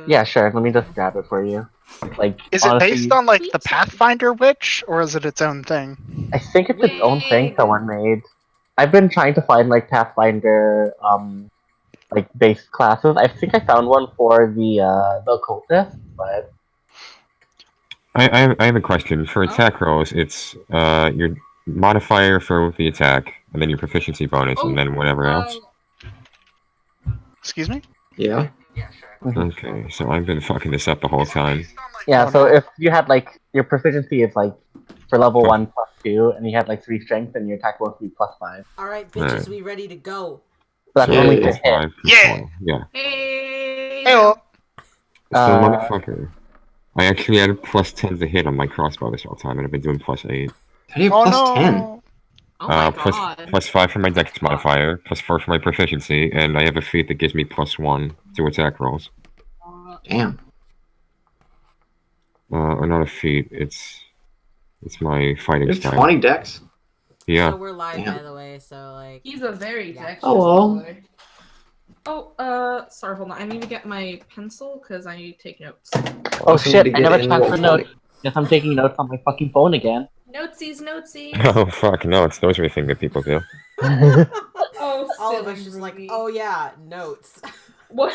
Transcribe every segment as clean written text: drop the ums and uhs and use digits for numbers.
Yeah, sure. Let me just grab it for you. Like, Is it honestly, based on like the Pathfinder witch, or is it its own thing? I think it's its own thing someone made. I've been trying to find like Pathfinder like base classes. I think I found one for the occultist, but I have a question. For attack rolls, it's your modifier for the attack, and then your proficiency bonus, and then whatever else. Excuse me? Yeah. Okay, so I've been fucking this up the whole time. yeah. Oh, So no. if you had like your proficiency is like for level 1 +2, and you had like 3 strength, then your attack roll would be +5. Alright, bitches, we ready to go. So that's So only to plus hit. 5 plus Yeah. 4. Yeah. Hey, So motherfucker. I actually had a +10 to hit on my crossbow this whole time, and I've been doing +8. How do you have +10? Oh my god. plus 5 for my dex modifier, +4 for my proficiency, and I have a feat that gives me +1 to attack rolls. Damn. Or not a feat, it's my fighting There's style. 20 decks? Yeah. So we're live, Damn. by the way, so like... He's a very dexterous Hello. boy. Sorry, hold on. I need to get my pencil, because I need to take notes. Oh Also shit! need to I get never in transferred roll notes. Guess I'm taking notes on my fucking phone again. Notesies, notesies! Oh fuck, no, it's those are the things that people do. Oh, All of us just like, oh yeah, notes. One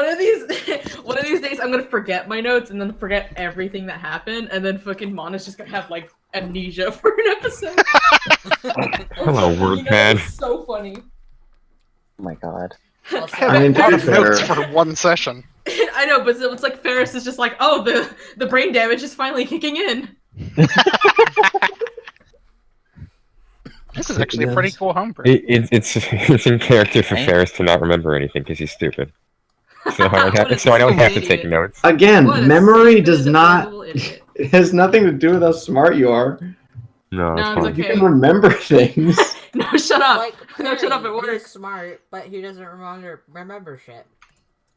of these days I'm gonna forget my notes and then forget everything that happened, and then fucking Mana's just gonna have like amnesia for an episode. Hello, WordPad. It's so funny. Oh my god. I mean, to out be of notes fair, for one session. I know, but it's like Ferris is just like, oh, the brain damage is finally kicking in. This is actually a pretty cool homebrew. It's in character for Ferris to not remember anything because he's stupid. So I don't have to take notes. again, What a memory stupid, does not. lovable idiot. It has nothing to do with how smart you are. No, No, it's it's fine. You okay. can remember things. No, shut up. Like, No, shut up, it He's works. smart, but he doesn't remember shit.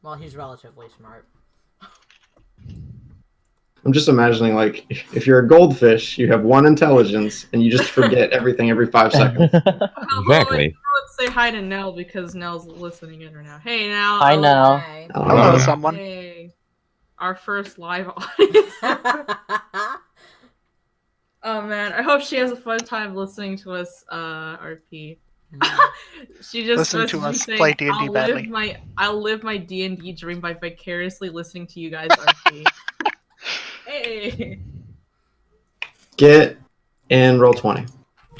Well, he's relatively smart. I'm just imagining, like, if you're a goldfish, you have 1 intelligence, and you just forget everything every 5 seconds. Exactly. Let's say hi to Nell because Nell's listening in right now. Hey, Nell. Hi, Nell. Hi. Hello, someone. Hey. Our first live audience. Oh man, I hope she has a fun time listening to us, RP. She just Listen to messaged me us saying, play D&D badly. I'll live my D&D dream by vicariously listening to you guys, RP. Hey. Get in roll 20.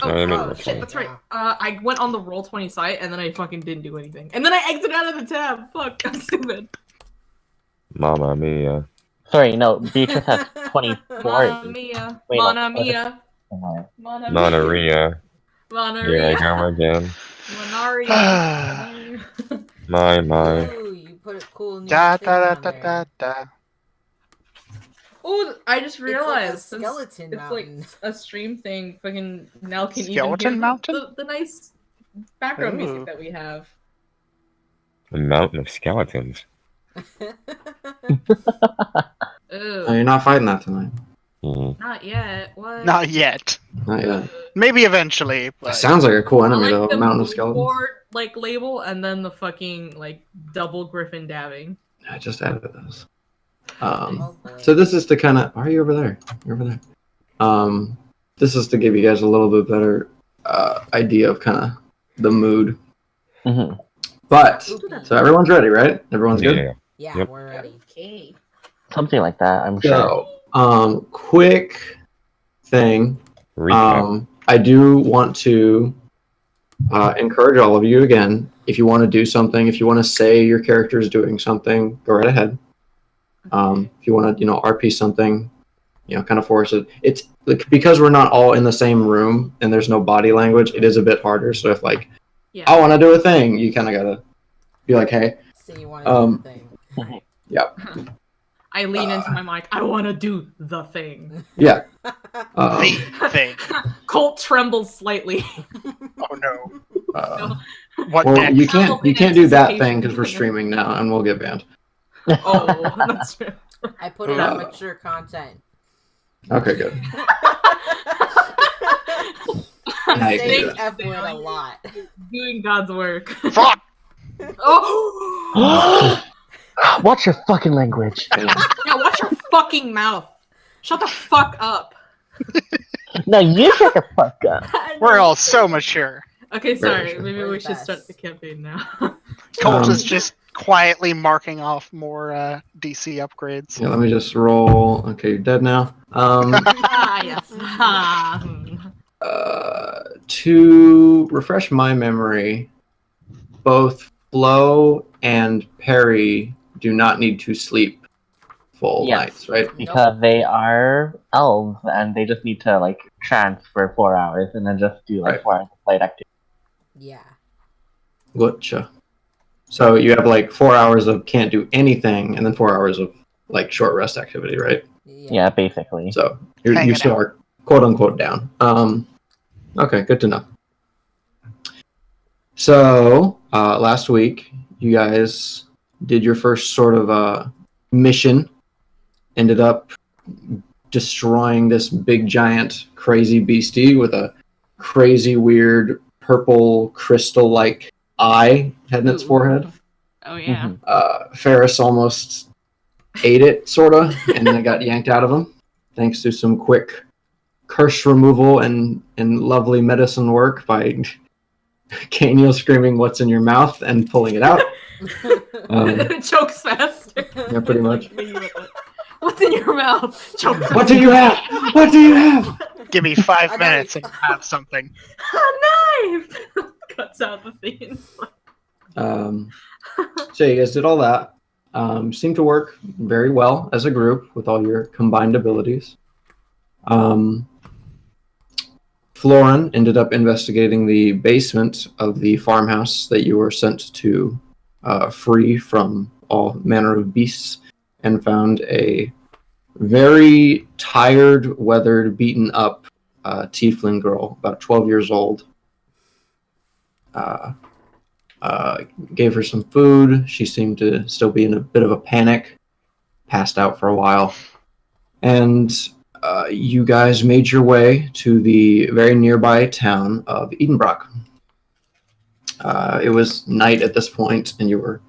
Oh, shit, that's right. I went on the Roll20 site and then I fucking didn't do anything. And then I exited out of the tab. Fuck, I'm stupid. Mamma mia. Sorry, no. Beatrice has 24. Mana mia. Wait, Mana no. mia. Oh, Mana Monaria. Mana Here I go again. Monaria. My. Ooh, you put a cool new Da thing da da on da there. da da. Oh, I just realized It's like a skeleton it's mountain. like a stream thing. Fucking Nell can Skeleton even hear mountain? the nice background Ooh. music that we have. A mountain of skeletons. Oh, you're not fighting that tonight. Not yet. What? Not yet. Not yet. Maybe eventually. It But... sounds like a cool enemy, I though. like A the mountain of mood skeletons. board, like label, and then the fucking like double griffin dabbing. I just added those. Oh, boy. So this is to kind of. Why are you over there? You're over there. This is to give you guys a little bit better idea of kind of the mood. Mm-hmm. But so everyone's ready, right? Everyone's good. Yeah. Yeah, Yep. we're ready. Okay. Something like that, I'm sure. So, quick thing. Recap. I do want to encourage all of you again. If you want to do something, if you want to say your character is doing something, go right ahead. If you want to, RP something, kind of force it. It's like, because we're not all in the same room and there's no body language, it is a bit harder. So if Yeah. I want to do a thing, you kind of gotta be like, hey. So you want to do the thing. Yep. I lean into my mic. I want to do the thing. Yeah. The thing. Colt trembles slightly. Oh no. Uh, What well, next? you can't do that thing Anticipation. because we're streaming now and we'll get banned. Oh, that's true. I put it on mature content. Okay, good. Nice. Say Yeah. F word a lot. Doing God's work. Fuck! Oh! Watch your fucking language. Yeah, watch your fucking mouth. Shut the fuck up. No, you shut the fuck up. We're all so mature. Okay, sorry. sure. Maybe We're we the should start best. the campaign now. Colt is Um, just quietly marking off more DC upgrades. Yeah, let me just roll. Okay, you're dead now. Yes. To refresh my memory, both Flo and Perry do not need to sleep full Yes. nights, right? Because they are elves and they just need to like trance for 4 hours and then just do like Right. 4 hours of flight activity. Yeah. Gotcha. So you have like 4 hours of can't do anything, and then 4 hours of like short rest activity, right? Yeah, basically. So Hanging you still out. are quote unquote down. Okay, good to know. So last week you guys did your first sort of mission. Ended up destroying this big giant crazy beastie with a crazy weird purple crystal-like eye had in its Ooh. forehead. Oh yeah. Mhm. Ferris almost ate it, sorta, and then it got yanked out of him, thanks to some quick curse removal and lovely medicine work by Kaniel screaming, "What's in your mouth?" and pulling it out. It chokes faster. Yeah, pretty much. What's in your mouth? Chokes. What do you have? What do you have? Give me I 5 got minutes it. and you have something. A knife. Cuts out the things. So you guys did all that. Seemed to work very well as a group with all your combined abilities. Florin ended up investigating the basement of the farmhouse that you were sent to free from all manner of beasts, and found a very tired, weathered, beaten up tiefling girl, about 12 years old. Gave her some food. She seemed to still be in a bit of a panic, passed out for a while. And you guys made your way to the very nearby town of Edenbrock. It was night at this point, and you were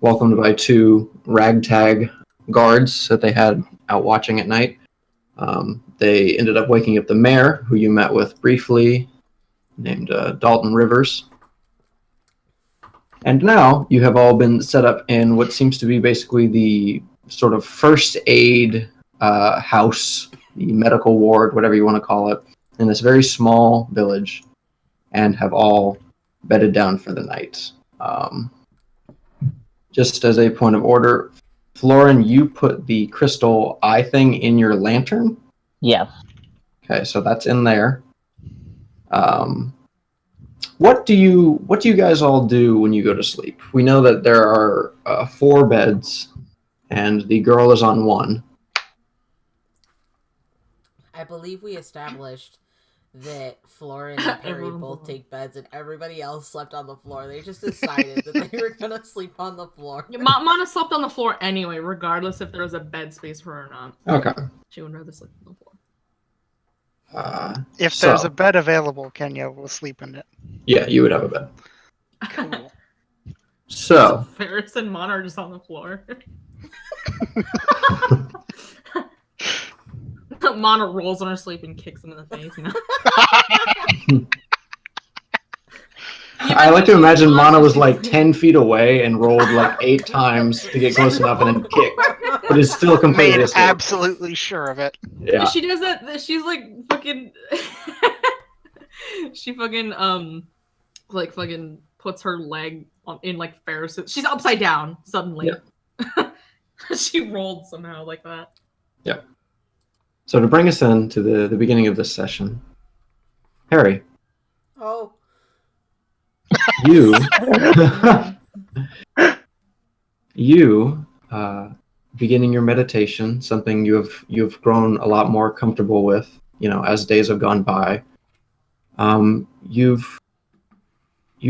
welcomed by 2 ragtag guards that they had out watching at night. They ended up waking up the mayor, who you met with briefly, named Dalton Rivers. And now you have all been set up in what seems to be basically the sort of first aid house, the medical ward, whatever you want to call it, in this very small village, and have all bedded down for the night. Just as a point of order, Florin, you put the crystal eye thing in your lantern. Yes. Okay, so that's in there. What do you guys all do when you go to sleep? We know that there are 4 beds, and the girl is on 1. I believe we established that Flora and Perry Everyone both was- take beds and everybody else slept on the floor. They just decided that they were gonna sleep on the floor. Mana slept on the floor anyway, regardless if there was a bed space for her or not. Okay. She would rather sleep on the floor. If So- there's a bed available, Kenya will sleep in it. Yeah, you would have a bed. Cool. So, Ferris and Mana are just on the floor. Mana rolls in her sleep and kicks him in the face. I like to imagine Mana was like 10 feet away and rolled like 8 times to get close enough and then kicked, but is still completely Made asleep. absolutely sure of it. Yeah. She does that. She's like fucking. She fucking like fucking puts her leg in like Ferris. She's upside down suddenly. She rolled somehow like that. So to bring us in to the beginning of this session, Harry, Oh, you beginning your meditation, something you've grown a lot more comfortable with, as days have gone by. You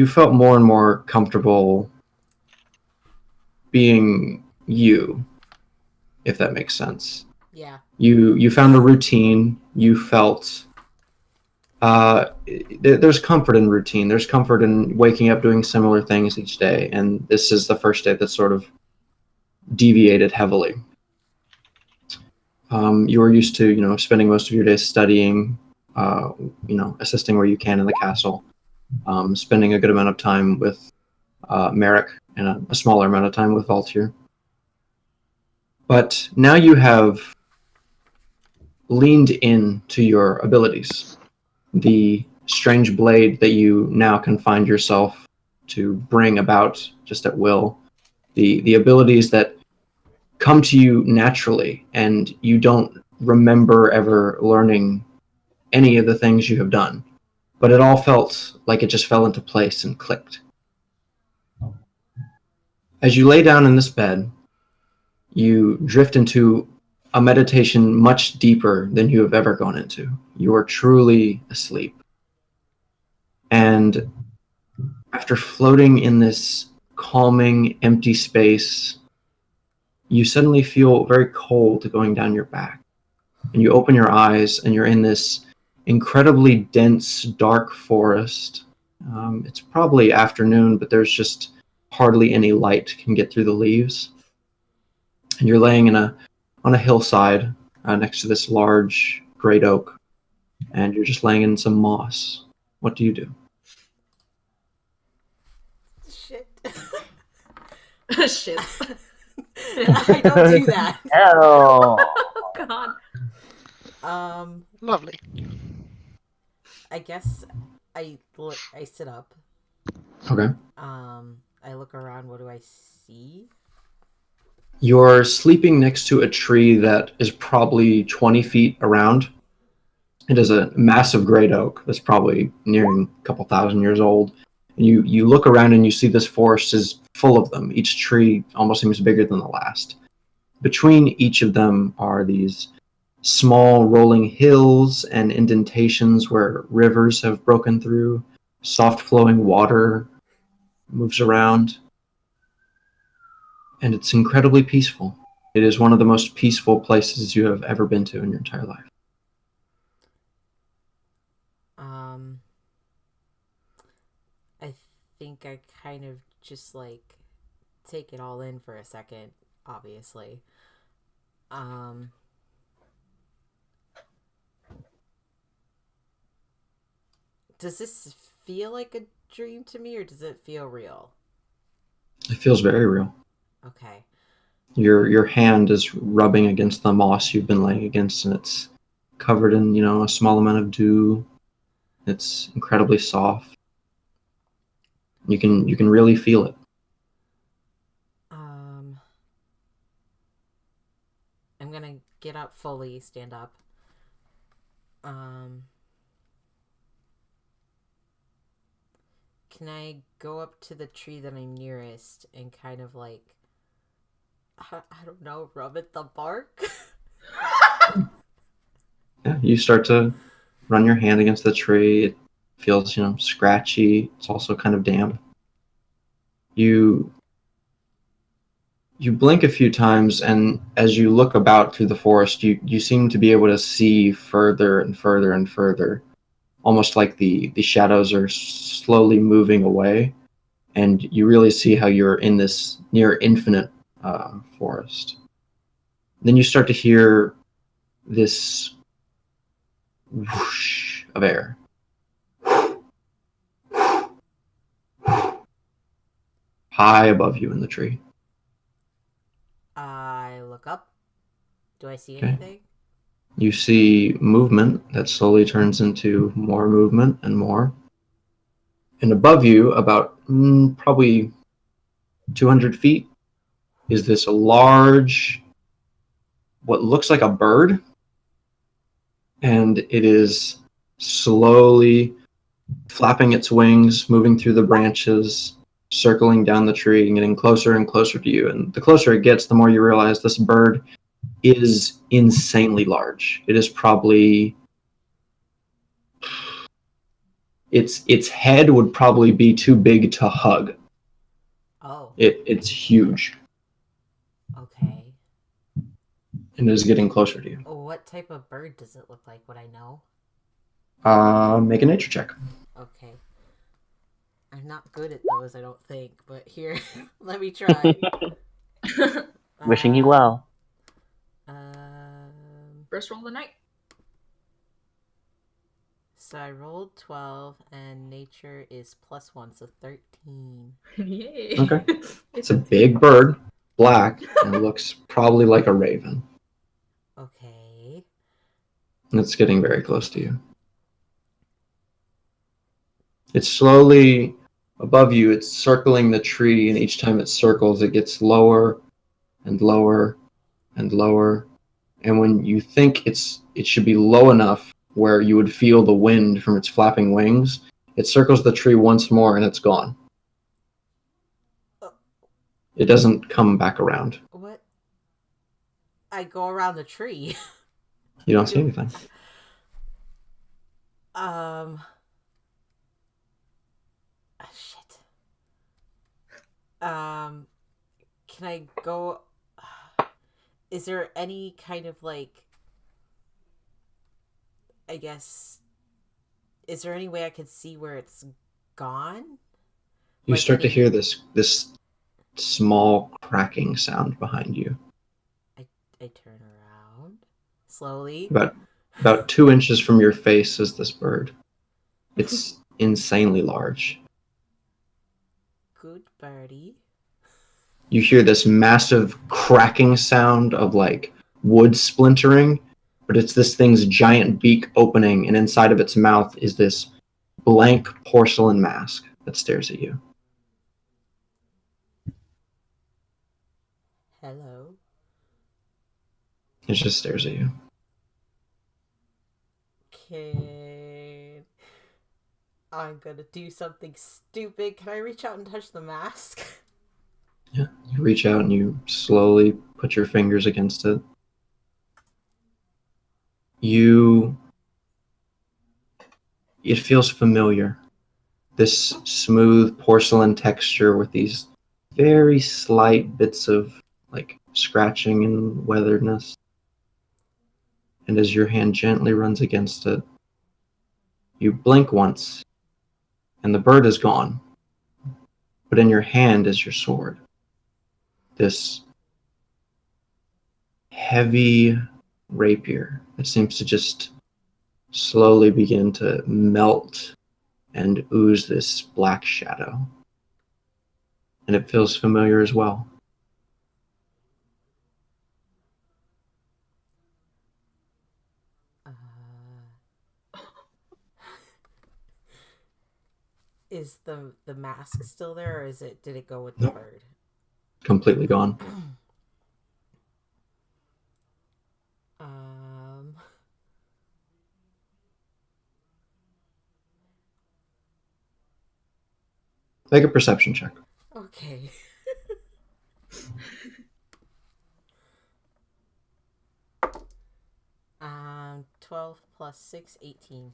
felt more and more comfortable being you, if that makes sense. yeah. You found a routine. You felt there's comfort in routine. There's comfort in waking up doing similar things each day, and this is the first day that sort of deviated heavily. You were used to, spending most of your days studying, assisting where you can in the castle, spending a good amount of time with Merrick and a smaller amount of time with Valtier. But now you have leaned into your abilities. The strange blade that you now can find yourself to bring about just at will. The abilities that come to you naturally, and you don't remember ever learning any of the things you have done. But it all felt like it just fell into place and clicked. As you lay down in this bed, you drift into a meditation much deeper than you have ever gone into. You are truly asleep. And after floating in this calming, empty space, you suddenly feel very cold going down your back. And you open your eyes, and you're in this incredibly dense, dark forest. It's probably afternoon, but there's just hardly any light can get through the leaves. And you're laying on a hillside next to this large great oak, and you're just laying in some moss. What do you do? Shit. Shit. I don't do that. Oh. Oh god. Lovely. I guess I sit up. Okay. I look around. What do I see? You're sleeping next to a tree that is probably 20 feet around. It is a massive great oak that's probably nearing a couple thousand years old. And you look around and you see this forest is full of them. Each tree almost seems bigger than the last. Between each of them are these small rolling hills and indentations where rivers have broken through. Soft flowing water moves around. And it's incredibly peaceful. It is one of the most peaceful places you have ever been to in your entire life. I think I kind of just take it all in for a second, obviously. Does this feel like a dream to me, or does it feel real? It feels very real. Okay. Your hand is rubbing against the moss you've been laying against, and it's covered in, a small amount of dew. It's incredibly soft. You can really feel it. I'm gonna get up fully, stand up. Can I go up to the tree that I'm nearest and kind of I don't know, rub at the bark? Yeah, you start to run your hand against the tree. It feels, scratchy. It's also kind of damp. You blink a few times, and as you look about through the forest, you seem to be able to see further and further and further, almost like the shadows are slowly moving away, and you really see how you're in this near infinite forest. Then you start to hear this whoosh of air. High above you in the tree. I look up. Do I see Okay. anything? You see movement that slowly turns into more movement and more. And above you, about probably 200 feet, is this large, what looks like a bird. And it is slowly flapping its wings, moving through the branches, circling down the tree, and getting closer and closer to you. And the closer it gets, the more you realize this bird is insanely large. It is probably... Its head would probably be too big to hug. Oh. It's huge. Okay. And it is getting closer to you. What type of bird does it look like? Would I know? Make a nature check. Okay. I'm not good at those, I don't think, but here, let me try. Wishing you well. First roll of the night. So I rolled 12, and nature is +1, so 13. Yay. Okay. It's a big bird, black, and it looks probably like a raven. Okay. And it's getting very close to you. It's slowly above you, it's circling the tree, and each time it circles, it gets lower and lower and lower. And when you think it should be low enough where you would feel the wind from its flapping wings, it circles the tree once more and it's gone. It doesn't come back around. What? I go around the tree. You don't see anything. Shit. Can I go? Is there any kind of like? I guess. Is there any way I could see where it's gone? You Like start to any- hear this small cracking sound behind you. I turn around slowly. About 2 inches from your face is this bird. It's insanely large. Good birdie. You hear this massive cracking sound of like wood splintering, but it's this thing's giant beak opening, and inside of its mouth is this blank porcelain mask that stares at you. Hello. It just stares at you. I'm gonna do something stupid. Can I reach out and touch the mask? Yeah, you reach out and you slowly put your fingers against it. It feels familiar. This smooth porcelain texture with these very slight bits of like scratching and weatheredness. And as your hand gently runs against it, you blink once, and the bird is gone. But in your hand is your sword. This heavy rapier that seems to just slowly begin to melt and ooze this black shadow. And it feels familiar as well. Is the mask still there, or did it go with the Nope. bird? Completely gone. Make a perception check. Okay. 12 plus 6, 18.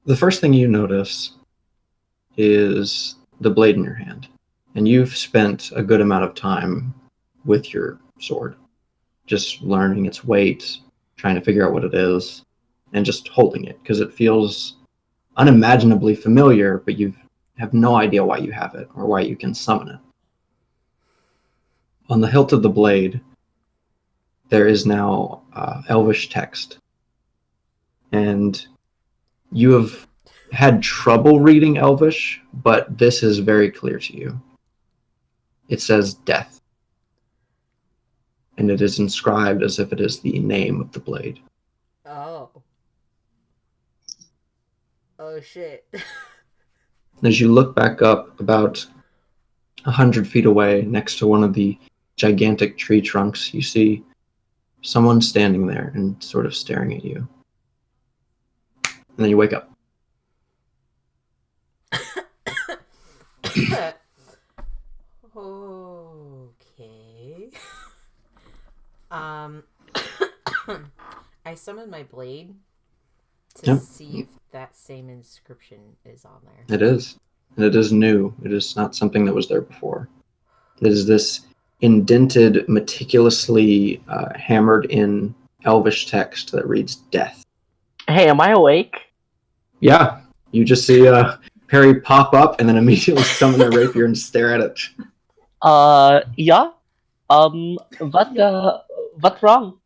The first thing you notice is the blade in your hand. And you've spent a good amount of time with your sword, just learning its weight, trying to figure out what it is, and just holding it, because it feels unimaginably familiar, but you have no idea why you have it or why you can summon it. On the hilt of the blade, there is now Elvish text. And you have had trouble reading Elvish, but this is very clear to you. It says death. And it is inscribed as if it is the name of the blade. Oh. Oh shit. As you look back up about 100 feet away next to one of the gigantic tree trunks, you see someone standing there and sort of staring at you. And then you wake up. Okay. I summoned my blade to Yep. see if that same inscription is on there. It is. And it is new. It is not something that was there before. It is this indented, meticulously hammered in Elvish text that reads death. Hey, am I awake? Yeah. You just see Perry pop up and then immediately summon their rapier and stare at it. Yeah. What's wrong?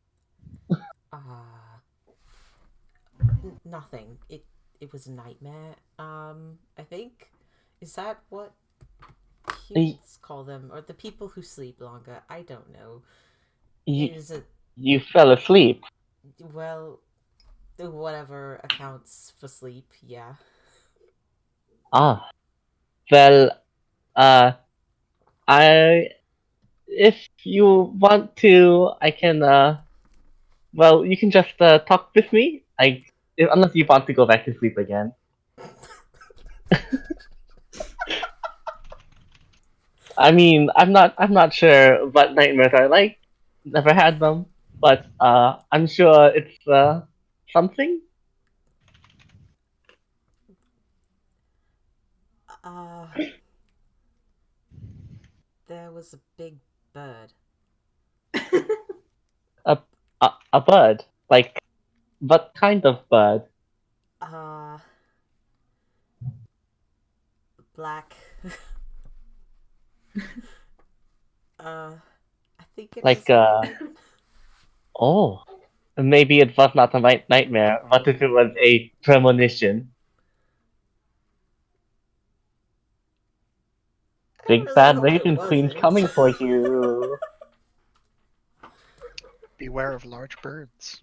Nothing. It was a nightmare. I think. Is that what humans call them, or the people who sleep longer? I don't know. You, Is it you fell asleep. well, whatever accounts for sleep? Yeah. Ah, well, uh, I if you want to, I can. Well, you can just talk with me. Unless you want to go back to sleep again. I mean, I'm not sure what nightmares are like. Never had them, but I'm sure it's something. Uh, there was a big bird. A a bird. Like what kind of bird? Uh, black. I think it Like was a raven. oh, maybe it was not a nightmare. What if it was a premonition? I Big really bad hope it Raven Queen's wasn't. coming for you. Beware of large birds.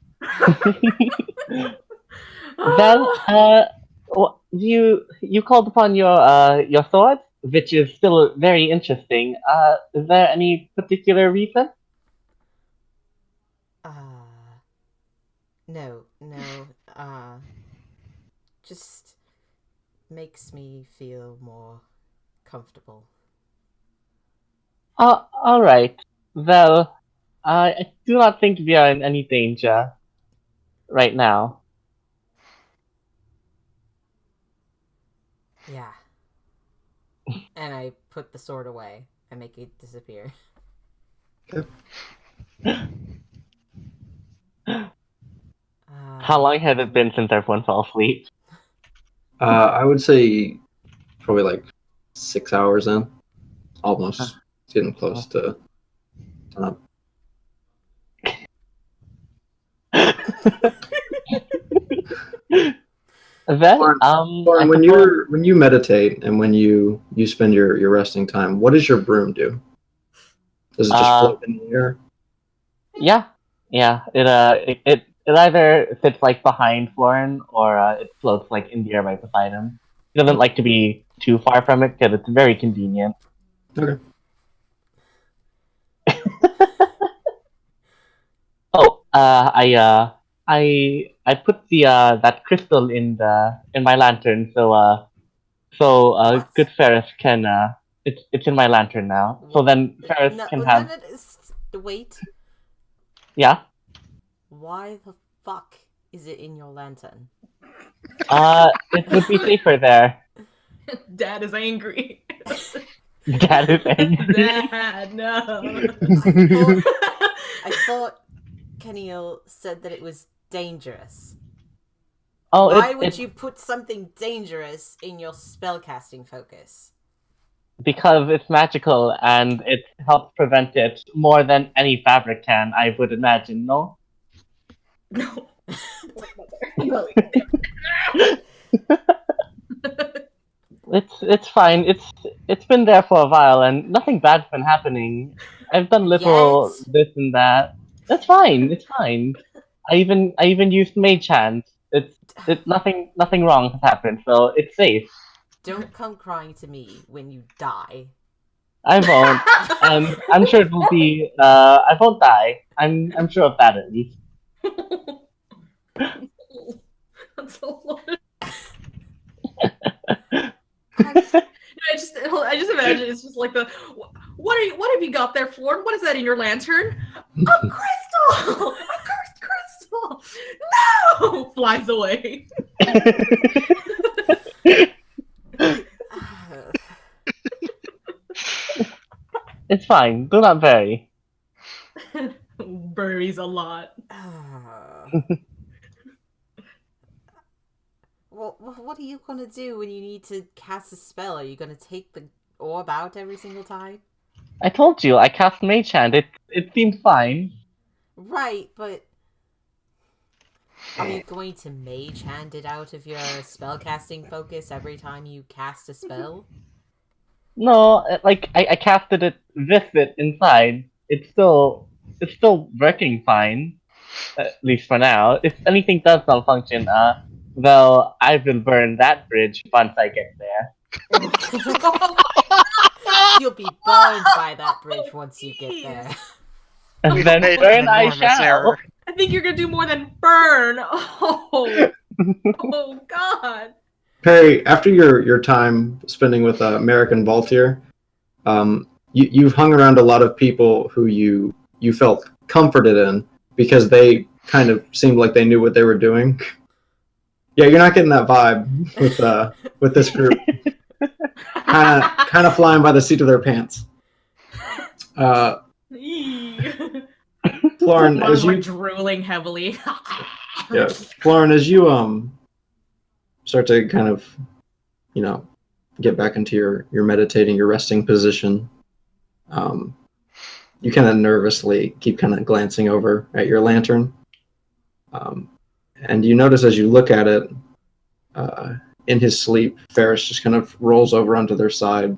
Well, you called upon your sword, which is still very interesting. Is there any particular reason? No. Just makes me feel more comfortable. All right. Well, I do not think we are in any danger right now. Yeah. And I put the sword away. I make it disappear. How long has it been since everyone fell asleep? I would say probably like 6 hours in. Almost. It's getting close to up. Well, I Lauren, suppose. when you meditate and when you spend your resting time, what does your broom do? Does it just Uh, float in the air? yeah, yeah. It either sits like behind Florin or it floats like in the air right beside him. He doesn't like to be too far from it because it's very convenient. Okay. Oh, I put the that crystal in my lantern, so What? good Ferris can it's in my lantern now. So then Ferris No, can no, have no. Wait. yeah. Why the fuck is it in your lantern? It would be safer there. Dad is angry. Dad is angry. Dad, no. I thought Kenil said that it was dangerous. Oh, Why would you put something dangerous in your spellcasting focus? because it's magical and it helps prevent it more than any fabric can, I would imagine, no? No. It's fine. It's been there for a while and nothing bad's been happening. I've done little Yet? this and that. It's fine. It's fine. I even used mage hand. It's nothing wrong has happened, so it's safe. Don't come crying to me when you die. I won't, and I'm sure it will be. I won't die. I'm sure of that at least. That's a lot. I I just imagine it's just like what have you got there, Ford? What is that in your lantern? A crystal! A cursed crystal! No! Flies away. It's fine. Do not worry. Buries a lot. Well, what are you gonna do when you need to cast a spell? Are you gonna take the orb out every single time? I told you, I cast Mage Hand. It seemed fine. Right, but are you going to mage hand it out of your spellcasting focus every time you cast a spell? No, like I casted it with it inside. It's still working fine. At least for now. If anything does malfunction, well, I will burn that bridge once I get there. You'll be burned by that bridge once you get there. And We've then made burn an I enormous shall. error. I think you're gonna do more than burn. Oh, oh God. Perry, after your time spending with American Voltier, you've hung around a lot of people who you felt comforted in because they kind of seemed like they knew what they were doing. Yeah, you're not getting that vibe with this group. Kind of flying by the seat of their pants. Florin, as We're you drooling heavily. yeah, Florin, as you start to kind of, get back into your meditating, your resting position, you kind of nervously keep kind of glancing over at your lantern, and you notice as you look at it, in his sleep, Ferris just kind of rolls over onto their side,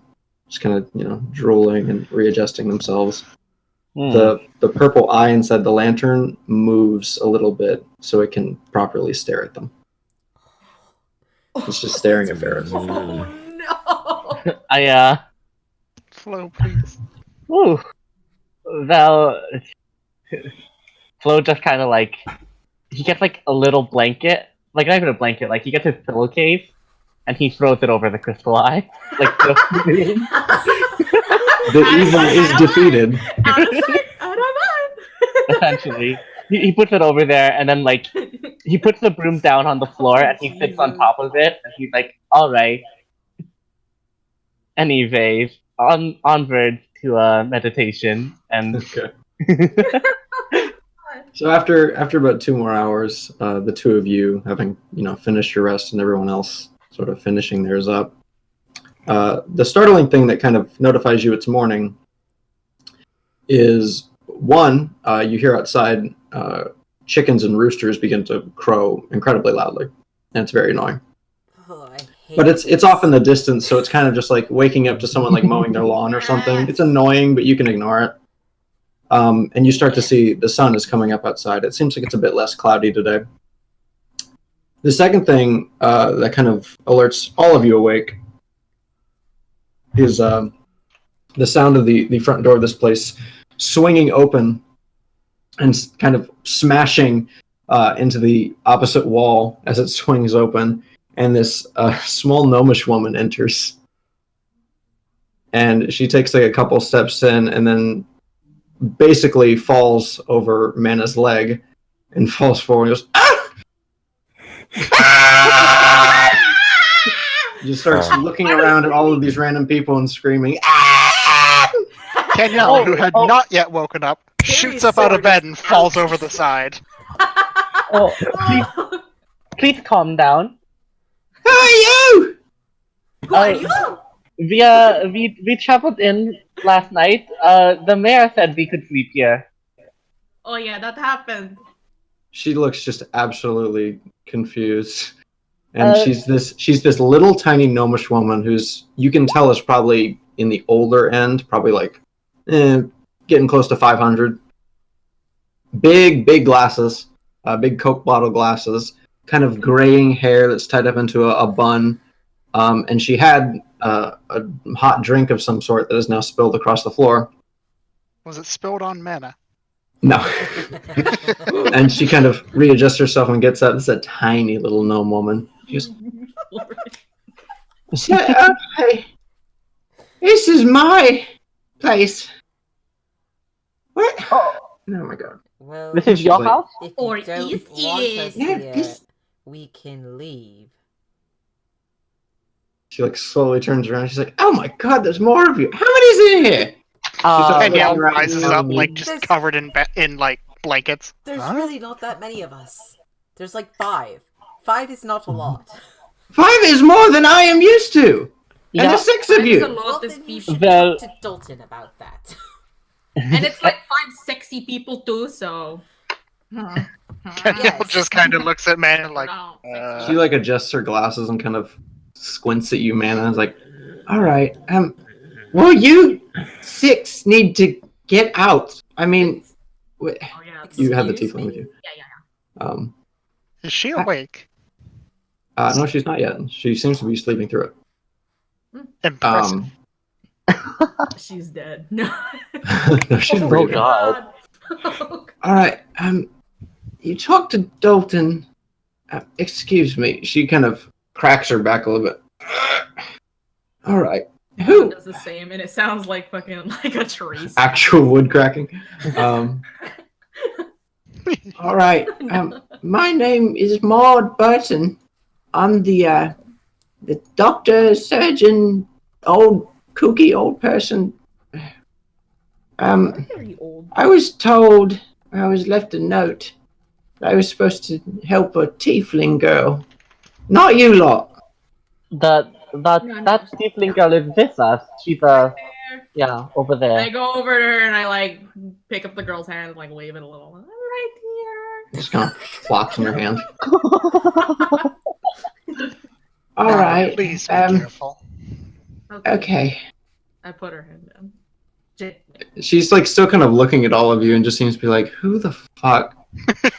just kind of drooling and readjusting themselves. The purple eye inside the lantern moves a little bit so it can properly stare at them. It's just staring at Ferris. Oh no! I Flow, please. Ooh. Well, Flo just kind of like he gets like a little blanket, like not even a blanket, like he gets his pillowcase and he throws it over the crystal eye, like The evil is defeated. Out of sight, out of mind. essentially. He puts it over there and then like he puts the broom down on the floor and he sits on top of it and he's like, all right. Anyways, onward to meditation and Okay. So after about 2 more hours, the two of you having finished your rest and everyone else sort of finishing theirs up, the startling thing that kind of notifies you it's morning is one, you hear outside chickens and roosters begin to crow incredibly loudly, and it's very annoying. Oh, I hate But it's off in the distance, so it's kind of just like waking up to someone like mowing their lawn or something. It's annoying, but you can ignore it. And you start to see the sun is coming up outside. It seems like it's a bit less cloudy today. The second thing that kind of alerts all of you awake is the sound of the front door of this place swinging open and kind of smashing into the opposite wall as it swings open. And this small gnomish woman enters. And she takes like a couple steps in and then basically falls over Mana's leg and falls forward and goes, ah! Just starts looking around at all of these random people and screaming, ah! Danielle, who had not yet woken up, shoots up out of bed and falls over the side. Oh, please calm down. Who are you? Who are you? We traveled in last night. The mayor said we could sleep here. Oh yeah, that happened. She looks just absolutely confused. And she's this little tiny gnomish woman who's, you can tell, is probably in the older end, probably like getting close to 500. Big glasses, big Coke bottle glasses, kind of graying hair that's tied up into a bun. And she had a hot drink of some sort that is now spilled across the floor. Was it spilled on Mana? No. And she kind of readjusts herself and gets up. This is a tiny little gnome woman. She goes, okay. This is my place. What? Oh my god. Well, This is your like- house? if Or you don't is want us it? Yeah, here, this- we can leave. She like slowly turns around. She's like, oh my god, there's more of you. How many's in here? Danielle right rises now, up, like, just There's- covered in like, blankets. There's Huh? really not that many of us. There's like 5. 5 is not a lot. 5 is more than I am used to. And the 6 of That is a you. lot Well, of then you people. should Well- talk to Dalton about that. And it's like 5 sexy people too, so. Daniel Yes. just kind of looks at Mana like, She like adjusts her glasses and kind of squints at you, Mana. Is like, all right, well, you 6 need to get out. I mean, Oh, yeah. you have the Excuse tiefling with me? you. Yeah. is she awake? No, she's not yet. She seems to be sleeping through it. Impressive. She's dead. No. No, she's Oh, breathing. God. Oh, All right, you talked to Dalton. Excuse me. She kind of cracks her back a little bit. All right. Who? does the same, and it sounds like fucking like a tree. Actual wood cracking. All right. My name is Maud Burton. I'm the doctor, surgeon, kooky old person. Very old. I was told, I was left a note that I was supposed to help a tiefling girl. Not you lot. That tiefling girl is with us. She's There. yeah, over I there. go over to her and I like pick up the girl's hand and like wave it a little. I'm right here. Just kind of flops in your hand. All right. Please be careful. Okay. I put her hand down. She's like still kind of looking at all of you and just seems to be like, who the fuck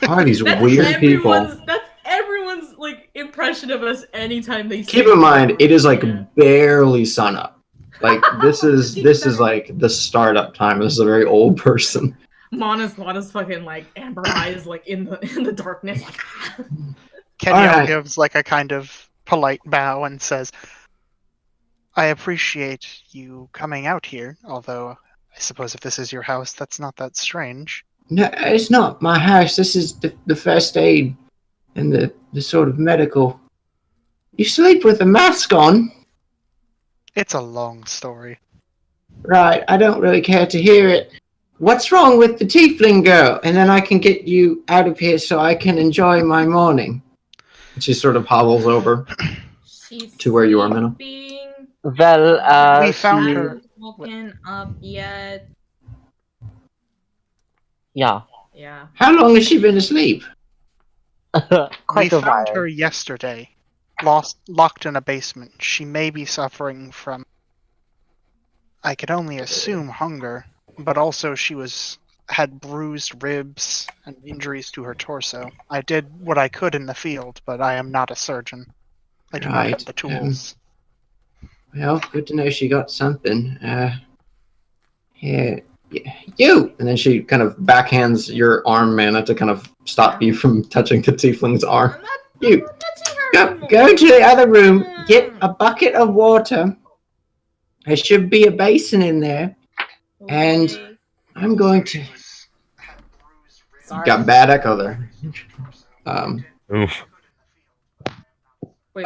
are these weird people? That's everyone's like impression of us anytime they Keep see in mind, it is like Yeah. barely sun up. Like this is like the startup time. This is a very old person. Mana's fucking like amber eyes like in the darkness. Like, Kenyon Alright. gives like a kind of polite bow and says, I appreciate you coming out here, although I suppose if this is your house, that's not that strange. No, it's not my house. This is the first aid and the sort of medical. You sleep with a mask on? It's a long story. Right, I don't really care to hear it. What's wrong with the tiefling girl? And then I can get you out of here so I can enjoy my morning. She sort of hobbles over. she's To where you are, Minna. sleeping. Well, We found she- her. Woken up yet? Yeah, Yeah. How long has she been asleep? quite We a found while. her yesterday, locked in a basement. She may be suffering from, I could only assume, hunger, but also she had bruised ribs and injuries to her torso. I did what I could in the field, but I am not a surgeon. I do not Right, have the tools. Well, good to know she got something. Here, you! And then she kind of backhands your arm, Mana, to kind of stop you from touching the tiefling's arm. I'm not You, touching her go to the other room, get a bucket of water. There should be a basin in there. and- Okay. I'm going to... Sorry. Got bad echo there. Oof. Wait,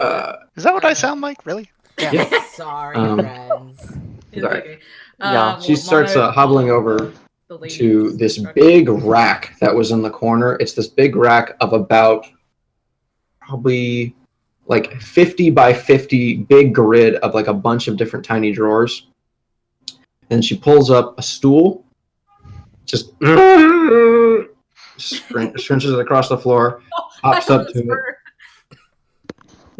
Is that what I sound like? Really? Yeah. Sorry, Um, friends. it's sorry. okay. Yeah. She starts hobbling over the lady to who's this instructing. big rack that was in the corner. It's this big rack of about probably like 50 by 50 big grid of like a bunch of different tiny drawers. And she pulls up a stool, just scrunches it across the floor, hops up to it.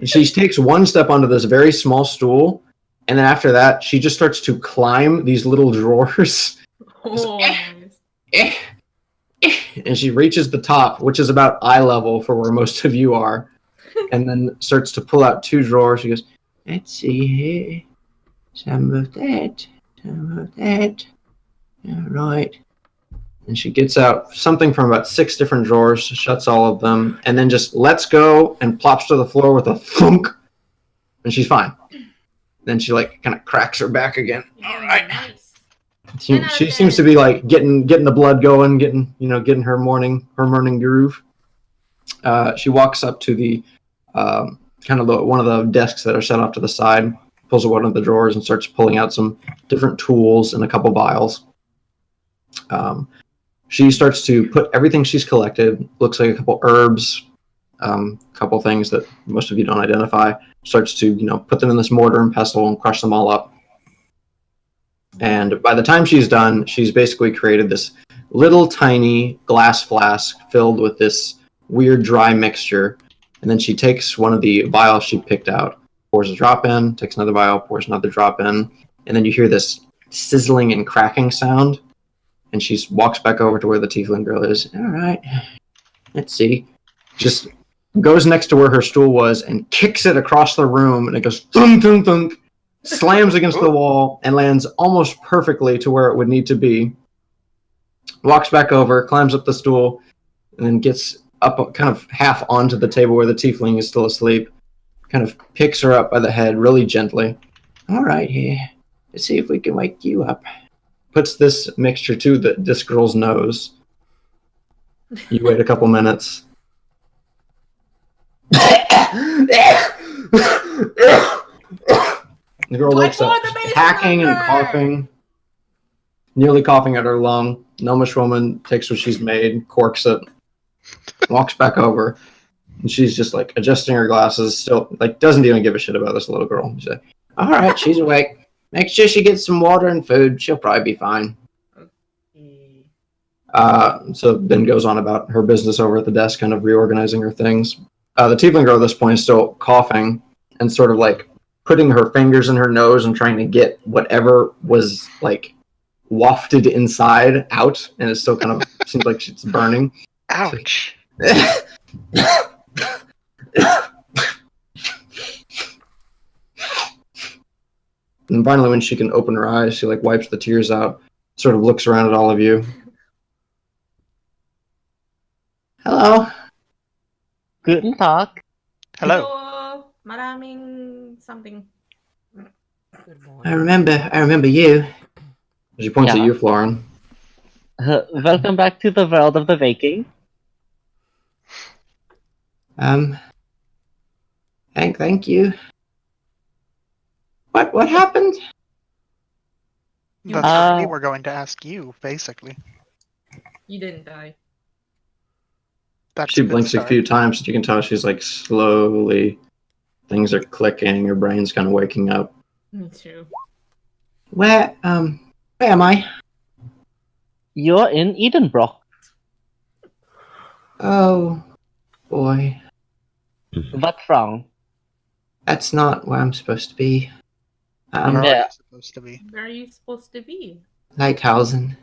She takes one step onto this very small stool, and then after that, she just starts to climb these little drawers. Oh, nice. And she reaches the top, which is about eye level for where most of you are, and then starts to pull out two drawers. She goes, let's see here. Some of that, some of that. All right. And she gets out something from about 6 different drawers, shuts all of them, and then just lets go and plops to the floor with a thunk. And she's fine. Then she like kind of cracks her back again. All right. Nice. She seems to be like getting the blood going, getting her morning groove. She walks up to the kind of one of the desks that are set off to the side, pulls out one of the drawers and starts pulling out some different tools and a couple vials. She starts to put everything she's collected. Looks like a couple herbs, a couple things that most of you don't identify. starts to, put them in this mortar and pestle and crush them all up. And by the time she's done, she's basically created this little tiny glass flask filled with this weird dry mixture. And then she takes one of the vials she picked out, pours a drop in, takes another vial, pours another drop in, and then you hear this sizzling and cracking sound. And she walks back over to where the tiefling girl is. All right, let's see. Just goes next to where her stool was and kicks it across the room, and it goes thunk, thunk, thunk, slams against the wall, and lands almost perfectly to where it would need to be. Walks back over, climbs up the stool, and then gets up kind of half onto the table where the tiefling is still asleep. Kind of picks her up by the head really gently. All right, here. Let's see if we can wake you up. Puts this mixture to this girl's nose. You wait a couple minutes. The girl wakes up, hacking and coughing, nearly coughing at her lung. Gnomish woman takes what she's made, corks it, walks back over, and she's just like adjusting her glasses, still like doesn't even give a shit about this little girl. She's like, all right, she's awake. Make sure she gets some water and food. She'll probably be fine. So then goes on about her business over at the desk, kind of reorganizing her things. The tiefling girl at this point is still coughing and sort of like putting her fingers in her nose and trying to get whatever was like wafted inside out, and it still kind of seems like it's burning. Ouch. And finally, when she can open her eyes, she like wipes the tears out, sort of looks around at all of you. Hello. Guten Tag. Hello. Maraming something. Good I morning. remember you. She points at Yeah. you, Florin. Welcome back to the world of the Viking. Thank you. What happened? That's what we Uh, were going to ask you, basically. You didn't die. That's She a good blinks a start. few times, so you can tell she's like slowly. Things are clicking. Her brain's kind of waking up. Me too. Where am I? You're in Edenbrock. Oh, boy. What's wrong? That's not where I'm supposed to be. Where Um, are Yeah. you supposed to be? Where are you supposed to be? Lighthausen.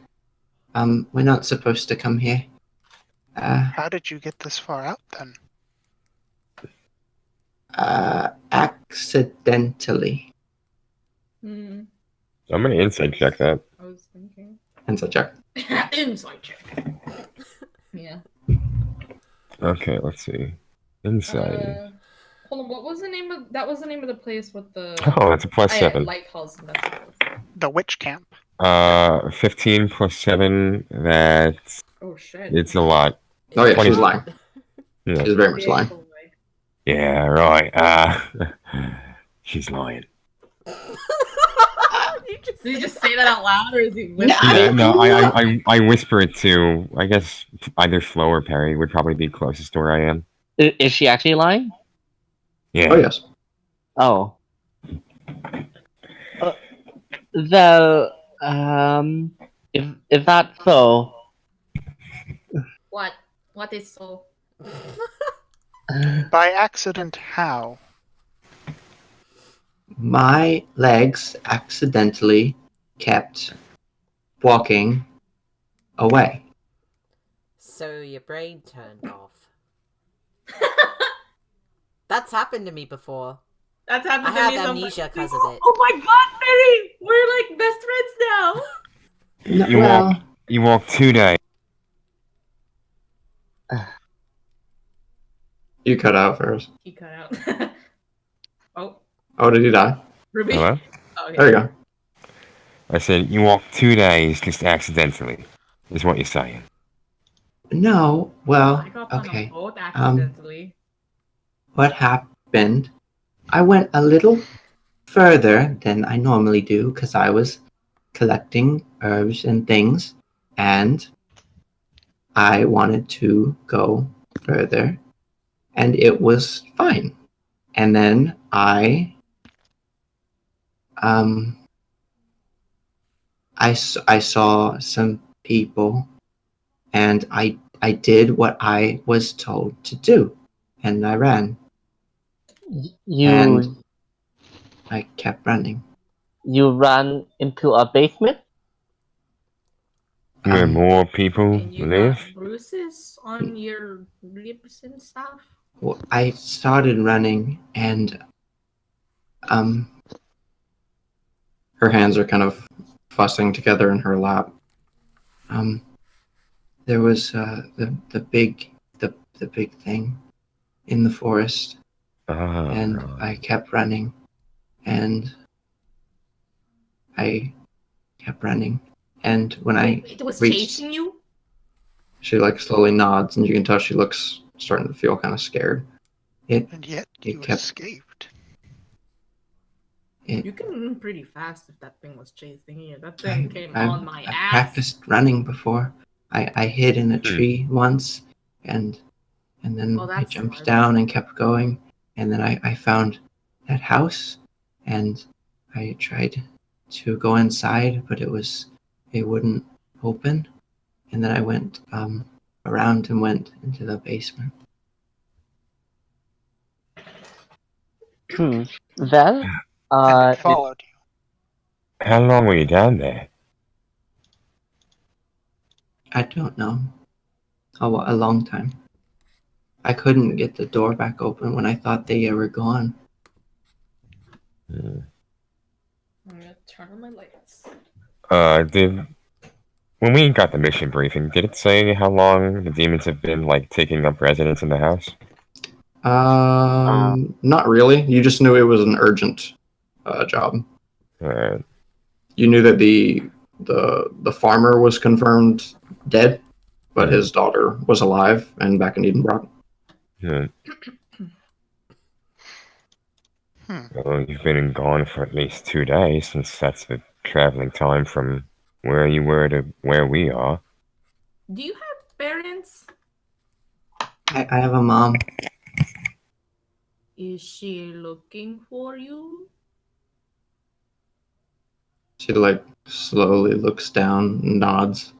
We're not supposed to come here. How did you get this far out then? Accidentally. Hmm. I'm gonna insight check that. I was thinking. Insight check. Inside check. Yeah. Okay, let's see. Insight. Hold on. What was the name of that? Was the name of the place with the Oh, that's a plus yeah, 7. lighthouse? That's what it was. The witch camp. 15 plus 7. That's Oh shit. it's a lot. Oh yeah, 20. she's lying. Yeah. She's very much lying. Yeah, right. She's lying. Did you just say that out loud, or is he whispering? Yeah, no, I whisper it to. I guess either Flo or Perry would probably be closest to where I am. Is she actually lying? Yeah. Oh yes. Oh. Well, if that's so, What? What is so? By accident, how? My legs accidentally kept walking away. So your brain turned off. That's happened to me before. That's happened I to have me sometimes. amnesia because of it. Oh my god, Mary! We're like best friends now. You walk. You walk 2 days. You cut out first. He cut out. Oh, Oh, did he die? Ruby. Hello. Oh, okay. There you go. I said you walked 2 days just accidentally. Is what you're saying. No, well, I got on okay. a boat accidentally. What happened? I went a little further than I normally do because I was collecting herbs and things, and I wanted to go further, and it was fine. And then I saw some people, and I did what I was told to do, and I ran, You and I kept running. you ran into a basement? Where more people And you live? got bruises on your lips and stuff. Well, I started running, and her hands are kind of fussing together in her lap. There was the big thing in the forest, Ah, and right. I kept running, and I kept running, and when I It was reached, chasing you? she like slowly nods, and you can tell she looks starting to feel kind of scared. And yet you kept- escaped. You can run pretty fast if that thing was chasing you. That thing came I on my ass. practiced running before. I hid in a Hmm. tree once, and then Well, I that's jumped smart. down and kept going, and then I found that house, and I tried to go inside, but it wouldn't open, and then I went around and went into the basement. Well, And it followed you. How long were you down there? I don't know. A long time. I couldn't get the door back open when I thought they were gone. Hmm. I'm gonna turn on my lights. When we got the mission briefing, did it say how long the demons have been like taking up residence in the house? Not really. You just knew it was an urgent job. Uh, You knew that the farmer was confirmed dead, but his daughter was alive and back in Edenbrock. yeah. Hmm. Well, you've been gone for at least 2 days, since that's the traveling time from where you were to where we are. Do you have parents? I have a mom. Is she looking for you? She like slowly looks down and nods.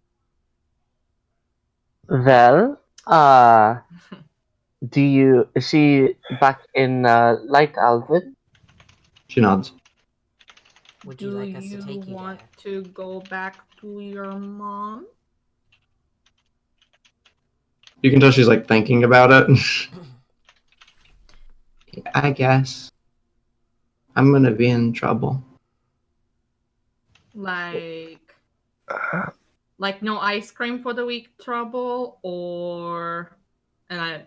well, is she back in Light Alvin? She nods. Would you Do like us to you take you want there? to go back to your mom? You can tell she's like thinking about it. I guess I'm gonna be in trouble. Like no ice cream for the week trouble, or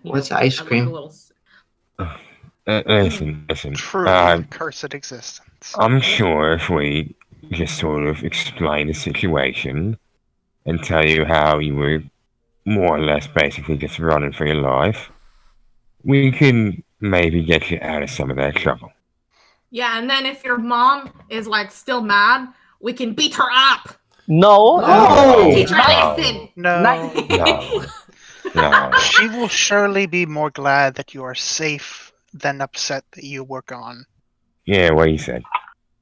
What's ice I look cream? a little Listen. Truly a cursed existence. I'm sure if we just sort of explain the situation and tell you how you were more or less basically just running for your life, we can maybe get you out of some of that trouble. Yeah, and then if your mom is like still mad, we can beat her up. No. No! Teach her a lesson. No. She will surely be more glad that you are safe than upset that you were gone. Yeah, what he said.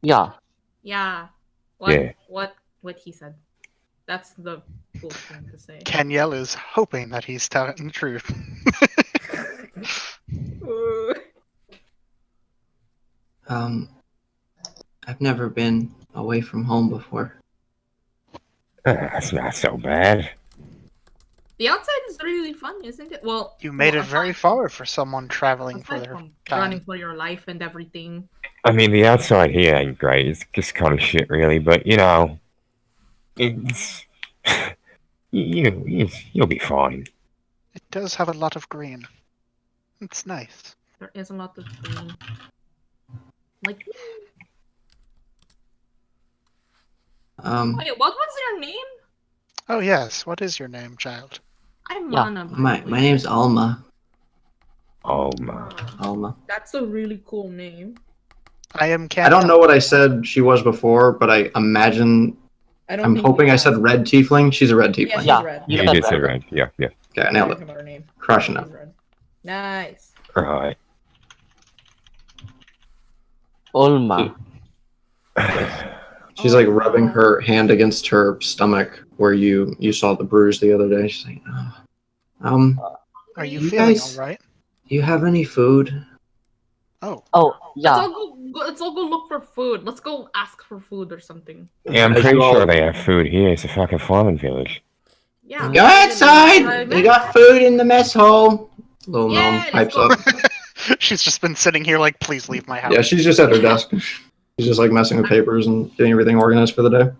Yeah. Yeah. Yeah. What he said. That's the cool thing to say. Kenyel is hoping that he's telling the truth. I've never been away from home before. That's not so bad. The outside is really fun, isn't it? Well, You made it very aside- far for someone traveling for aside their from time. running for your life and everything. I mean, the outside here ain't great. It's just kind of shit, really. But you know, it's you'll be fine. It does have a lot of green. It's nice. There is a lot of green. Like, wait, what was your name? Oh yes, what is your name, child? I'm Yeah, Mana. by My the way. name's Alma. Oh my. Alma. That's a really cool name. I am Kenyel. I don't know what I said she was before, but I imagine. I'm hoping I said red tiefling. She's a red tiefling. Yeah, she's Yeah. red. You You said did say that. right. Yeah. Okay, I nailed Talking it. about her name. Crushing She's it. red. Nice. Right. Ulma. She's like rubbing her hand against her stomach where you saw the bruise the other day. She's like, Are you You feeling guys- all right? do you have any food? Oh, Oh, Let's yeah. all go look for food. Let's go ask for food or something. Yeah, I'm As pretty you all- sure they have food here. It's a fucking farming village. Yeah. Go outside! They got food in the mess hall. Little gnome let's pipes go. up. she's just been sitting here like, please leave my house. Yeah, she's just at her desk. She's just like messing with papers and getting everything organized for the day.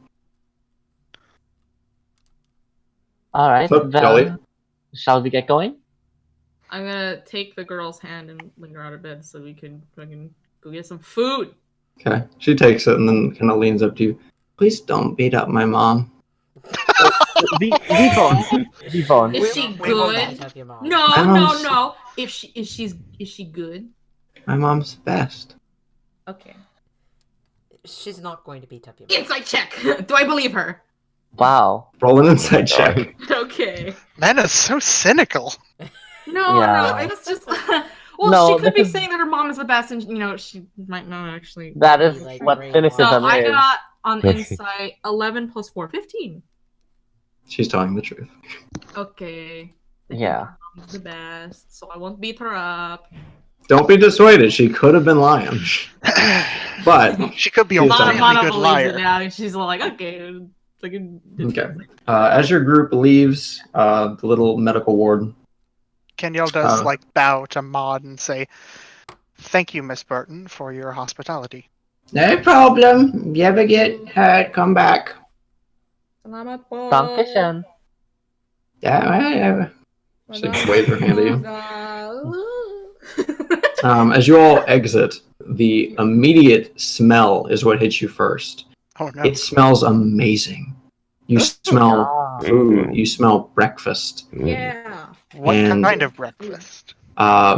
All right. So, Jolly. Shall we get going? I'm gonna take the girl's hand and bring her out of bed so we can go get some food. Okay. She takes it and then kind of leans up to you. Please don't beat up my mom. Devon. Is she We won't good? help your mom. No, My no, mom's- no. If she's good? My mom's the best. Okay. She's not going to beat up your mom. Insight check. Do I believe her? Wow. Roll an insight check. Okay. Man is so cynical. No, Yeah. no, it's just. Well, No, she could be because- saying that her mom is the best, and she might not actually. That is Like what brainwashed. cynicism So I is. got on Yes. insight 11 plus 4, 15. She's telling the truth. Okay. I think Yeah. her mom's the best, so I won't beat her up. Don't be dissuaded. She could have been lying. But, She could be a She's really telling Mana good believes it liar. now, and she's like, okay. It's like Okay. As your group leaves the little medical ward, Kenyel does Uh, bow to Maud and say, "Thank you, Miss Burton, for your hospitality." no problem. If you ever get hurt, come back. Salamat po. Dankeschön. Yeah, whatever. She waves her hand at you. As you all exit, the immediate smell is what hits you first. Oh no! It smells amazing. You smell Ah. food. You smell breakfast. Yeah. What and- kind of breakfast?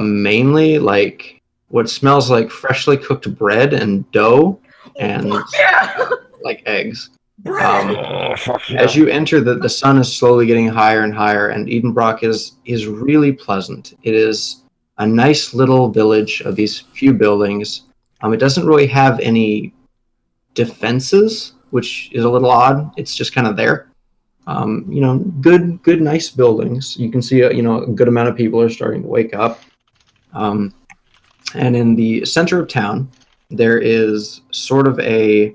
Mainly like what smells like freshly cooked bread and dough and Yeah. like eggs. Oh, fuck yeah. As you enter, the sun is slowly getting higher and higher, and Edenbrock is really pleasant. It is a nice little village of these few buildings. It doesn't really have any defenses, which is a little odd. It's just kind of there. Good, nice buildings. You can see a good amount of people are starting to wake up. And in the center of town, there is sort of a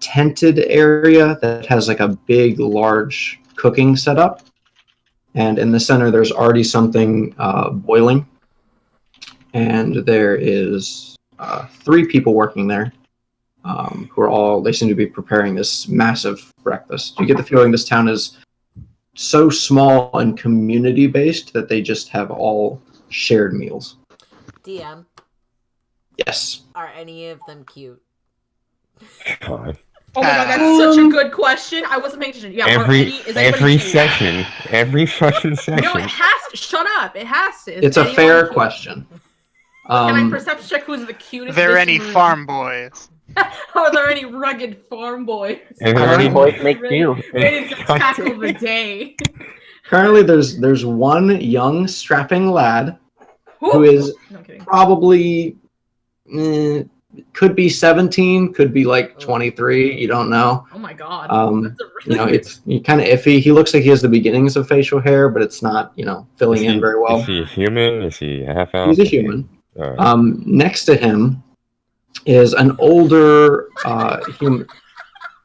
tented area that has like a big, large cooking setup. And in the center, there's already something boiling. And there is 3 people working there who are they seem to be preparing this massive breakfast. You get the feeling this town is so small and community-based that they just have all shared meals. DM, Yes. are any of them cute? God. Oh my god, that's such a good question. I wasn't paying attention. Yeah, is anybody Every cute? session, every fucking session. No, it has to. Shut up. It has to. Is It's a anyone fair cute? question. Can I perception check who's the cutest? Are there bitch any in the room? farm boys? Are there any rugged farm boys? Is there Farm any boys make ready, you. ready to tackle the day. Currently, there's one young, strapping lad who Who is No, I'm kidding. probably could be 17, could be like 23. You don't know. Oh my god. Um, That's a really It's kind of iffy. He looks like he has the beginnings of facial hair, but it's not filling in very well. Is he a human? Is he a half elf? He's a human. Alright. Next to him is an older human.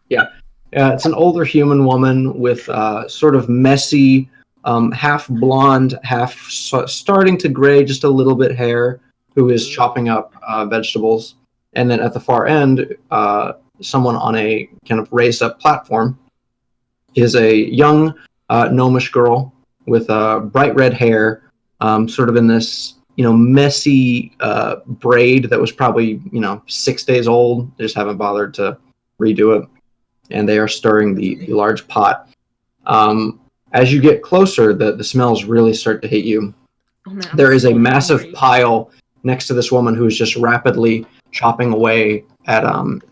Yeah, it's an older human woman with sort of messy, half blonde, half starting to gray, just a little bit hair, who is chopping up vegetables. And then at the far end, someone on a kind of raised up platform is a young gnomish girl with bright red hair, sort of in this messy braid that was probably 6 days old. They just haven't bothered to redo it, and they are stirring the large pot. As you get closer, the smells really start to hit you. Oh, man, I'm There is a so massive hungry. pile next to this woman who is just rapidly chopping away at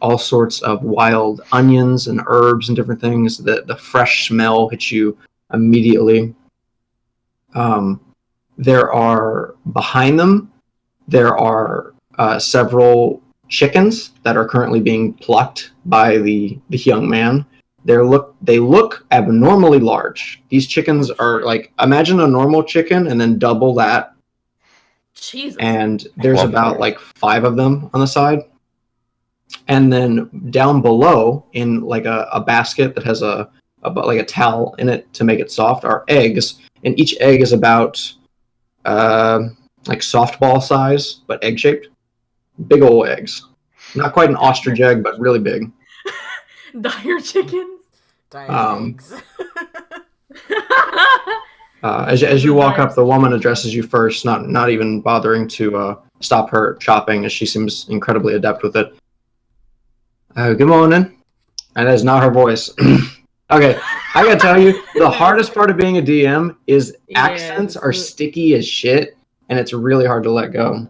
all sorts of wild onions and herbs and different things. The fresh smell hits you immediately. There are behind them, there are several chickens that are currently being plucked by the young man. They look abnormally large. These chickens are like, imagine a normal chicken and then double that. Jesus. And there's Well, about like 5 of them on the side. And then down below in like a basket that has like a towel in it to make it soft are eggs, and each egg is about like softball size but egg shaped. Big old eggs. Not quite an ostrich egg, but really big. Dire chickens. Dire eggs. As you walk up, the woman addresses you first, not even bothering to stop her chopping, as she seems incredibly adept with it. Good morning. And that is not her voice. Okay, I gotta tell you, the hardest part of being a DM is accents are sticky as shit, and it's really hard to let go.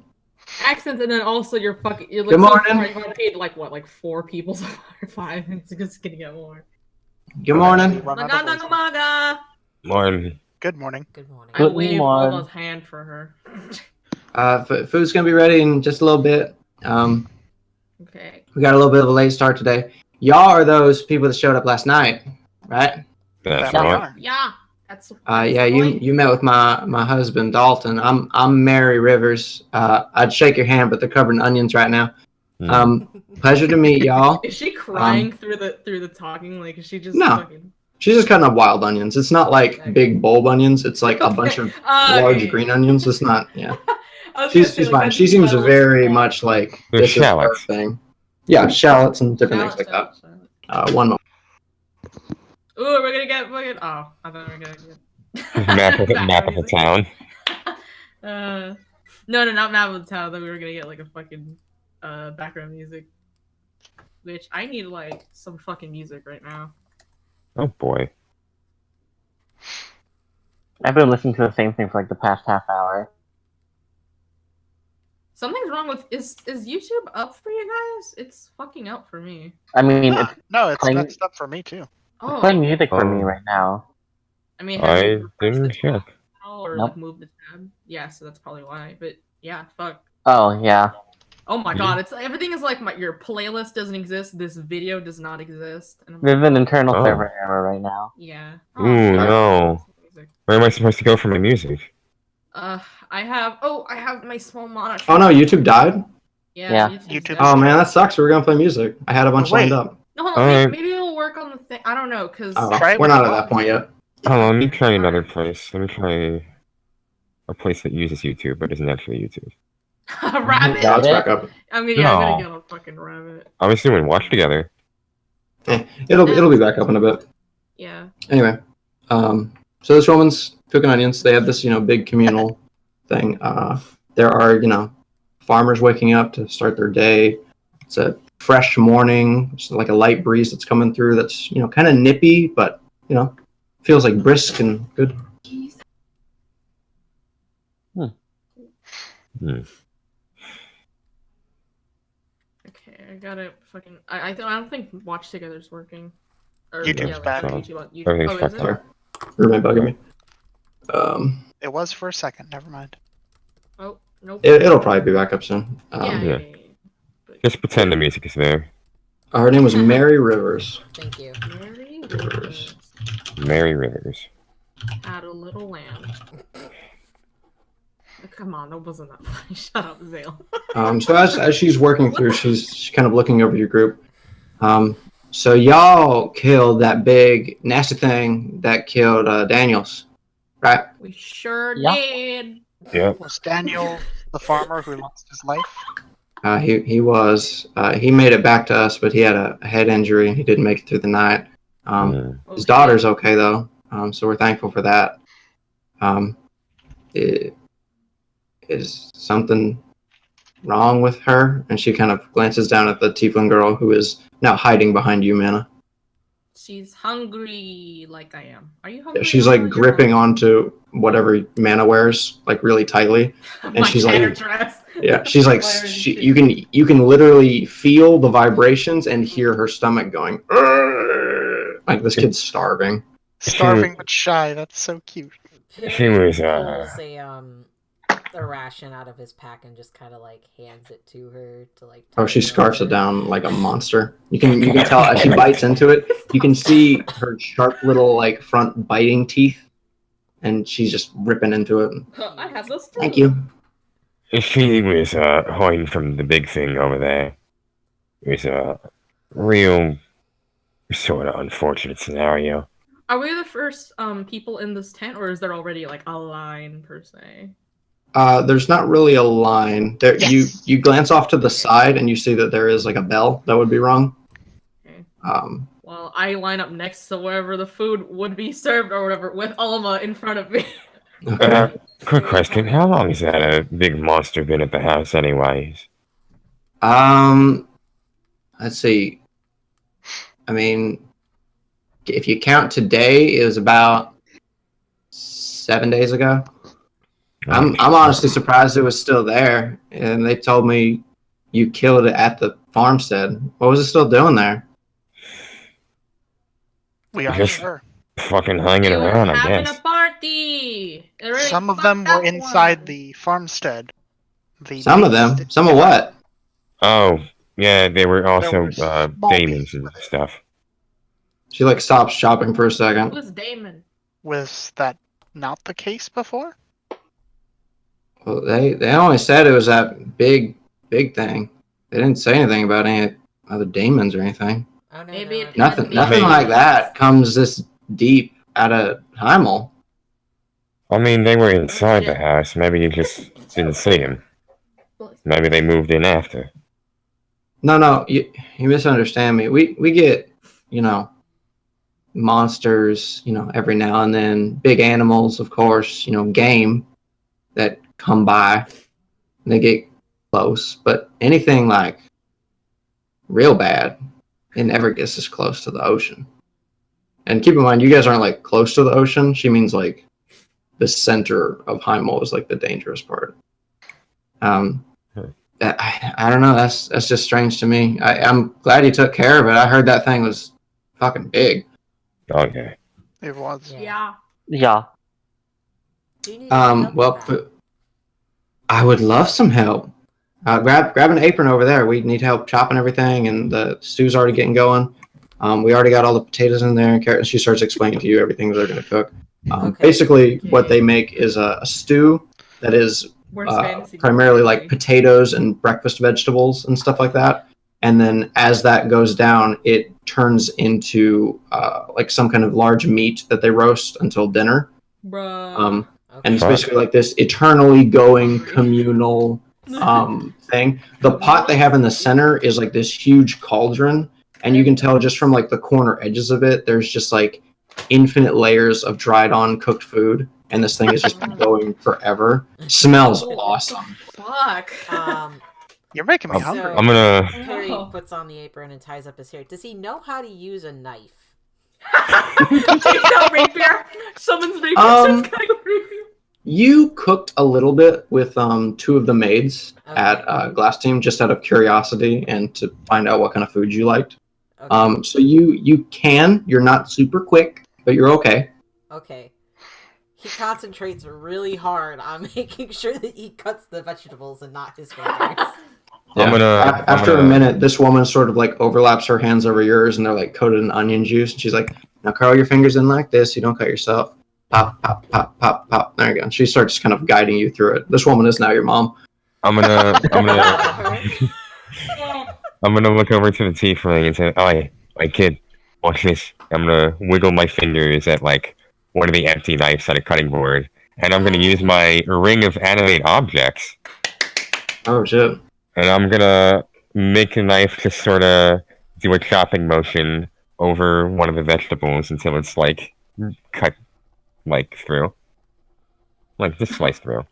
Accents, and then also you're like, Good morning. So far, you've paid like what, like 4 people so far, 5. It's just gonna get more. Good morning. Magandang umaga. Morning. Good morning. Good morning. I waved Willow's hand for her. Food's gonna be ready in just a little bit. Okay. We got a little bit of a late start today. Y'all are those people that showed up last night, right? That's That we right. are. Yeah. That's Yeah, you met with my husband Dalton. I'm Mary Rivers. I'd shake your hand, but they're covered in onions right now. Pleasure to meet y'all. Is she crying through the talking? Like, is she just No. fucking... She's just cutting up wild onions. It's not like big bulb onions. It's like a bunch of large green onions. It's not. Yeah. She's fine. She seems very much like They're this shallots. is her thing. Yeah, shallots and different things like that. One moment. Ooh, we're gonna get fucking... Oh, I thought we were gonna get... Map of the town. No, not map of the town. That we were gonna get like a fucking background music. Which I need like some fucking music right now. Oh boy. I've been listening to the same thing for like the past half hour. Something's wrong with... Is YouTube up for you guys? It's fucking up for me. I mean, Yeah. it's No, it's playing- messed up for me too. Oh, playing music for me right now. I mean, have I you refreshed the didn't check. tab or Nope. like move the tab? Yeah, so that's probably why. But yeah, fuck. Oh yeah. Oh my god, it's everything is like your playlist doesn't exist. This video does not exist. And I'm There's like, an internal Oh. server error right now. yeah. Ooh, fuck. no. Where am I supposed to go for my music? I have my small monitor. Oh no, YouTube died. Yeah. YouTube- Oh man, that sucks. We were gonna play music. I had a bunch lined up. No, hold on. Alright. Maybe it'll work on the thing. I don't know, cause Oh, Try it we're with not the at that point yet. Oh, let me try another place. Let me try a place that uses YouTube but isn't actually YouTube. rabbit. Yeah, it's back up. I mean, yeah, I'm No. gonna get a fucking rabbit. I was doing watch together. It'll be back up in a bit. Yeah. Anyway, so this woman's cooking onions. They have this, big communal thing. There are, farmers waking up to start their day. It's a fresh morning. It's like a light breeze that's coming through. That's kind of nippy, but feels like brisk and good. Okay, I gotta fucking. I don't think Watch Together's working. Or, YouTube's bad. YouTube. Everything's Oh, is fucked it? up. Remain bugging me. It was for a second. Never mind. Oh, nope. It'll probably be back up soon. Yeah. Just pretend the music is there. Her name was Mary Rivers. Thank you. Mary Rivers Mary Rivers. had a little lamb. Come on, that wasn't that funny. Shut up, Zale. So as she's working through, she's kind of looking over your group. So y'all killed that big nasty thing that killed Daniels, right? We sure Yeah. did. Yep. Was Daniel the farmer who lost his life? He was. He made it back to us, but he had a head injury and he didn't make it through the night. His daughter's okay though, so we're thankful for that. Is something wrong with her? And she kind of glances down at the tiefling girl who is now hiding behind you, Mana. She's hungry like I am. Are you hungry? She's like gripping onto whatever Mana wears, like really tightly. and she's like- dress. Yeah, she's like you can literally feel the vibrations and hear her stomach going. "Urgh." Like this kid's starving. Starving but shy. That's so cute. She was, Pulls a ration out of his pack and just kind of like hands it to her to like. Oh, she tide her scarfs it over. down like a monster. You can tell as she bites into it. You can see her sharp little like front biting teeth, and she's just ripping into it. I have those too. Thank you. She was hiding from the big thing over there. It was a real sort of unfortunate scenario. Are we the first people in this tent, or is there already like a line per se? There's not really a line. There, Yes. you glance off to the side and you see that there is like a bell that would be rung. Okay. Well, I line up next to wherever the food would be served or whatever, with Alma in front of me. okay. Quick question: how long has that big monster been at the house, anyways? Let's see. I mean, if you count today, it was about 7 days ago. I'm honestly surprised it was still there. And they told me you killed it at the farmstead. What was it still doing there? We aren't Just- sure. fucking hanging They were around, I having guess. a party. They already Some of them fucked were up inside one. the farmstead. The Some of beast- them. Some of what? Oh, yeah, they were also were small demons beasts and with it. stuff. She like stops shopping for a Who second. was Damon? Was that not the case before? Well, they only said it was that big thing. They didn't say anything about any other demons or anything. Oh, no, Maybe no, it no. had Nothing Maybe. like that comes this deep out of Heimel. I mean, they were inside the shit. house. Maybe you just didn't see him. Maybe they moved in after. No, you misunderstand me. We get, monsters, every now and then, big animals, of course, game that come by. And they get close, but anything like real bad, it never gets as close to the ocean. And keep in mind, you guys aren't like close to the ocean. She means like the center of Heimel is like the dangerous part. I don't know. That's just strange to me. I'm glad you took care of it. I heard that thing was fucking big. Okay. It was. Yeah. Yeah. Do you need any help Well, with that? I would love some help. Grab an apron over there. We need help chopping everything, and the stew's already getting going. We already got all the potatoes in there and carrots. She starts explaining to you everything they're going to cook. Okay. Basically, what they make is a stew that is Where's fantasy? primarily like potatoes and breakfast vegetables and stuff like that. And then as that goes down, it turns into like some kind of large meat that they roast until dinner. Bruh. And it's Fuck. basically like this eternally going communal thing. The pot they have in the center is like this huge cauldron, and you can tell just from like the corner edges of it, there's just like infinite layers of dried on cooked food, and this thing has just been going forever. Smells Oh, awesome. Fuck. You're making me So- hungry. I'm gonna. Perry Oh. puts on the apron and ties up his hair. Does he know how to use a knife? Takes out rapier. Summons rapier. Um, Starts cutting a rapier. You cooked a little bit with two of the maids at Okay. Glass Team just out of curiosity and to find out what kind of food you liked. Okay. So you can. You're not super quick, but you're okay. Okay. He concentrates really hard on making sure that he cuts the vegetables and not his fingers. I'm gonna. After a minute, this woman sort of like overlaps her hands over yours, and they're like coated in onion juice. And she's like, "Now curl your fingers in like this. You don't cut yourself. Pop, pop, pop, pop, pop. There you go." And she starts kind of guiding you through it. This woman is now your mom. I'm gonna. I'm gonna look over to the tiefling and say, "Oh, my kid, watch this." I'm gonna wiggle my fingers at like one of the empty knives on a cutting board, and I'm gonna use my ring of animate objects, Oh shit. and I'm gonna make a knife to sort of do a chopping motion over one of the vegetables until it's like cut like through, like just slice through.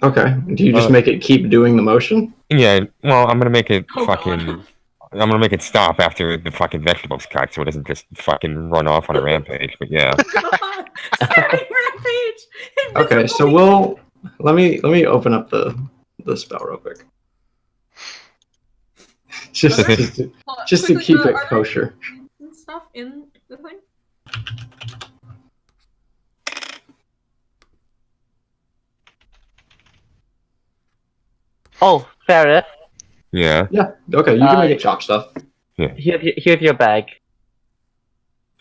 Okay. Do you just make it keep doing the motion? Yeah, well, I'm gonna make it Oh, fucking. God. I'm gonna make it stop after the fucking vegetables cut, so it doesn't just fucking run off on a rampage. But yeah, God. Starting rampage. Okay. So let me open up the spell real quick. Just to keep it kosher. And stuff in the thing. Oh, Ferris, Yeah. Yeah. Okay, you can make it chop stuff. here's your bag.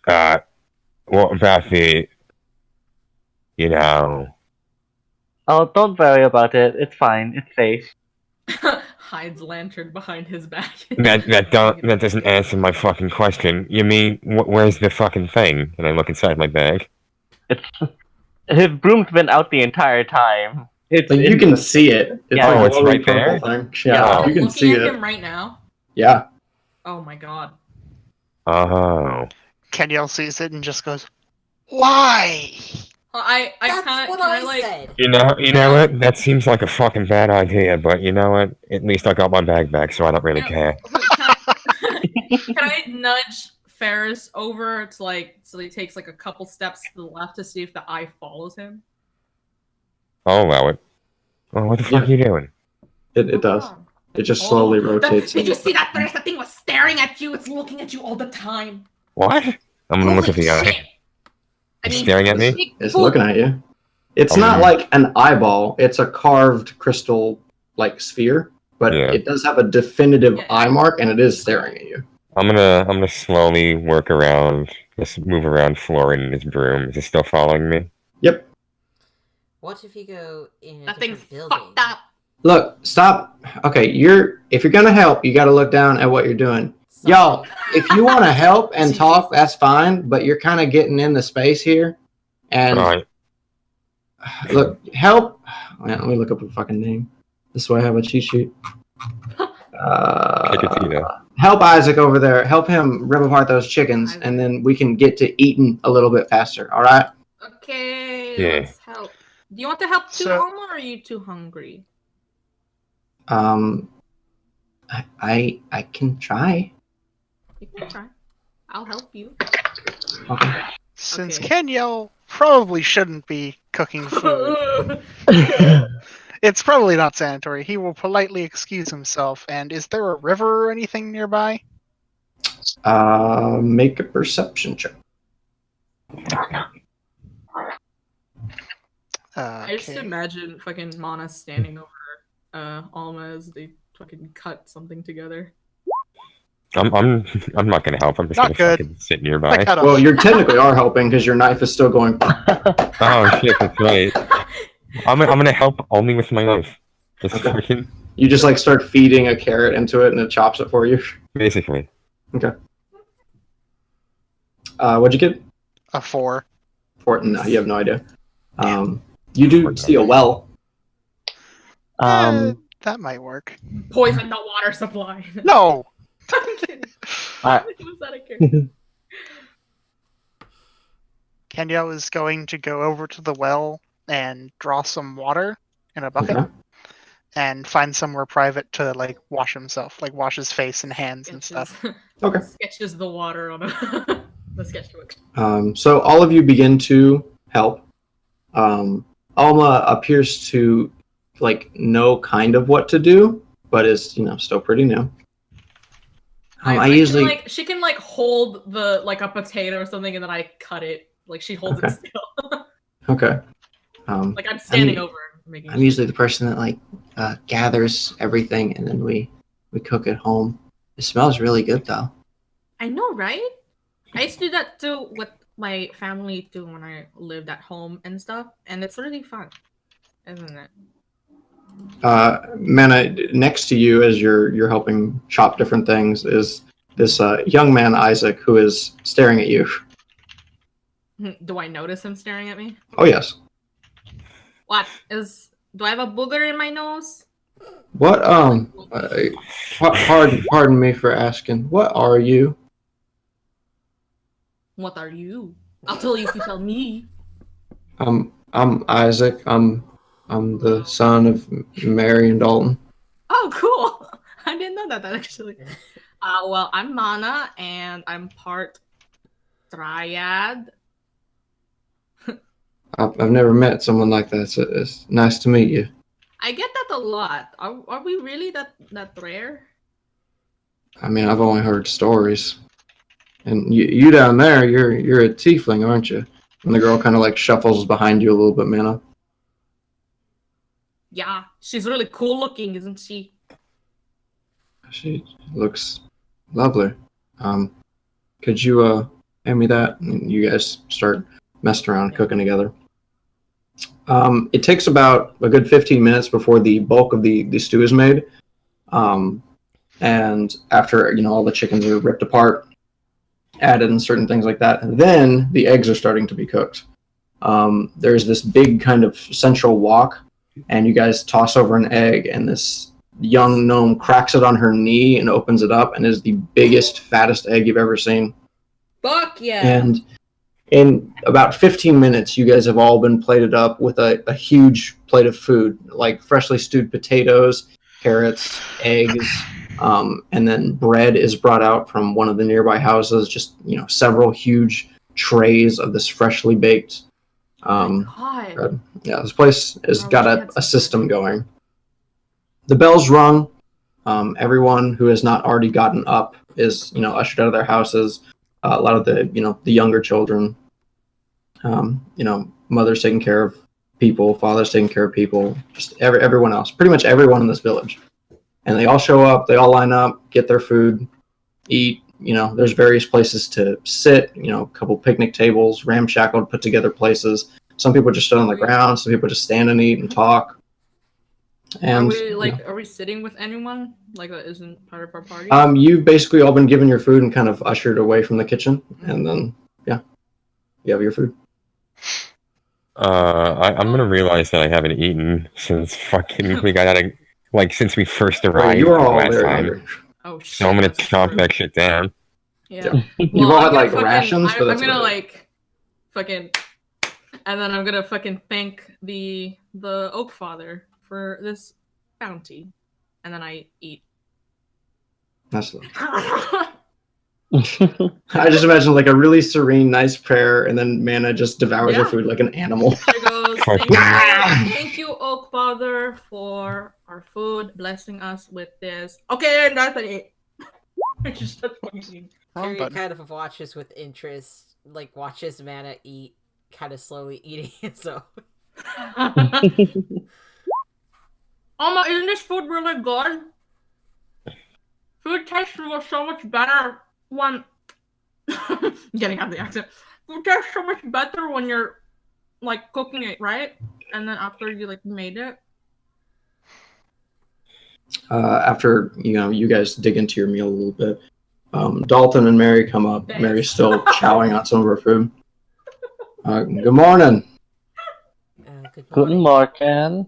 What about the, you know, Oh, don't worry about it. It's fine. It's safe. Hides lantern behind his back. that doesn't answer my fucking question. You mean, where's the fucking thing? And I look inside my bag. It's his broom's been out the entire time. It's Like, you can see it. It's Yeah. like Oh, a it's glowing right purple there? thing. Yeah, Yeah. you can Looking see at it. him right now. Yeah. Oh my god. Oh. Kenyel sees it and just goes, "Why?" Well, I That's kind of what can I I like said. You know what? That seems like a fucking bad idea, but you know what? At least I got my bag back, so I don't really Yeah. care. can I nudge Ferris over to like so he takes like a couple steps to the left to see if the eye follows him? I'll allow it. Oh, what the fuck are you doing? It does. It just slowly rotates. Did you see that Ferris? That thing was staring at you. It's looking at you all the time. What? I'm gonna look at the Holy eye. shit. I It's mean, staring at me? big It's bull- looking at you. It's not like an eyeball. It's a carved crystal like sphere, but Yeah. it does have a definitive Yeah. eye mark, and it is staring at you. I'm gonna slowly work around, just move around Florin in his broom. Is he still following me? Yep. What if you go in a That thing's different building? fucked up. Look, stop. Okay, if you're gonna help, you got to look down at what you're doing. Sorry. Y'all, if you want to help and Jesus. talk, that's fine. But you're kind of getting in the space here, and Alright. look, help. Let me look up a fucking name. This way I have a cheat sheet. Chickatita. Help Isaac over there. Help him rip apart those chickens, and then we can get to eating a little bit faster. All right? Okay, Yeah. let's help. Do you want to help too, So- Alma, or are you too hungry? I can try. You can try. I'll help you. Okay. Since Okay. Kenyel probably shouldn't be cooking food, it's probably not sanitary. He will politely excuse himself. And is there a river or anything nearby? Make a perception check. I just Okay. imagine fucking Mana standing over Alma as they fucking cut something together. I'm not gonna help. I'm just Not gonna good. fucking sit I nearby. cut Well, off. you technically are helping because your knife is still going. Oh shit, that's right. I'm gonna help only with my knife. Just Okay. freaking You just like start feeding a carrot into it, and it chops it for you. basically. What'd you get? A 4. No, you have no idea. You do see a well. That might work. Poison the water supply. No! I'm kidding. Alright. Was that a character? Kenyel is going to go over to the well and draw some water in a bucket Okay. and find somewhere private to like wash himself, like wash his face and hands and stuff. Okay. Sketches the water on a the sketchbook. So all of you begin to help. Alma appears to like know kind of what to do, but is still pretty new. I usually she can like hold the like a potato or something, and then I cut it. Like she holds Okay. it still. okay. Like I'm standing I'm- over and making. I'm usually the person that like gathers everything and then we cook at home. It smells really good though. I know, right? I used to do that too with my family too when I lived at home and stuff, and it's really fun, isn't it? Mana, next to you as you're helping chop different things is this young man Isaac who is staring at you. Do I notice him staring at me? Oh yes. What is? Do I have a booger in my nose? What pardon me for asking. What are you? What are you? I'll tell you if you tell me. I'm Isaac. I'm the son of Mary and Dalton. Oh, cool! I didn't know that actually. Well, I'm Mana, and I'm part Triad. I've never met someone like that. So it's nice to meet you. I get that a lot. Are we really that rare? I mean, I've only heard stories. And you down there, you're a tiefling, aren't you? And the girl kind of like shuffles behind you a little bit, Mana. Yeah, she's really cool looking, isn't she? She looks lovely. Could you hand me that? And you guys start messing around cooking together. It takes about a good 15 minutes before the bulk of the stew is made. And after all the chickens are ripped apart, added and certain things like that, and then the eggs are starting to be cooked. There's this big kind of central wok, and you guys toss over an egg, and this young gnome cracks it on her knee and opens it up, and is the biggest, fattest egg you've ever seen. Fuck yeah. And in about 15 minutes, you guys have all been plated up with a huge plate of food, like freshly stewed potatoes, carrots, eggs, and then bread is brought out from one of the nearby houses. Just several huge trays of this freshly baked God. bread. Yeah, this place has I got wish I had a some system bread. going. The bell's rung. Everyone who has not already gotten up is ushered out of their houses. A lot of the younger children. Mothers taking care of people, fathers taking care of people, just everyone else, pretty much everyone in this village. And they all show up, they all line up, get their food, eat. There's various places to sit, a couple picnic tables, ramshackled, put together places. Some people just sit on the ground, some people just stand and eat and talk. And Are we sitting with anyone? Like that isn't part of our party? you've basically all been given your food and kind of ushered away from the kitchen, and then you have your food. I'm gonna realize that I haven't eaten since fucking we got out of since we first Right, arrived you were all last very time. hungry. Oh shit. So I'm gonna that's chomp true. that shit down. Yeah. You all had like rations, but I'm that's gonna about it. fucking, and then I'm gonna fucking thank the Oak Father for this bounty, and then I eat. That's I just imagine like a really serene, nice prayer, and then Mana just devours your Yeah. food like an animal. She goes, thank you, Oak Father, for our food, blessing us with this. Okay, and that's it. I just started fucking. Harry button. kind of watches with interest, like watches Mana eat, kind of slowly eating. So Oh my, isn't this food really good? Food tastes so much better when getting out of the accent. Food tastes so much better when you're like cooking it, right? And then after you like made it. After you guys dig into your meal a little bit, Dalton and Mary come up. Thanks. Mary's still chowing on some of her food. Good morning. Guten Morgen.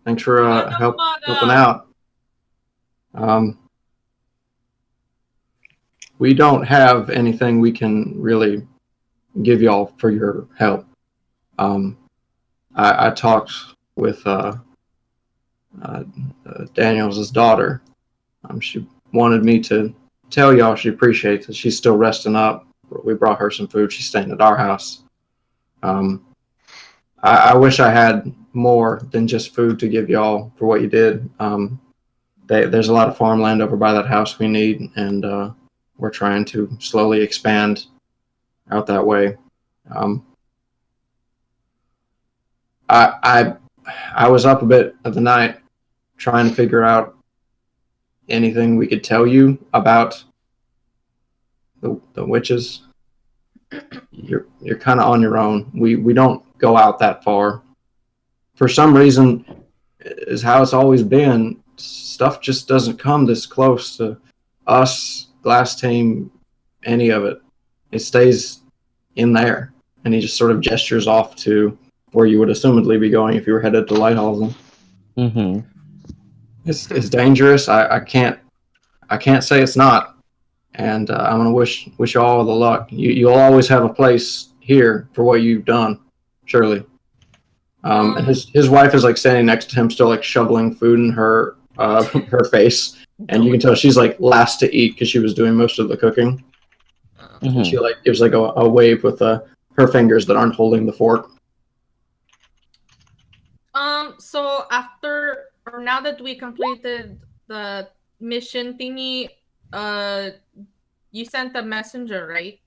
Thanks for helping out. We don't have anything we can really give y'all for your help. I talked with Daniels' daughter. She wanted me to tell y'all she appreciates it. She's still resting up. We brought her some food. She's staying at our house. I wish I had more than just food to give y'all for what you did. There's a lot of farmland over by that house we need, and we're trying to slowly expand out that way. I was up a bit of the night trying to figure out anything we could tell you about the witches. You're kind of on your own. We don't go out that far. For some reason, is how it's always been. Stuff just doesn't come this close to us, Glass Team, any of it. It stays in there. And he just sort of gestures off to where you would assumedly be going if you were headed to Lighthall. Mm-hmm. It's dangerous. I can't say it's not. And I'm gonna wish you all the luck. You'll always have a place here for what you've done, surely. And his wife is like standing next to him, still like shoveling food in her her face, and you can tell she's like last to eat because she was doing most of the cooking. And she like gives like a wave with her fingers that aren't holding the fork. So after or now that we completed the mission thingy, you sent a messenger, right?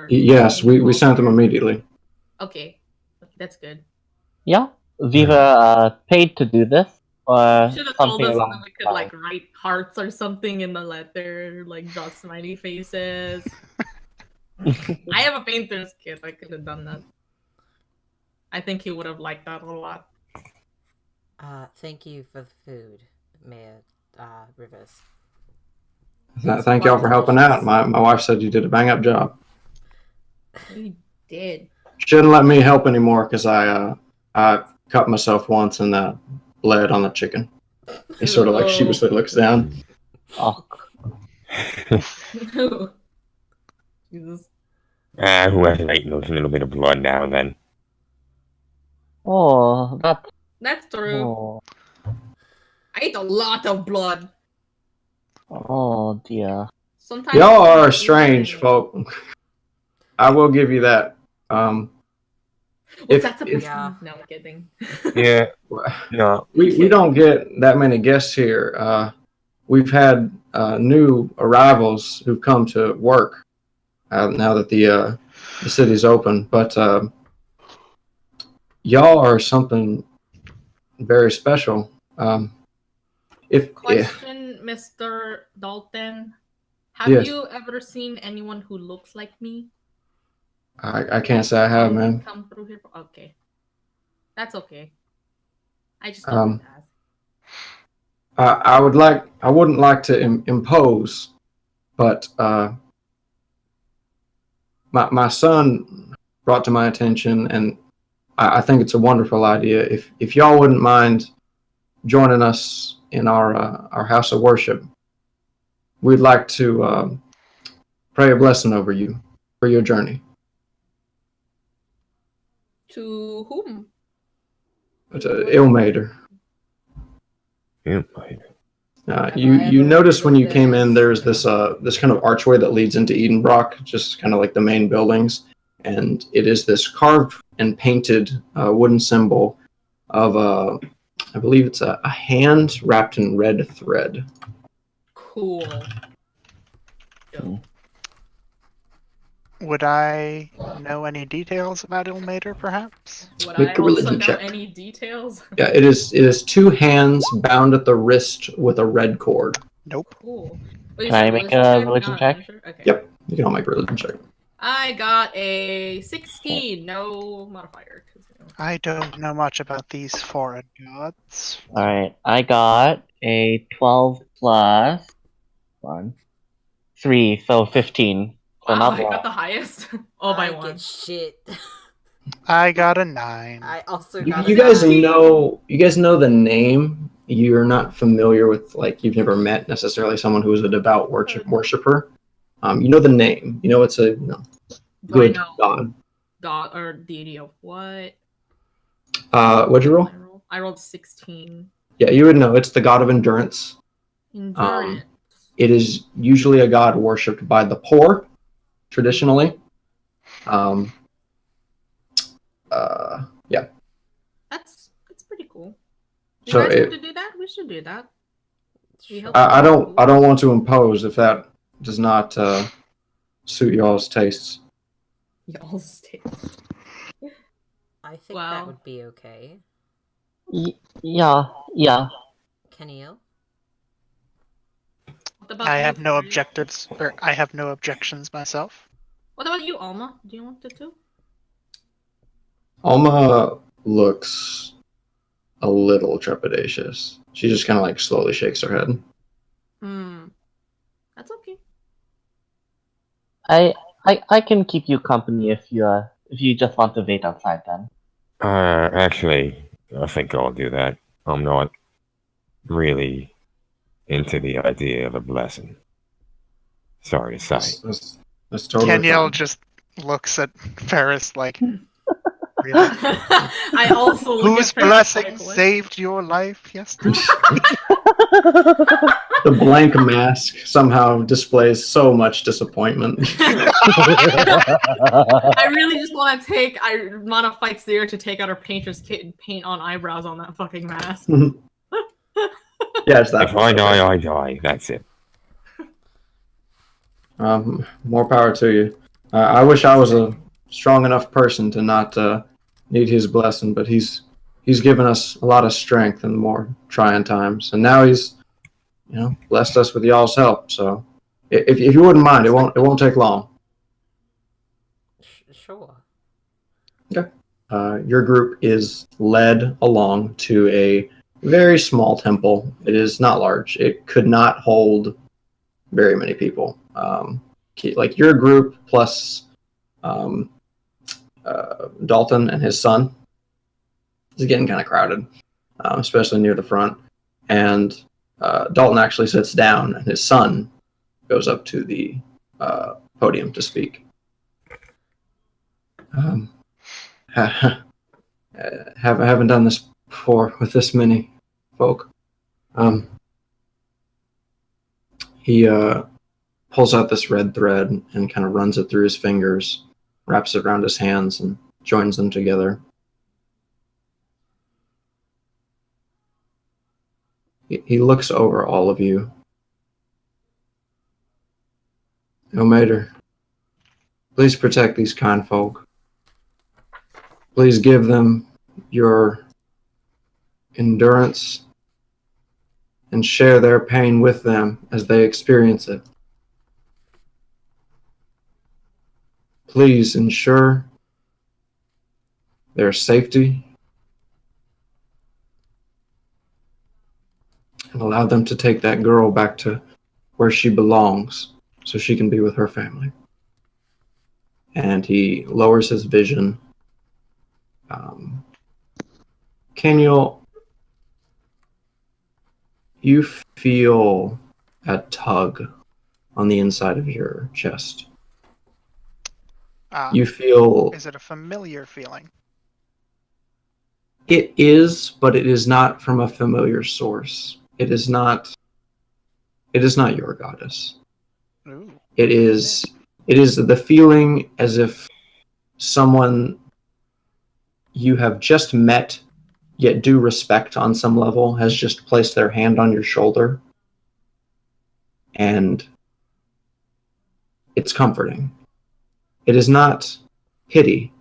Yes, we sent them immediately. Okay, that's good. Yeah. Viva paid to do this, or Should have told something us along that we the could line? like write hearts or something in the letter, like draw smiley faces. I have a painter's kit. I could have done that. I think he would have liked that a lot. Thank you for the food, Mayor Rivers. Thank y'all for helping out. My wife said you did a bang up job. He did. Shouldn't let me help anymore because I cut myself once and bled on the chicken. He sort of like sheepishly looks down. Oh, Jesus. Who hasn't eaten a little bit of blood now and then? oh, that's That's true. oh, I ate a lot of blood. oh dear. Sometimes Y'all are strange folk. I will give you that. What's that supposed if- to Yeah. mean? No, I'm kidding. Yeah, no. we don't get that many guests here. We've had new arrivals who've come to work now that the city's open, but y'all are something very special. Question, Mr. Dalton. Have Yes. you ever seen anyone who looks like me? I can't say I have, man. Come through here. Okay. That's okay. I just Um, wanted to ask. I wouldn't like to impose, but my son brought to my attention, and I think it's a wonderful idea. If y'all wouldn't mind joining us in our house of worship, we'd like to pray a blessing over you for your journey. To whom? It's Ilmater. Yeah, You notice when you came in, there's this kind of archway that leads into Edenbrock, just kind of like the main buildings, and it is this carved and painted wooden symbol of I believe it's a hand wrapped in red thread. Cool. Would I know any details about Ilmater, perhaps? Would Make I a also religion know check. any details? Yeah, it is two hands bound at the wrist with a red cord. Nope. Cool. Can I make a religion check? Okay. Yep, you can all make a religion check. I got a 16, no modifier. 'cause, you know. I don't know much about these foreign gods. Alright, I got a 12 plus 1, 3, so 15. So Wow, not I got bad. the highest. Oh, by I one. get shit. I got a 9. I also You, got you a guys 9. know the name. You're not familiar with, like, you've never met necessarily someone who is a devout worshiper. You know the name. You know it's a Do I good know god. God or deity of what? What'd you roll? I rolled 16. Yeah, you would know. It's the god of endurance. Endurance. It is usually a god worshipped by the poor, traditionally. Yeah. That's pretty cool. You So guys it- want to do that? We should do that. We help I people. don't want to impose if that does not suit y'all's tastes. Y'all's taste. I think Well. that would be okay. Yeah. Kenio? What about I you, have no Florian? objectives, or I have no objections myself. What about you, Alma? Do you want to too? Alma looks a little trepidatious. She just kind of like slowly shakes her head. That's okay. I can keep you company if you just want to wait outside then. Actually, I think I'll do that. I'm not really into the idea of a blessing. Sorry to say. That's totally Danielle fine. just looks at Ferris like, really? I also look Whose at Ferris blessing like, what? saved your life yesterday? The blank mask somehow displays so much disappointment. I really just want to take. I modified Zero to take out her painter's kit and paint on eyebrows on that fucking mask. Yeah, it's that. If I die, I die. That's it. More power to you. I wish I was a strong enough person to not need his blessing, but he's he's given us a lot of strength in the more trying times, and now he's, blessed us with y'all's help. So, if you wouldn't mind, it won't take long. Sure. Okay. Your group is led along to a very small temple. It is not large. It could not hold very many people. Like your group plus Dalton and his son is getting kind of crowded, especially near the front. And Dalton actually sits down, and his son goes up to the podium to speak. Haven't done this before with this many folk. He pulls out this red thread and kind of runs it through his fingers, wraps it around his hands, and joins them together. He looks over all of you. O Mater, please protect these kind folk. Please give them your endurance and share their pain with them as they experience it. Please ensure their safety and allow them to take that girl back to where she belongs so she can be with her family. And he lowers his vision. Kenyal, you feel a tug on the inside of your chest. You feel... Is it a familiar feeling? It is, but it is not from a familiar source. It is not your goddess. Ooh. It is the feeling as if someone you have just met, yet do respect on some level, has just placed their hand on your shoulder. And it's comforting. It is not pity,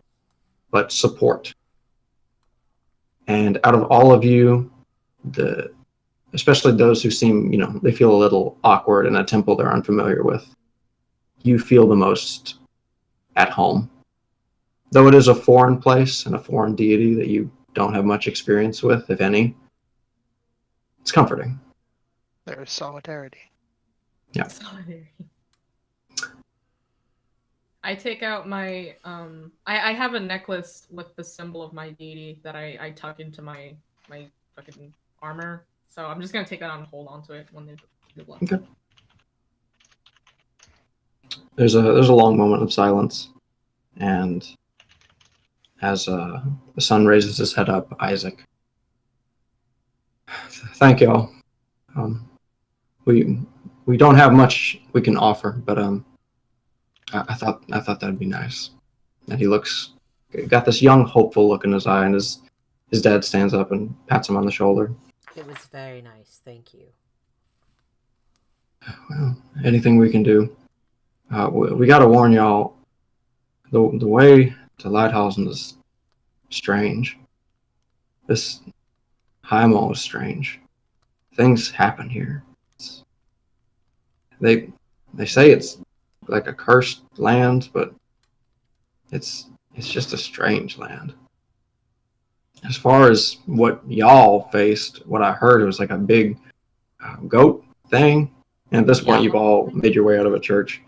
but support. And out of all of you, especially those who seem, they feel a little awkward in a temple they're unfamiliar with, you feel the most at home. Though it is a foreign place and a foreign deity that you don't have much experience with, if any, it's comforting. There is solidarity. Yeah. Solidarity. I take out my I have a necklace with the symbol of my deity that I tuck into my fucking armor. So I'm just gonna take that on and hold on to it when they left. Okay. There's a long moment of silence, and as the son raises his head up, Isaac. Thank y'all. We don't have much we can offer, but I thought that'd be nice. And he got this young, hopeful look in his eye, and his dad stands up and pats him on the shoulder. It was very nice, thank you. Well, anything we can do. We gotta warn y'all, the way to Lighthousen is strange. This High Mall is strange. Things happen here. They say it's like a cursed land, but it's just a strange land. As far as what y'all faced, what I heard, it was like a big goat thing. And at this point, you've all made your way out of a church.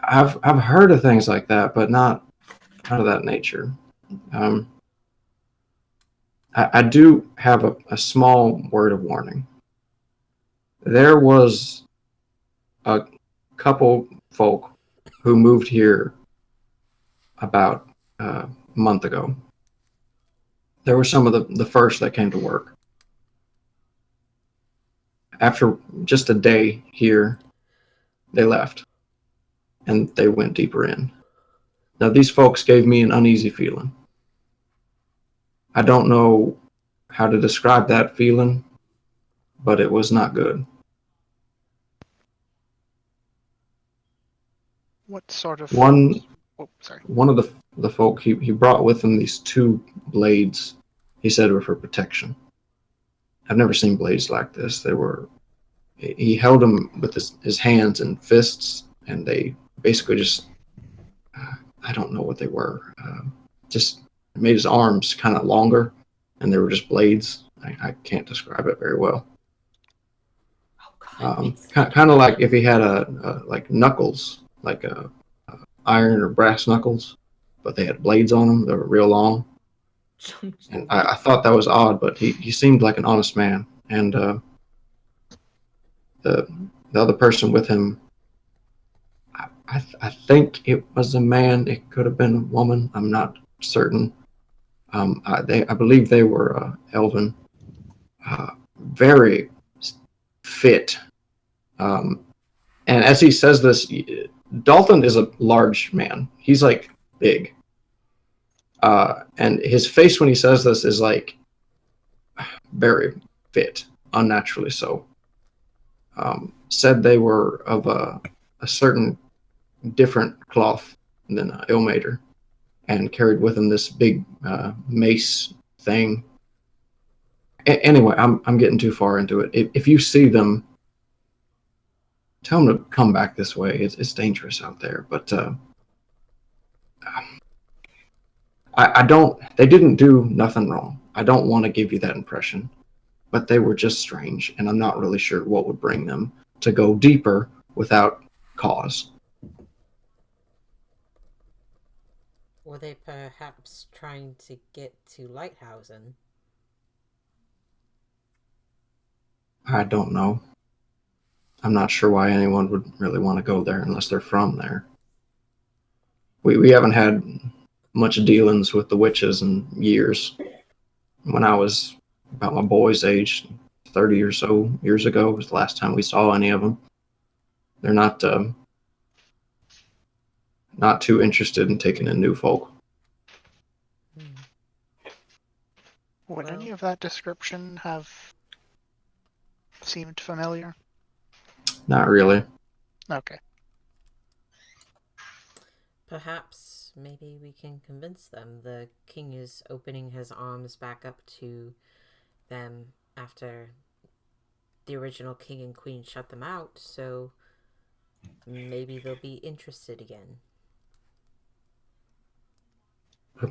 I've heard of things like that, but not of that nature. I do have a small word of warning. There was a couple folk who moved here about a month ago. There were some of the first that came to work. After just a day here, they left, and they went deeper in. Now, these folks gave me an uneasy feeling. I don't know how to describe that feeling, but it was not good. What sort of... One Oh, sorry. of the folk, he brought with him these two blades he said were for protection. I've never seen blades like this. They were. He held them with his hands and fists, and they basically just. I don't know what they were. Just made his arms kind of longer, and they were just blades. I can't describe it very well. Kind of like if he had like knuckles, like a iron or brass knuckles, but they had blades on them. They were real long. And I thought that was odd, but he seemed like an honest man. And the other person with him, I think it was a man. It could have been a woman. I'm not certain. I believe they were elven, very fit. And as he says this, Dalton is a large man. He's like big. And his face when he says this is like very fit, unnaturally so. Said they were of a certain different cloth than Ilmater, and carried with him this big mace thing. Anyway, I'm getting too far into it. If you see them, tell them to come back this way. It's dangerous out there, but I don't. They didn't do nothing wrong. I don't want to give you that impression, but they were just strange, and I'm not really sure what would bring them to go deeper without cause. Were they perhaps trying to get to Lighthousen? I don't know. I'm not sure why anyone would really want to go there unless they're from there. We haven't had much dealings with the witches in years. When I was about my boy's age, 30 or so years ago, was the last time we saw any of them. They're not too interested in taking in new folk. Would any of that description have seemed familiar? Not really. Okay. Perhaps maybe we can convince them. The king is opening his arms back up to them after the original king and queen shut them out, so maybe they'll be interested again.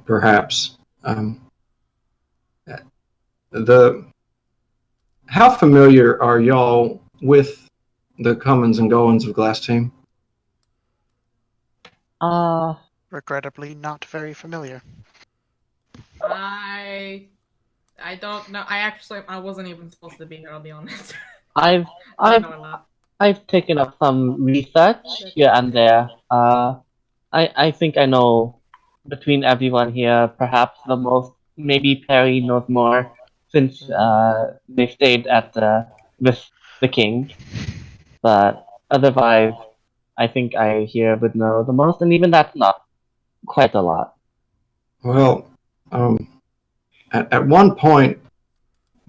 Perhaps. How familiar are y'all with the comings and goings of Glass Team? Regrettably, not very familiar. I don't know. I wasn't even supposed to be here. I'll be honest. I've I I've don't know a lot. I've taken up some research here and there. I think I know between everyone here, perhaps the most. Maybe Perry knows more since they stayed at with the king. But otherwise, I think I here would know the most, and even that's not quite a lot. Well, at one point,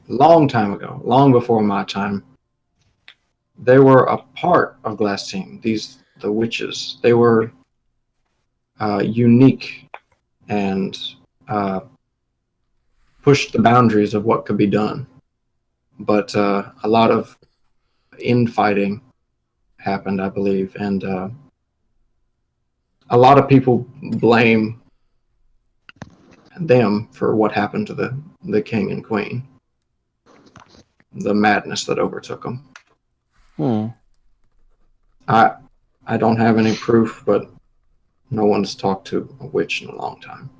long time ago, long before my time, they were a part of Glass Team. The witches. They were unique and pushed the boundaries of what could be done. But a lot of infighting happened, I believe, and a lot of people blame them for what happened to the king and queen, the madness that overtook them. I don't have any proof, but no one's talked to a witch in a long time.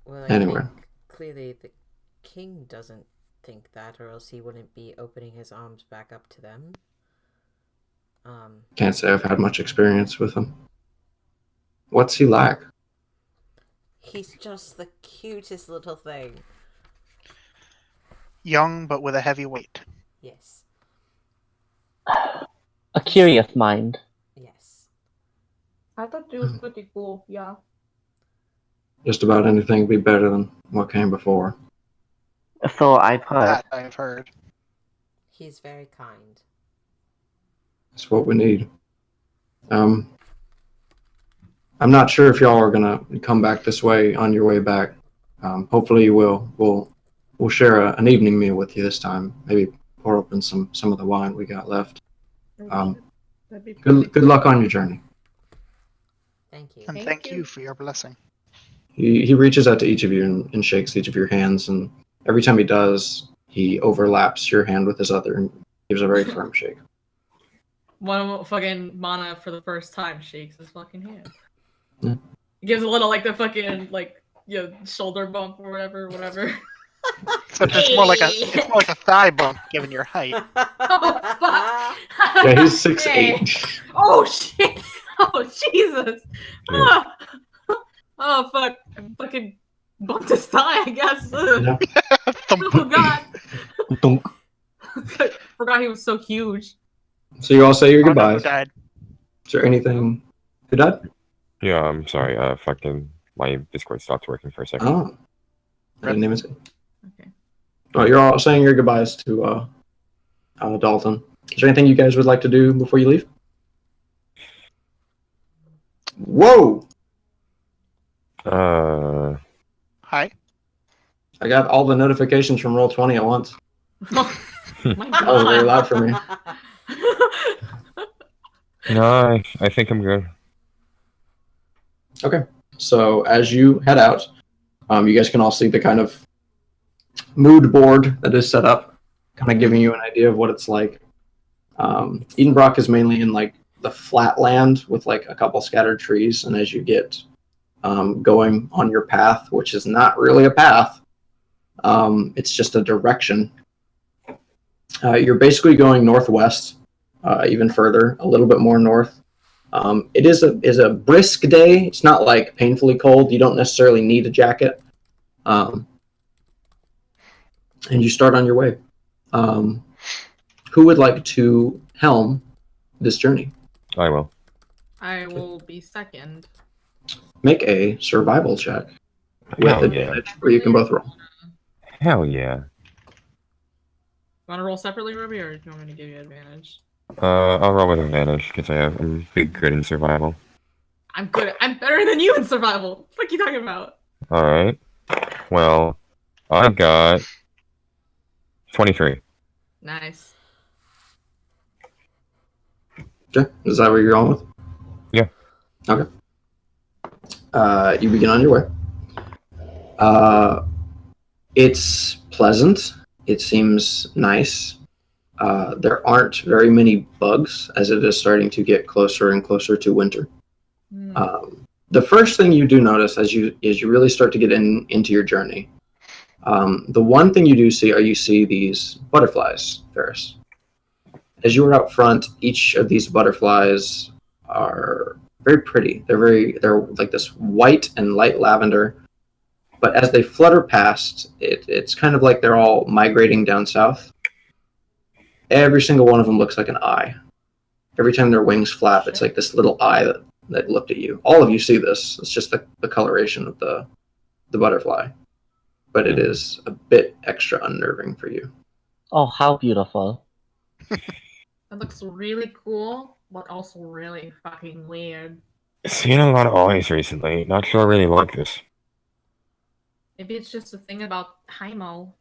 Well, Anyway. think clearly the king doesn't think that, or else he wouldn't be opening his arms back up to them. Can't say I've had much experience with him. What's he like? He's just the cutest little thing. Young, but with a heavy weight. Yes. A curious mind. Yes. I thought it was pretty cool. Yeah. Just about anything would be better than what came before. So I've heard. That I've heard. He's very kind. That's what we need. I'm not sure if y'all are gonna come back this way on your way back. Hopefully you will. We'll share an evening meal with you this time. Maybe pour open some of the wine we got left. That'd be Good luck on your journey. Thank you. And Thank thank you. you for your blessing. He reaches out to each of you and shakes each of your hands, and every time he does, he overlaps your hand with his other and gives a very firm shake. One fucking Mana for the first time shakes his fucking hand. Yeah. He gives a little like the fucking shoulder bump or whatever. Except it's more like a thigh bump given your height. Oh fuck! Yeah, he's 6'8". Hey. Oh shit! Oh Jesus! Yeah. Oh fuck! I fucking bumped his thigh, I guess. Ugh. Yeah. Oh god! Dunk. Forgot he was so huge. So you all say your Oh, no, who goodbyes. died? Is there anything? Who died? Yeah, I'm sorry. Fucking my Discord stopped working for a second. Oh, I didn't even see. Okay. Oh, you're all saying your goodbyes to Dalton. Is there anything you guys would like to do before you leave? Whoa! Hi. I got all the notifications from Roll20 at once. Oh my That was very god! loud for me. No, I think I'm good. Okay. So as you head out, you guys can all see the kind of mood board that is set up, kind of giving you an idea of what it's like. Edenbrock is mainly in like the flat land with like a couple scattered trees, and as you get going on your path, which is not really a path, it's just a direction. You're basically going northwest, even further, a little bit more north. It is a brisk day. It's not like painfully cold. You don't necessarily need a jacket. And you start on your way. Who would like to helm this journey? I will. I will be second. Make a survival check with Hell yeah. advantage, where you can both roll. Hell yeah. Want to roll separately, Ruby, or do you want me to give you advantage? I'll roll with advantage because I'm big good in survival. I'm good. I'm better than you in survival. What are you talking about? All right. Well, I got 23. Nice. Okay, is that what you're going with? Yeah. Okay. You begin on your way. It's pleasant. It seems nice. There aren't very many bugs as it is starting to get closer and closer to winter. The first thing you do notice as you really start to get into your journey, the one thing you do see you see these butterflies, Ferris. As you are out front, each of these butterflies are very pretty. They're like this white and light lavender. But as they flutter past, it's kind of like they're all migrating down south. Every single one of them looks like an eye. Every time their wings flap, it's like this little eye that looked at you. All of you see this. It's just the coloration of the butterfly. But it is a bit extra unnerving for you. Oh, how beautiful. That looks really cool, but also really fucking weird. Seen a lot of eyes recently. Not sure I really like this. Maybe it's just a thing about Heimo.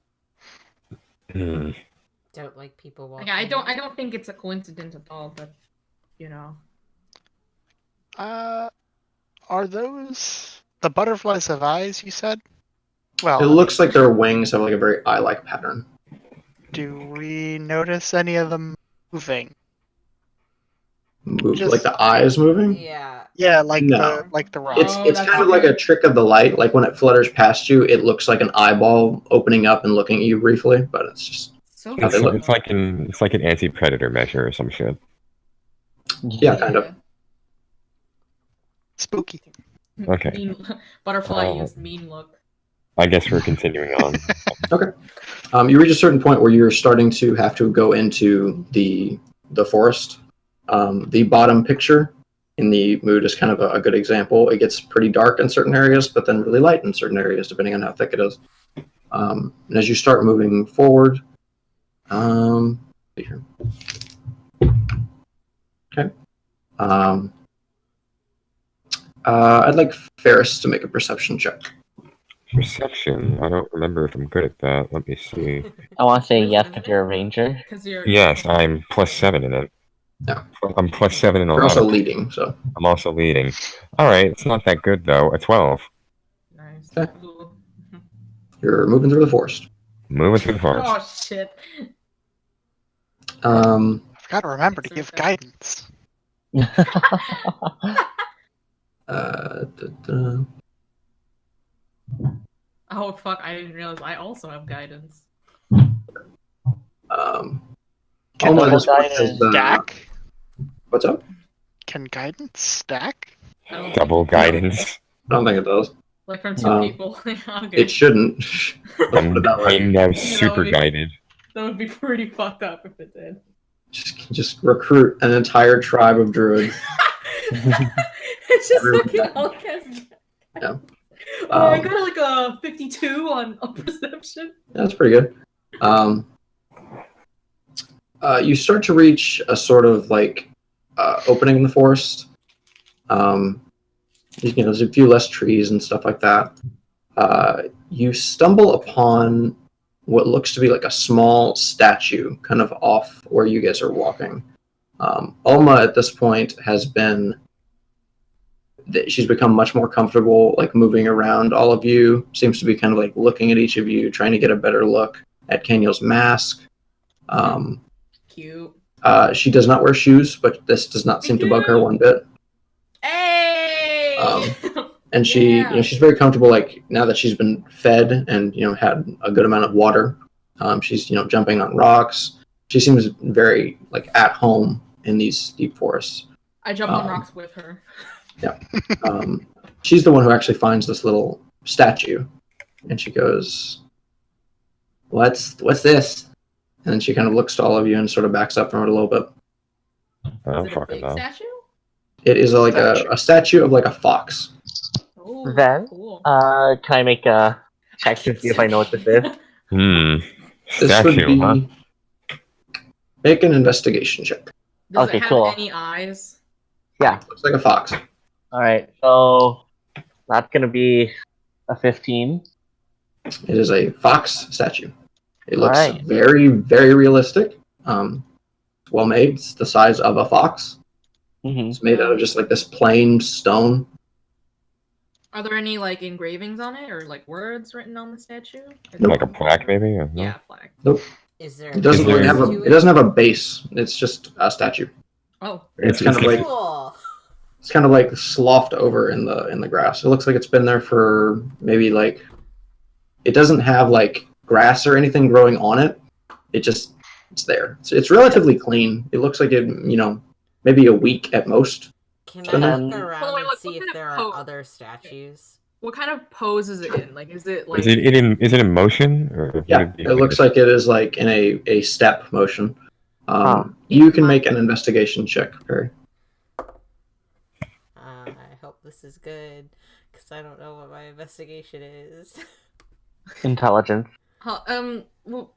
Hmm. Don't like people Like, walking. I don't think it's a coincidence at all, but you know. Are those the butterflies have eyes? You said. Well, It looks like their wings have like a very eye-like pattern. do we notice any of them moving? Move Just- like the eyes moving. Yeah. Yeah, like No. the rock. It's Oh, it's that's kind of like okay. a trick of the light. Like when it flutters past you, it looks like an eyeball opening up and looking at you briefly, but it's just So How they look. It's like an anti-predator measure or some shit. yeah, kind of. Spooky. Okay. Mean, butterfly Oh. use mean look. I guess we're continuing on. You reach a certain point where you're starting to have to go into the forest. The bottom picture in the mood is kind of a good example. It gets pretty dark in certain areas, but then really light in certain areas, depending on how thick it is. And as you start moving forward, here. Okay. I'd like Ferris to make a perception check. Perception. I don't remember if I'm good at that. Let me see. I want to say Wisdom, yes isn't because you're a it? ranger. Because you're. Yes, I'm +7 in it. Yeah. I'm +7 in a You're lot also of. leading, so I'm also leading. All right, it's not that good though. A 12. Nice. Okay. Ooh. you're moving through the forest. Moving through the forest. Oh shit. I've got to remember to It's give okay. guidance. Da, da. Oh fuck! I didn't realize I also have guidance. Can Alma, double this one guidance. is, stack? what's up? Can guidance stack? I don't Double think it- guidance. I don't think it does. Like from two people. Okay. It shouldn't. Let's put I'm it that way. now that super would be- guided. That would be pretty fucked up if it did. Just recruit an entire tribe of druids. It's just Everyone looking died. all cast. Yeah. Oh, I Um, got like a 52 on perception. That's pretty good. You start to reach a sort of like opening in the forest. There's a few less trees and stuff like that. You stumble upon what looks to be like a small statue kind of off where you guys are walking. Alma at this point has been she's become much more comfortable like moving around all of you, seems to be kind of like looking at each of you, trying to get a better look at Kenyo's mask. Cute. She does not wear shoes, but this does not seem to bug her one bit. Hey! And she, Yeah. she's very comfortable. Like now that she's been fed and had a good amount of water, she's jumping on rocks. She seems very like at home in these deep forests. I jump on rocks with her. She's the one who actually finds this little statue, and she goes, "What's this?" And then she kind of looks to all of you and sort of backs up from it a little bit. I don't Is it a fucking big know. statue? It is like a statue of like a fox. Oh, Then, cool. can I make a check to see if I know what this is? This would Statue, be huh? make an investigation check. Does Okay, it have cool. any eyes? Yeah. Looks like a fox. All right. So that's gonna be a 15. It is a fox statue. It looks Alright. very, very realistic. Well made. It's the size of a fox. Mm-hmm. It's made out of just like this plain stone. Are there any like engravings on it or like words written on the statue? Like a plaque, maybe? Or no? Yeah, plaque. Is there? It doesn't Is really there- have a. It doesn't have a base. It's just a statue. Oh, It's It's kind of like- like Cool. it's kind of like sloughed over in the grass. It looks like it's been there for maybe like. It doesn't have like grass or anything growing on it. It's there. It's relatively clean. It looks like it maybe a week at most. Can Spin I it. look Hold around on, wait, and look, see what if kind of there are pose- other statues? what kind of pose is it in? Like, is it like? Is it in motion? Or would Yeah, be it looks like it is like in a step motion. Huh. You can make an investigation check, Perry. I hope this is good, because I don't know what my investigation is. Intelligence. Well,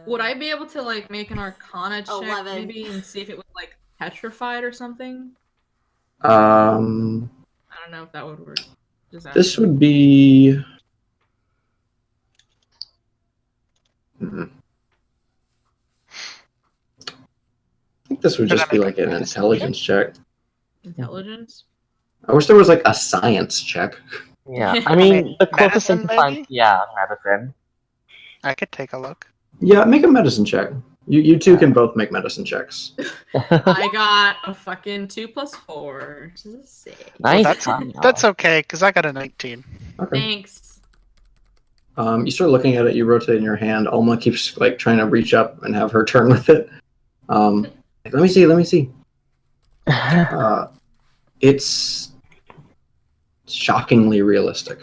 would I be able to like make an Arcana check 11. maybe and see if it was like petrified or something? Um, I don't know if that would work. Just this asking. would be. I think this would Should I just be make like a an medicine intelligence check. Intelligence. I wish there was like a science check. Yeah. I mean, the closest thing medicine, to find. maybe? Yeah, medicine. I could take a look. Yeah, make a medicine check. You two can both make medicine checks. I got a fucking 2 + 4. Which is a 6. Nice. That's okay, because I got a 19. Okay. Thanks. You start looking at it. You rotate in your hand. Alma keeps like trying to reach up and have her turn with it. Let me see. Let me see. It's shockingly realistic.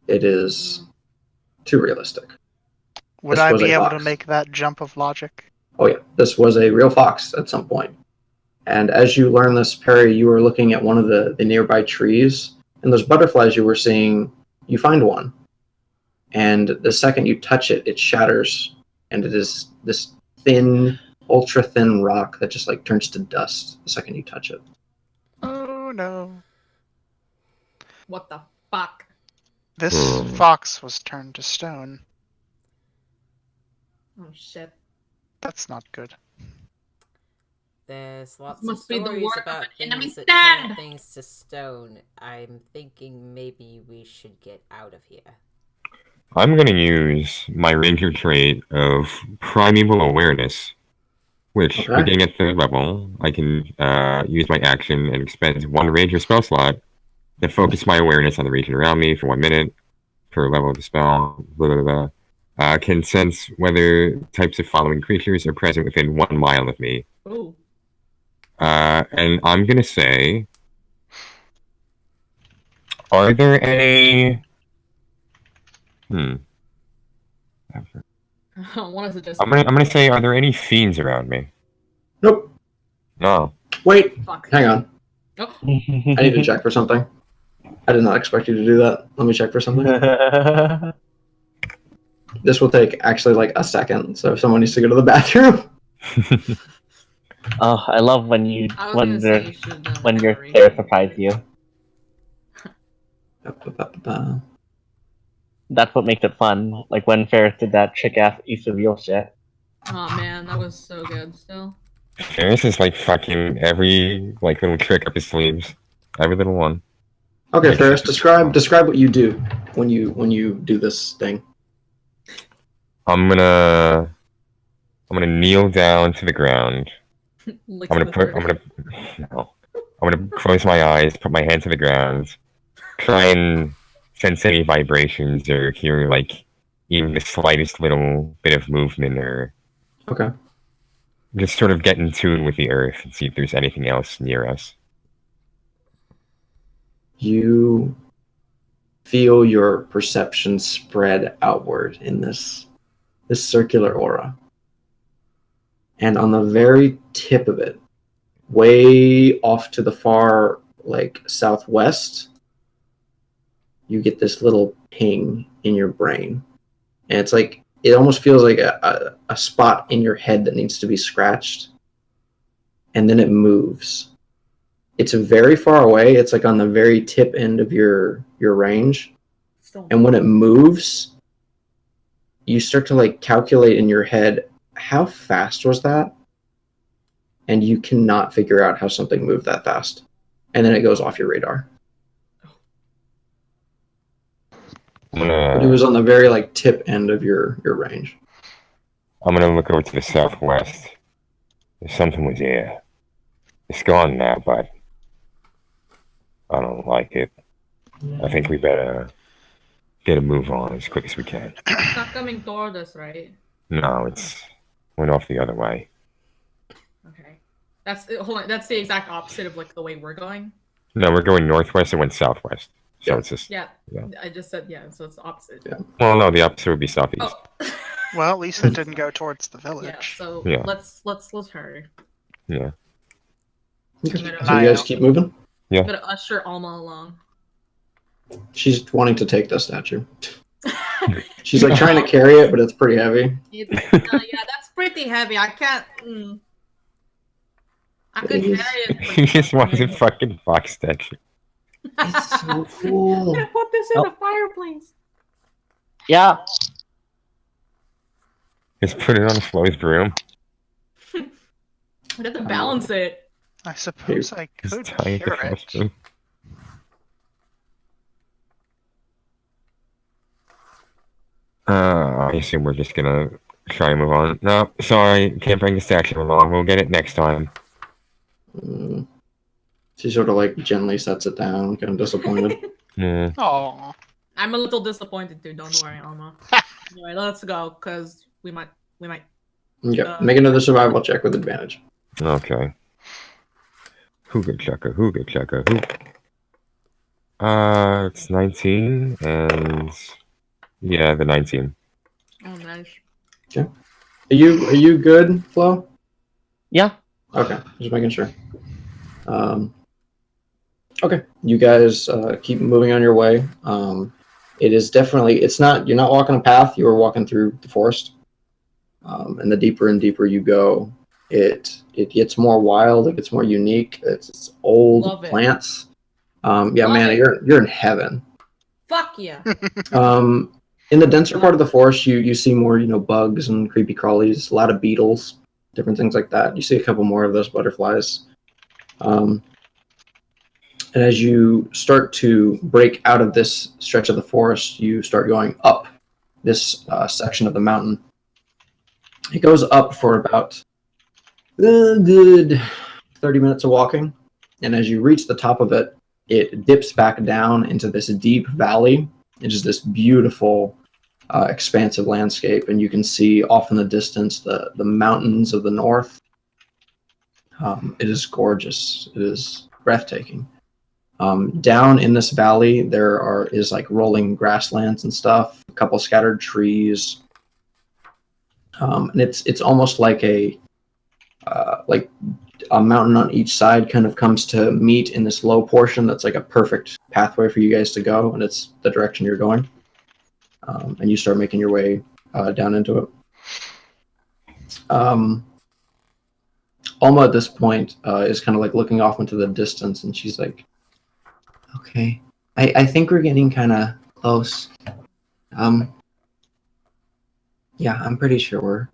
It is too realistic. Would This I was be a able fox. to make that jump of logic? Oh yeah, this was a real fox at some point. And as you learn this, Perry, you were looking at one of the nearby trees, and those butterflies you were seeing, you find one. And the second you touch it, it shatters, and it is this thin, ultra thin rock that just like turns to dust the second you touch it. Oh no. What the fuck? This fox was turned to stone. Oh shit. That's not good. There's lots This of must be the stories work of about an enemy things that stand! turn things to stone. I'm thinking maybe we should get out of here. I'm going to use my ranger trait of primeval awareness, which, Okay. beginning at 3rd level, I can use my action and expend 1 ranger spell slot to focus my awareness on the region around me for 1 minute per level of the spell. Blah, blah, blah. Can sense whether types of following creatures are present within 1 mile of me. Ooh. And I'm going to say, are there any... One is just I'm gonna say, are there any fiends around me? Nope. No. Wait, fuck. hang on. Oh. I need to check for something. I did not expect you to do that. Let me check for something. This will take actually like a second, so if someone needs to go to the bathroom. Oh, I love when you I was gonna say wonder you should have done when that your already. hair surprise you. That's what makes it fun. Like when Ferris did that trick ass East of Real shit. Oh man, that was so good still. Ferris is like fucking every like little trick up his sleeves. Every little one. Okay, Ferris, describe what you do when you do this thing. I'm gonna kneel down to the ground. Licks I'm the gonna third. no. I'm gonna close my eyes, put my hand to the ground, try and sense any vibrations or hear like even the slightest little bit of movement, or Okay. just sort of get in tune with the earth and see if there's anything else near us. You feel your perception spread outward in this circular aura. And on the very tip of it, way off to the far like southwest, you get this little ping in your brain. And it's like it almost feels like a spot in your head that needs to be scratched. And then it moves. It's very far away. It's like on the very tip end of your range. And when it moves, you start to like calculate in your head, how fast was that? And you cannot figure out how something moved that fast. And then it goes off your radar. But it was on the very like tip end of your range. I'm gonna look over to the southwest. If something was here. It's gone now, but I don't like it. I think we better get a move on as quick as we can. It's not coming toward us, right? No, it's went off the other way. Okay. Hold on. That's the exact opposite of like the way we're going. No, we're going northwest and went southwest. So Yeah. it's just Yeah. Yeah. I just said yeah, so it's the opposite. Yeah. well, no, the opposite would be southeast. Oh. Well, at least it didn't go towards the Yeah. village. So Yeah. let's hurry. Yeah. Okay. I'm gonna- So you guys keep moving? I'm gonna usher Alma along. She's wanting to take the statue. She's like trying to carry it, but it's pretty heavy. Yeah, that's pretty heavy. I can't. I could carry it. but He just not wants a me. fucking fox statue. It's so I'm cool. gonna put this in the fireplace. Yeah. Just put it on Flo's broom. I have to balance it. I suppose I Just could tie it to hear Flo's it. broom. I assume we're just gonna try and move on. No, sorry, can't bring the statue along. We'll get it next time. Mm. She sort of like gently sets it down, kind of disappointed. Yeah. Oh, I'm a little disappointed too. Don't worry, Alma. Anyway, let's go because we might. Okay. Make another survival check with advantage. Okay. Hooga chugga, hoo. It's 19, and yeah, the 19. Oh, nice. Are you good, Flo? Yeah. Okay, just making sure. Okay, you guys keep moving on your way. It is definitely, you're not walking a path, you are walking through the forest. And the deeper and deeper you go, it gets more wild, it gets more unique. It's old Love it. plants. Yeah, Love man, it. you're in heaven. Fuck yeah. In the denser part of the forest, you see more, bugs and creepy crawlies, a lot of beetles, different things like that. You see a couple more of those butterflies. And as you start to break out of this stretch of the forest, you start going up this section of the mountain. It goes up for about a good 30 minutes of walking. And as you reach the top of it, it dips back down into this deep valley. It is this beautiful, expansive landscape, and you can see off in the distance the mountains of the north. It is gorgeous. It is breathtaking. Down in this valley, is like rolling grasslands and stuff, a couple scattered trees, and it's almost like a mountain on each side kind of comes to meet in this low portion that's like a perfect pathway for you guys to go, and it's the direction you're going. And you start making your way down into it. Alma at this point is kind of like looking off into the distance, and she's like, okay, I think we're getting kind of close. Yeah, I'm pretty sure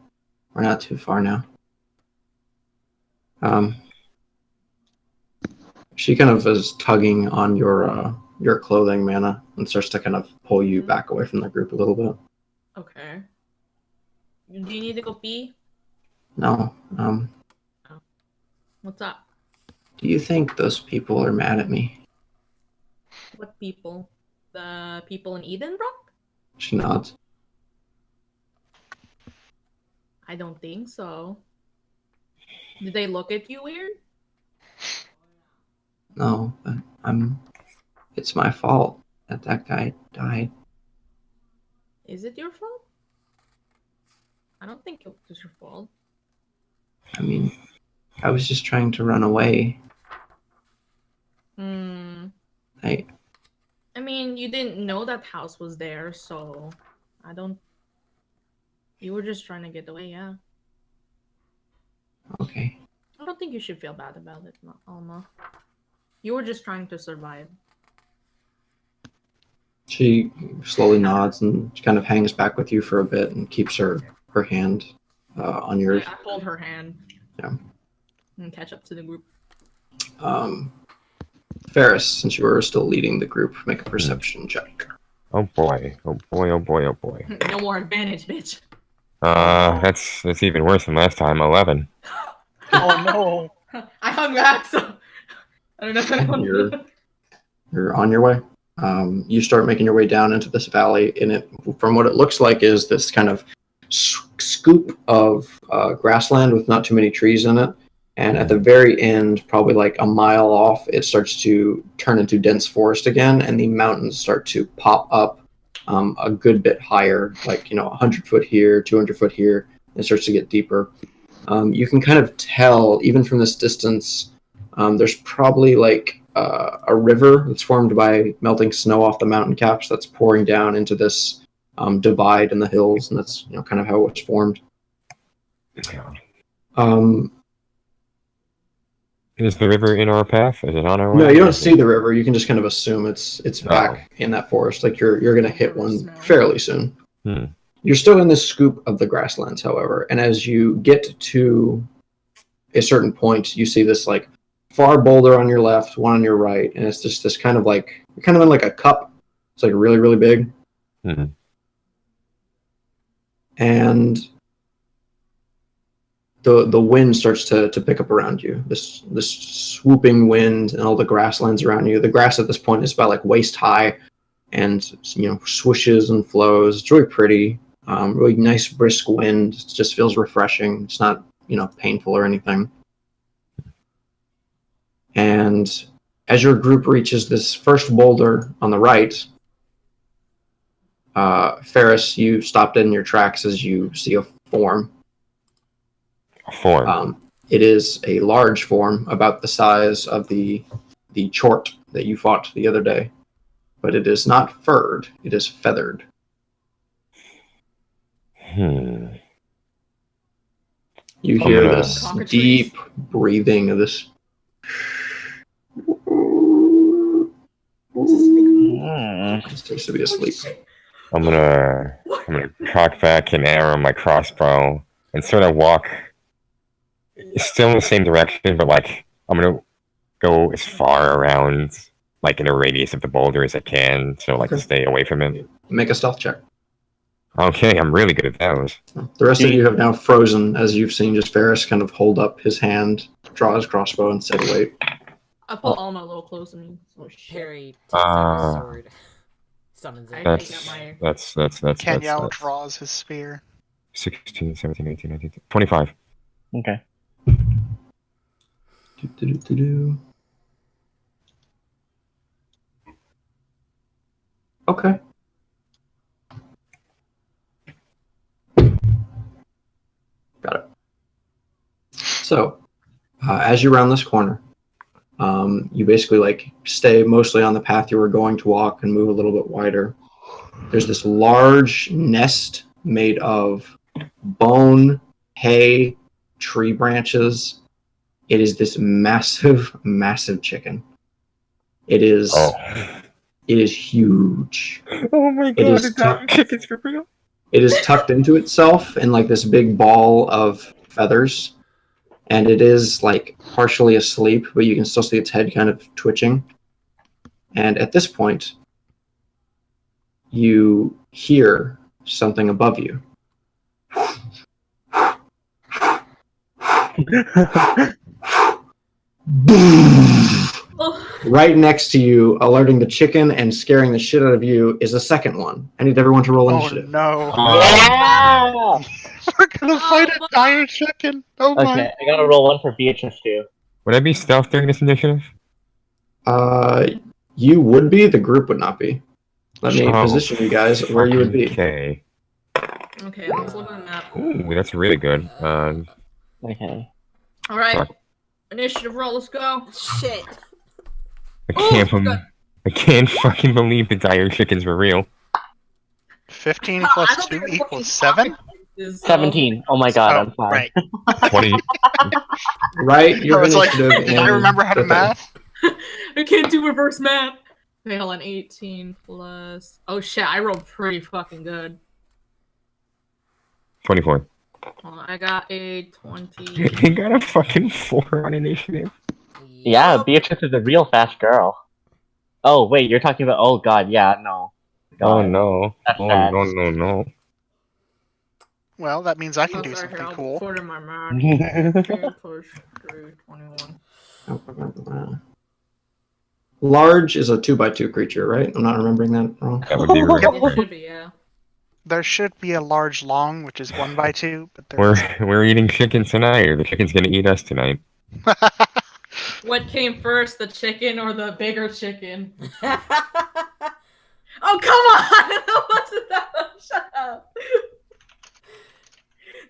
we're not too far now. She kind of is tugging on your clothing, Mana, and starts to kind of pull you back away from the group a little bit. Okay. Do you need to go pee? No. What's up? Do you think those people are mad at me? What people? The people in Edenbrook? She nods. I don't think so. Did they look at you weird? No, but it's my fault that guy died. Is it your fault? I don't think it was your fault. I mean, I was just trying to run away. I mean, you didn't know that house was there, so I don't. You were just trying to get away, yeah. Okay. I don't think you should feel bad about it, Alma. You were just trying to survive. She slowly nods and kind of hangs back with you for a bit and keeps her hand on yours. I hold her hand. Yeah. And catch up to the group. Ferris, since you were still leading the group, make a perception check. Oh boy. Oh boy. Oh boy. Oh boy. No more advantage, bitch. That's even worse than last time. 11. Oh no. I hung back, so I don't know if anyone. You're on your way. You start making your way down into this valley, and it, from what it looks like, is this kind of scoop of grassland with not too many trees in it. And at the very end, probably like a mile off, it starts to turn into dense forest again, and the mountains start to pop up a good bit higher, like 100 foot here, 200 foot here. It starts to get deeper. You can kind of tell, even from this distance, there's probably like a river that's formed by melting snow off the mountain caps that's pouring down into this divide in the hills, and that's kind of how it was formed. Is the river in our path? Is it on our way? No, you don't see the river. You can just kind of assume it's back in that forest. Like you're going to hit one fairly soon. You're still in this scoop of the grasslands, however, and as you get to a certain point, you see this like far boulder on your left, one on your right, and it's just this kind of like you're kind of in like a cup. It's like really, really big. And the wind starts to pick up around you. This swooping wind and all the grasslands around you. The grass at this point is about like waist high, and swishes and flows. It's really pretty. Really nice brisk wind. It just feels refreshing. It's not painful or anything. And as your group reaches this first boulder on the right, Ferris, you stopped in your tracks as you see a form. It is a large form, about the size of the chort that you fought the other day, but it is not furred; it is feathered. You hear this deep breathing of this, Seems to be asleep. I'm gonna cock back an arrow on my crossbow and sort of walk still in the same direction, but like I'm gonna go as far around like in a radius of the boulder as I can, so like to Okay. stay away from it. Make a stealth check. Okay, I'm really good at those. The rest of you have now frozen, as you've seen just Ferris kind of hold up his hand, draw his crossbow, and say wait. I pull Alma a little close to me. Oh shit. Harry takes out his sword. Summons it. That's Kenyao draws his spear. 16, 17, 18, 19, 25. Okay. Okay. Got it. So, as you round this corner, you basically like stay mostly on the path you were going to walk and move a little bit wider. There's this large nest made of bone, hay, tree branches. It is this massive, massive chicken. It is. Oh. It is huge. Oh my god, is is that chickens for real? It is tucked into itself in like this big ball of feathers, and it is like partially asleep, but you can still see its head kind of twitching. And at this point, you hear something above you. Right next to you, alerting the chicken and scaring the shit out of you, is a second one. I need everyone to roll Oh initiative. no. Yeah! We're gonna fight a dire chicken. Oh my. Okay, I gotta roll one for Beatrice too. Would I be stealth during this initiative? You would be, the group would not be. Let me Oh, position you guys where you would be. Okay. Okay, let's look at the map. Ooh, that's really good. Okay. Alright. Fuck. Initiative roll, let's go. Shit. I can't fucking believe the dire chickens were real. 15 I plus don't 2 think equals 7? 17. Oh my god, I'm sorry. Right. 20. Right, your I was like, initiative. did I and remember how to the thing. math? I can't do reverse math. Okay, hold on. 18 plus. Oh shit, I rolled pretty fucking good. 24. Hold on, I got a 20. He got a fucking 4 on initiative. Yeah, Yup. Beatrice is a real fast girl. Oh, wait, you're talking about. Oh god, yeah, no. Oh God. no. That's Oh bad. no. Well, that means I can Oh, do sorry, something I'll cool. put in my math. 2 plus 3, 21. Large is a 2x2 creature, right? I'm not remembering that wrong. That would be really It good. should be, yeah. There should be a large long, which is 1 by 2, but there We're eating chicken tonight, or the chicken's gonna eat us tonight. What came first, the chicken or the bigger chicken? Oh, come on! That wasn't that one. Shut up.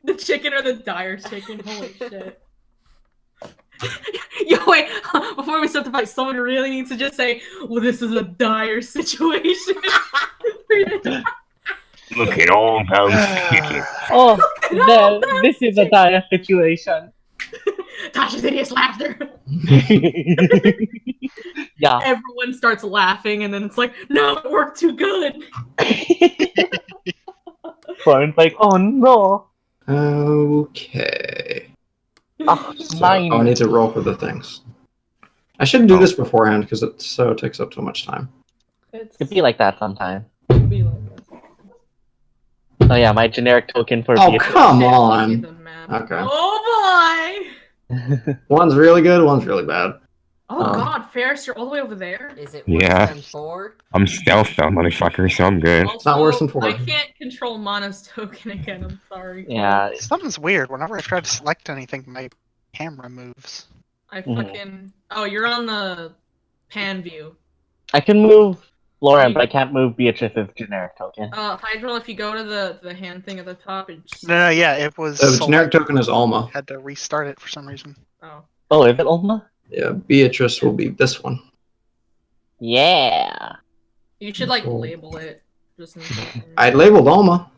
The chicken or the dire chicken? Holy shit. Yo, wait, before we start the fight, someone really needs to just say, well, this is a dire situation. Look at all those chickens. Oh, this is a dire situation. Tasha's hideous laughter. Yeah. Everyone starts laughing, and then it's like, no, it worked too good. Florin's like, oh no. Okay. Oh, So, mine. I need to roll for the things. I shouldn't do this beforehand because it takes up so much time. It'd be like that sometime. It'd be like that. Oh yeah, my generic token for Oh, Beatrice. come Shit, look on. at the map. Okay. Oh boy! One's really good, one's really bad. Oh god, Ferris, you're all the way over there? Is it worse Yeah. than 4? I'm stealth though, motherfucker, so I'm good. Also, not worse than 4. I can't control Mana's token again, I'm sorry. Yeah. Something's weird. Whenever I try to select anything, my camera moves. I fucking... Oh, you're on the pan view. I can move Lauren, but I can't move Beatrice's generic token. Hydral, if you go to the hand thing at the top, it just... No, yeah, it was. The generic select- token is Alma. Had to restart it for some reason. Oh. Oh, is it Ulma? Yeah, Beatrice will be this one. Yeah. You should, like, Cool. label it. Just in I labeled Alma.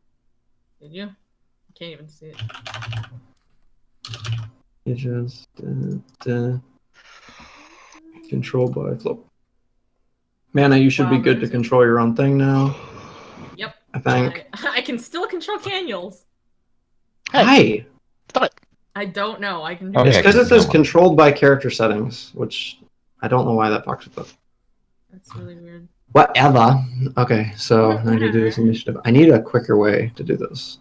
Did you? I can't even see it. It just control by flip. Mana, you should be Wow, good to there's- control your own thing now. Yep. I think. I can still control Canyons. Hi. Stop it. I don't know. I can do Oh, It's yeah, because it says no. controlled by character settings, which I don't know why that fucks with it. That's really weird. Whatever. Okay, so I need to do this initiative. I need a quicker way to do this.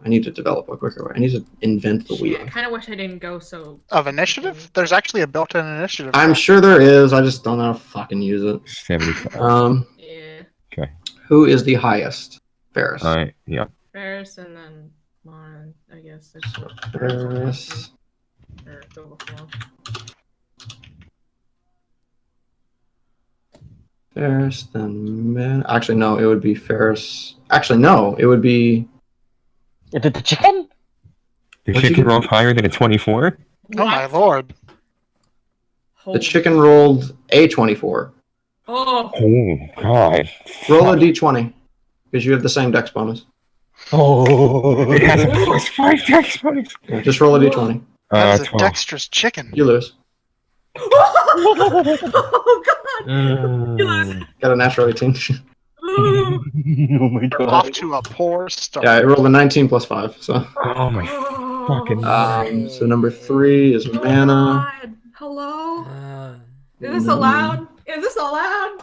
I need to develop a quicker way. I need to invent the Shit, wheel. I kind of wish I didn't go so. Of initiative? There's actually a built-in initiative. I'm sure there is. I just don't know how to fucking use it. 75. Yeah. Who is the highest? Ferris. Yeah. Ferris and then Mon, I guess. So Ferris. Or go before. Ferris, then man. Actually, no. It would be Ferris. Actually, no. It would be. Is it the chicken? The What'd you chicken get? rolled higher than a 24? Oh my lord. The chicken rolled a 24. Oh. Oh, God. Roll a d20 because you have the same dex bonus. Oh. It has a +5 dex bonus. Yeah, just roll a d20. That's a 12. dexterous chicken. You lose. Oh god. Mm. Got a natural 18. Oh my We're off god. to a poor start. Yeah, I rolled a 19 plus 5. So, Oh, my fucking so number 3 is Oh mana. god. Hello? Uh, Is this allowed? Is this allowed?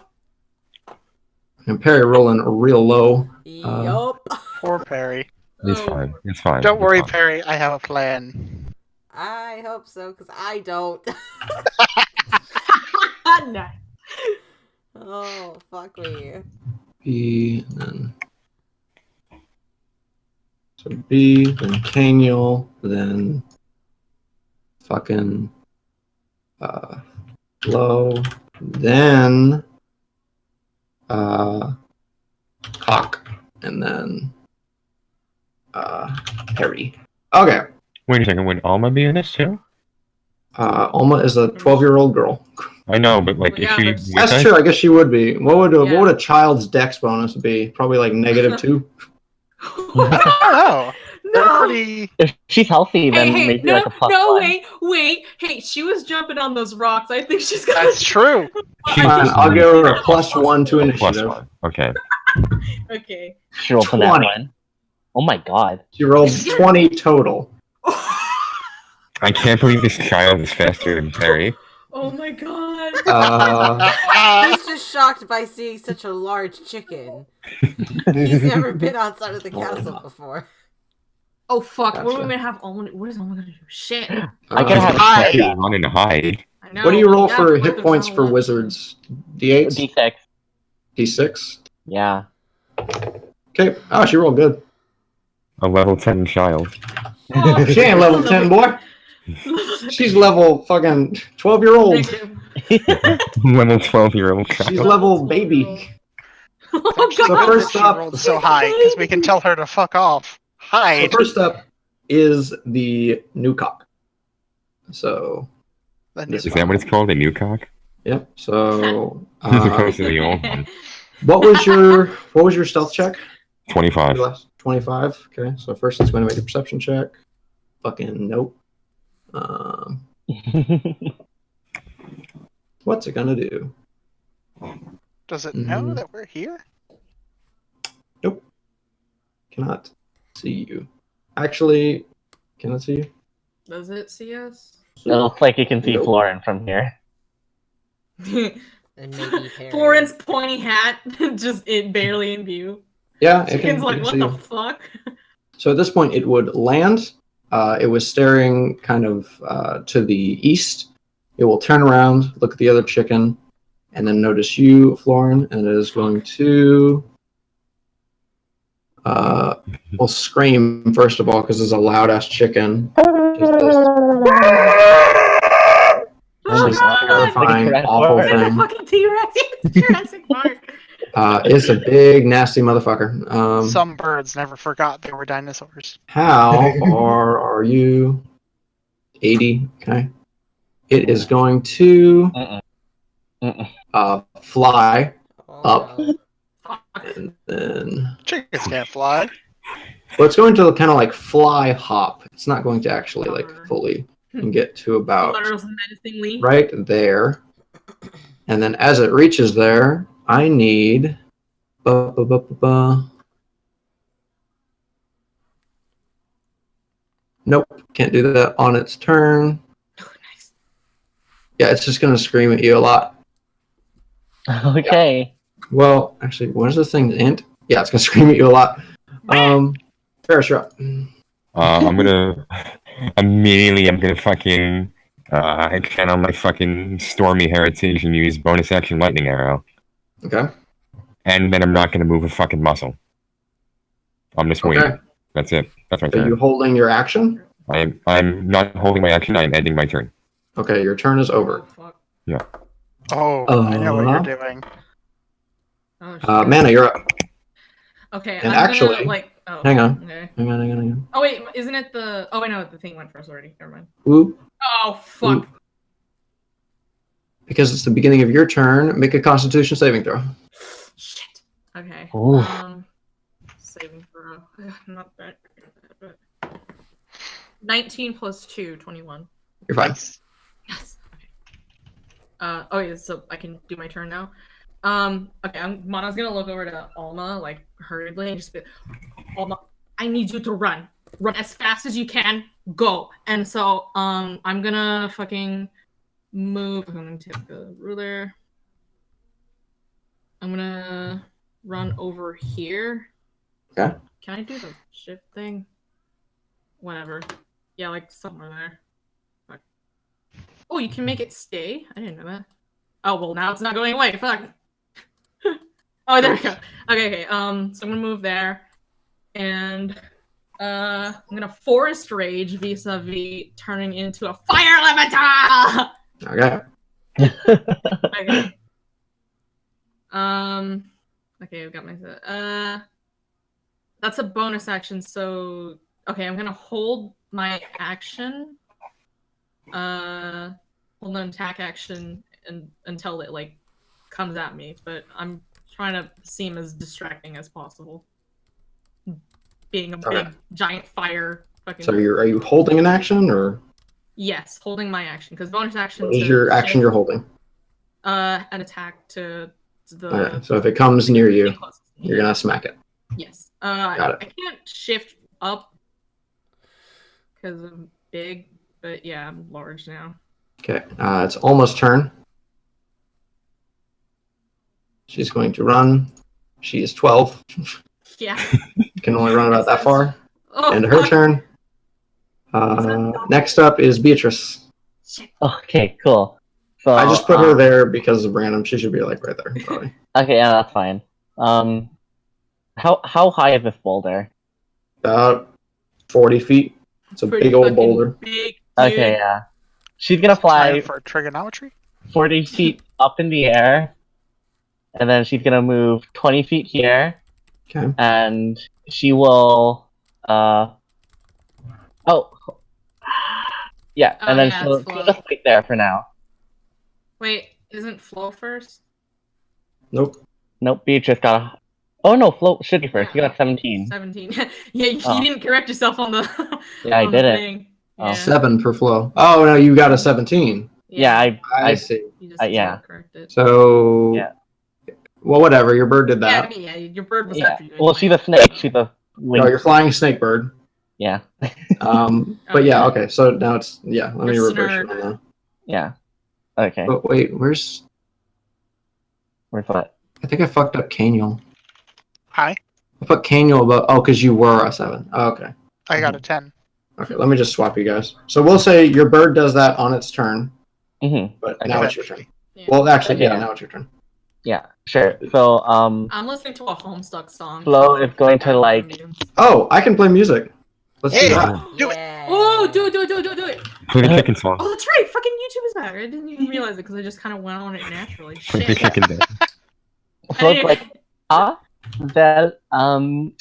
And Perry rolling real low. yup. Poor Perry. It's Oh. fine. It's fine. Don't It's worry, fine. Perry. I have a plan. I hope so, because I don't. No. Oh, fuck me. B, then. So B, then Caniel, then. Fucking. Low. Then. Hawk. And then. Perry. Okay. Wait a second. Would Alma be in this too? Alma is a 12-year-old girl. I know, but like, Yeah, if she. there's- with That's us- true. I guess she would be. What would Yeah. a child's dex bonus be? Probably like -2. Oh, they're No. pretty. If she's healthy, then Hey, maybe no, like a +1. no, wait. Hey, she was jumping on those rocks. I think she's got. That's true. She- Fine, I'll give her a +1 to Plus initiative. 1. Okay. Okay. She rolled on that 20. one. Oh my god. She rolled 20 total. I can't believe this child is faster than Perry. Oh my god. He's just shocked by seeing such a large chicken. He's never been outside of the castle before. Oh fuck. What are we Gotcha. gonna have? What is Alma gonna do? Shit. I gotta have Hi. a Run and hide. I know. What do you roll Yeah, for but hit there's points not a for lot. wizards? D8? D6. D6? Yeah. Okay. Oh, she rolled good. A level 10 child. Oh, She ain't level 10, boy. She's level fucking 12-year-old. Negative. Level 12-year-old child. She's level baby. Oh So god. first She up- rolled so high because we can tell her to fuck off. So Hide. first up is the new cock. So, The this Is that what it's called? A new cock? yep. So, As opposed to the old one. what was your stealth check? 25. 25. Okay. So first it's going to make a perception check. Fucking nope. What's it gonna do? Does it know Mhm. that we're here? Cannot see you. Actually, can it see you? Does it see us? It looks like you can see Nope. Florin from here. And maybe Perry. Florence pointy hat, just barely in view. Yeah, it Chicken's can, like, it can what see the you. fuck? So at this point, it would land. It was staring kind of to the east. It will turn around, look at the other chicken, and then notice you, Florin, and it is going to. Will scream first of all because it's a loud ass chicken. Just this Oh Just god! terrifying, Jurassic awful Park. It's a thing. fucking T-Rex. It's Jurassic Park. It's a big, nasty motherfucker. Some birds never forgot they were dinosaurs. How far are you? 80. Okay. It is going to fly Oh, up. no. and then. Chickens can't fly. Well, it's going to kind of like fly hop. It's not going to actually like fully and get to about Flutters menacingly. right there. And then as it reaches there, I need. Nope, can't do that on its turn. Oh, nice. Yeah, it's just gonna scream at you a lot. Okay. Well, actually, what is this thing? Int? Yeah, it's gonna scream at you a lot. Ferris, you're up. I'm gonna immediately. I'm gonna fucking channel my fucking stormy heritage and use bonus action lightning arrow, Okay. and then I'm not gonna move a fucking muscle. I'm just waiting. Okay. That's it. That's my So you turn. holding your action? I'm not holding my action. I'm ending my turn. Okay, your turn is over. Fuck. Oh, I know what you're doing. Oh, shit. Mana, you're up. Okay, and I'm actually- gonna, like... Oh, hang on. Okay. Hang on. Oh, wait, isn't it the... Oh, wait, no, the thing went first already. Never mind. Whoop. Oh, fuck. Whoop. Because it's the beginning of your turn, make a Constitution saving throw. Shit. Okay. Ooh. Saving throw. Not that good, but... 19 plus 2, 21. You're fine. Nice. Yes. Okay. Oh yeah, so I can do my turn now. Okay, Mana's gonna look over to Alma like hurriedly and just be, Alma, I need you to run. Run as fast as you can. Go. And so I'm gonna fucking move. I'm gonna take the ruler. I'm gonna run over here. Okay. Can I do the shift thing? Whatever. Yeah, like somewhere there. Fuck. Oh, you can make it stay? I didn't know that. Oh, well, now it's not going away. Fuck. Oh, there we go. Okay. So I'm gonna move there. And I'm gonna Forest Rage vis-a-vis turning into a Fire Elemental! Okay. Okay. Okay, I've got my that's a bonus action, so okay, I'm gonna hold my action. Hold an attack action until it like comes at me, but I'm trying to seem as distracting as possible. Being a Okay. big giant fire fucking So are you holding an action, or Yes, holding my action, because bonus action what is to your action shift, you're holding? an attack to the Okay. So if it comes near you, thing closest to me. you're gonna smack it. Yes. Got it. I can't shift up because I'm big, but yeah, I'm large now. Okay. It's almost turn. She's going to run. She is 12. Yeah. Can only run about that far. Oh, And her fuck. turn. Next up is Beatrice. Shit. Okay, cool. So I just put her there because of random. She should be like right there, probably. Okay, yeah, that's fine. How high is this boulder? About 40 feet. It's a Pretty big old fucking boulder. Big, Okay, dude. yeah. She's gonna Time fly for trigonometry? 40 feet up in the air, and then she's gonna move 20 feet here, Okay. and she will, oh, yeah, Oh, and then yeah, she'll it's flow. just wait there for now. Wait, isn't Flo first? Nope. Nope, Beatrice got a, oh no, Flo should be first, you got 17. 17. Yeah, you Oh. didn't correct yourself on the. Yeah, I on the didn't. thing. Oh. Yeah. 7 for Flo. Oh, no, you got a 17. Yeah, I I see. You just yeah. didn't correct it. So, Yeah. well, whatever. Your bird did that. Yeah, your bird was yeah. after you. Well, anyway. she's a snake, she's a wing. No, you're flying snake bird. Yeah, But yeah, okay. So now it's let me You're reverse it snurred. on that. yeah. Okay, But wait, where's? where's what? I think I fucked up Caniel. Hi. I put Caniel above. Oh, because you were a 7. Oh, okay. I got a 10. Okay, let me just swap you guys. So we'll say your bird does that on its turn, Mm-hmm. but Okay. now it's your turn. Yeah. Well, actually, Okay. yeah, now it's your turn. Yeah, sure. So, I'm listening to a Homestuck song. Flo is going to, like- Oh, I can play music. Let's Hey! do that. Do it. Yeah. Oh, do it. Play the chicken song. Oh, that's right. Fucking YouTube is back. I didn't even realize it because I just kind of went on it naturally. Play the Shit. chicken dance. Flo's like, well,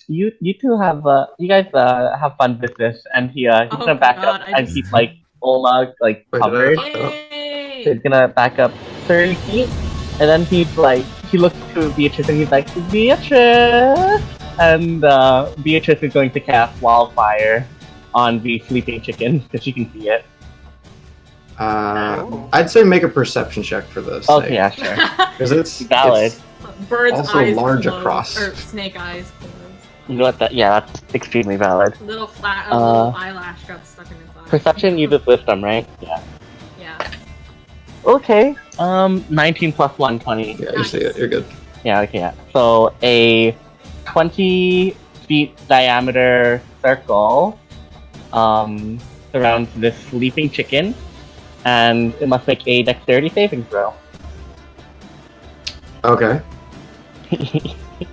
you two have, you guys, have fun with this, and he's Oh gonna back God, up I and just- keep, like, Ola, like, Wait, did I covered. fuck it up? Yay! So he's gonna back up 30 feet, and then he's like, he looks to Beatrice and he's like, Beatrice! And, Beatrice is going to cast Wildfire on the sleeping chicken, because she can see it. I'd say make a perception check for this. Okay, yeah, sure. Because it's Valid. Bird's Also eyes large closed, across. or snake eyes closed. You know what? Yeah, that's extremely valid. Little little eyelash got stuck in his eye. Perception uses wisdom, right? Yeah. Yeah. Okay. 19 plus 1, 20. Yeah, you see it. You're good. Yeah, okay, yeah. So a 20 feet diameter circle surrounds this sleeping chicken, and it must make a dexterity saving throw. Okay.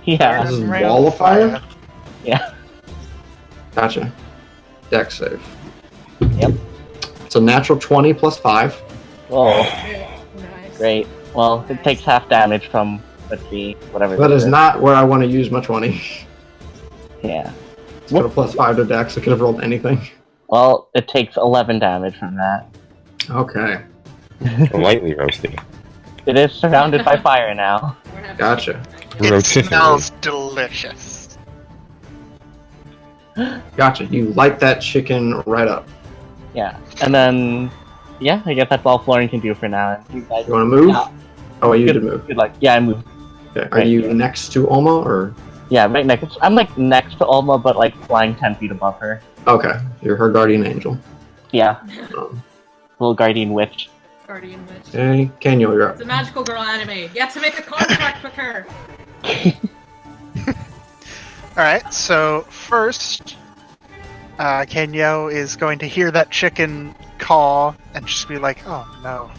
Yeah. This is wall of fire? Yeah. Gotcha. Dex save. Yep. It's a natural 20 plus 5. Oh, Nice. great. Well, it takes half damage from, let's see, whatever. That this is not where I want to use my 20. Yeah. It's got a plus 5 to Dex. I could have rolled anything. Well, it takes 11 damage from that. Okay. Lightly roasted. It is surrounded by fire now. We're having- Gotcha. It Rotisserie. smells delicious. Gotcha. You light that chicken right up. Yeah. And then, yeah, I guess that's all Florian can do for now. You guys, You want to move? Yeah. Oh, you good, did move. good luck. Yeah, I moved. Okay. Are Right, you yeah. next to Oma or? Yeah, right next. I'm like next to Alma, but like flying 10 feet above her. Okay. You're her guardian angel. Yeah, Um, little guardian witch. Guardian Witch. okay. Kenyo, you're It's up. a magical girl anime. You have to make a contract with her. Alright, so first, Kenyo is going to hear that chicken caw and just be like, oh no.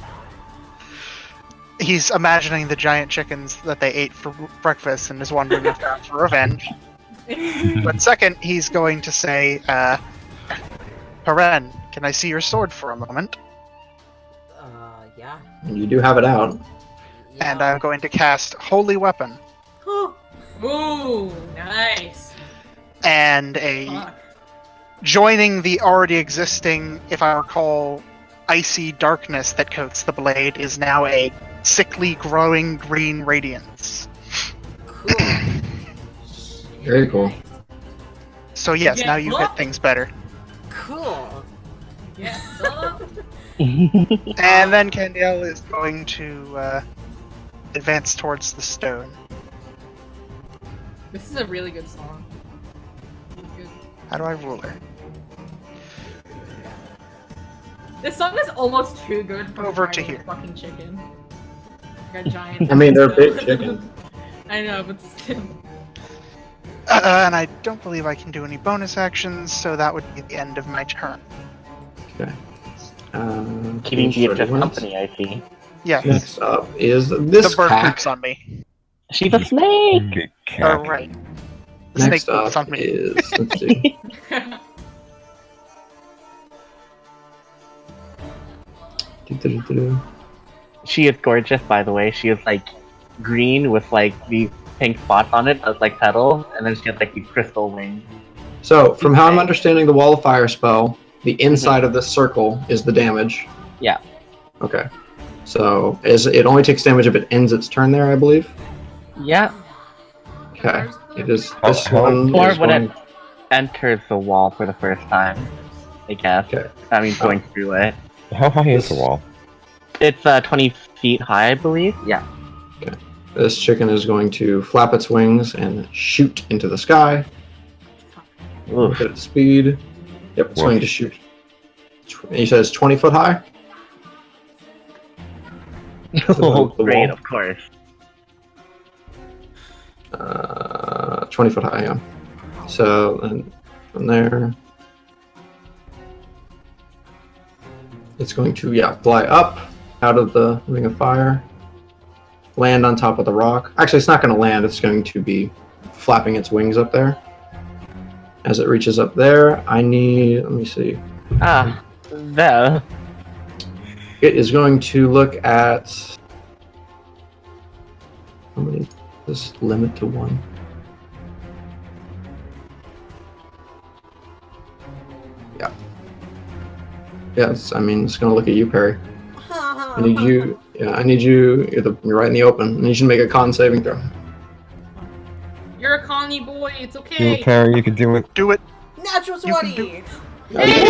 He's imagining the giant chickens that they ate for breakfast and is wondering if they're out for revenge. But second, he's going to say, Haren, can I see your sword for a moment? Yeah. You do have it out. Yeah. And I'm going to cast Holy Weapon. Ooh, nice. And Fuck. joining the already existing, if I recall, icy darkness that coats the blade is now a sickly growing green radiance. Cool. Very cool. So yes, Yeah, now you look. hit things better. Cool. Yeah. And then Candiel is going to advance towards the stone. This is a really good song. Good. How do I rule her? This song is almost too good for Over a to giant here. fucking chicken. Like a giant. I mean, they're big chickens. I know, but still. And I don't believe I can do any bonus actions, so that would be the end of my turn. Okay. Keeping the Sorry, just what? company, I see. Yes, Next up is this the bird pack. poops on me. She's a snake! Good cat. Alright. The snake Next poops up on me. is, let's see. Do-do-do-do-do. She is gorgeous, by the way. She is like green with like these pink spots on it as like petals, and then she has like these crystal wings. So, from how I'm understanding the Wall of Fire spell, the inside of this circle is the damage. Yeah. Okay. So, it only takes damage if it ends its turn there, I believe. Yeah. Okay. It is Oh, this oh. one. Or is when going- it enters the wall for the first time, I guess. Okay. I mean, going through it. How high is the wall? It's 20 feet high, I believe. Yeah. This chicken is going to flap its wings and shoot into the sky. Oof. At its speed. Yep, it's Whoa. going to shoot. He says 20 foot high. Oh, the great, wall. of course. 20 foot high, yeah. So, and from there, it's going to, fly up out of the ring of fire, land on top of the rock. Actually, it's not going to land, it's going to be flapping its wings up there. As it reaches up there, let me see. Ah, there. It is going to look at, how many, this limit to 1. Yeah. Yes, I mean, it's going to look at you, Perry. I need you, you're right in the open. I need you to make a con saving throw. You're a colony boy, it's You okay. Perry, you can do it. Do it. Natural You can 20! Yay!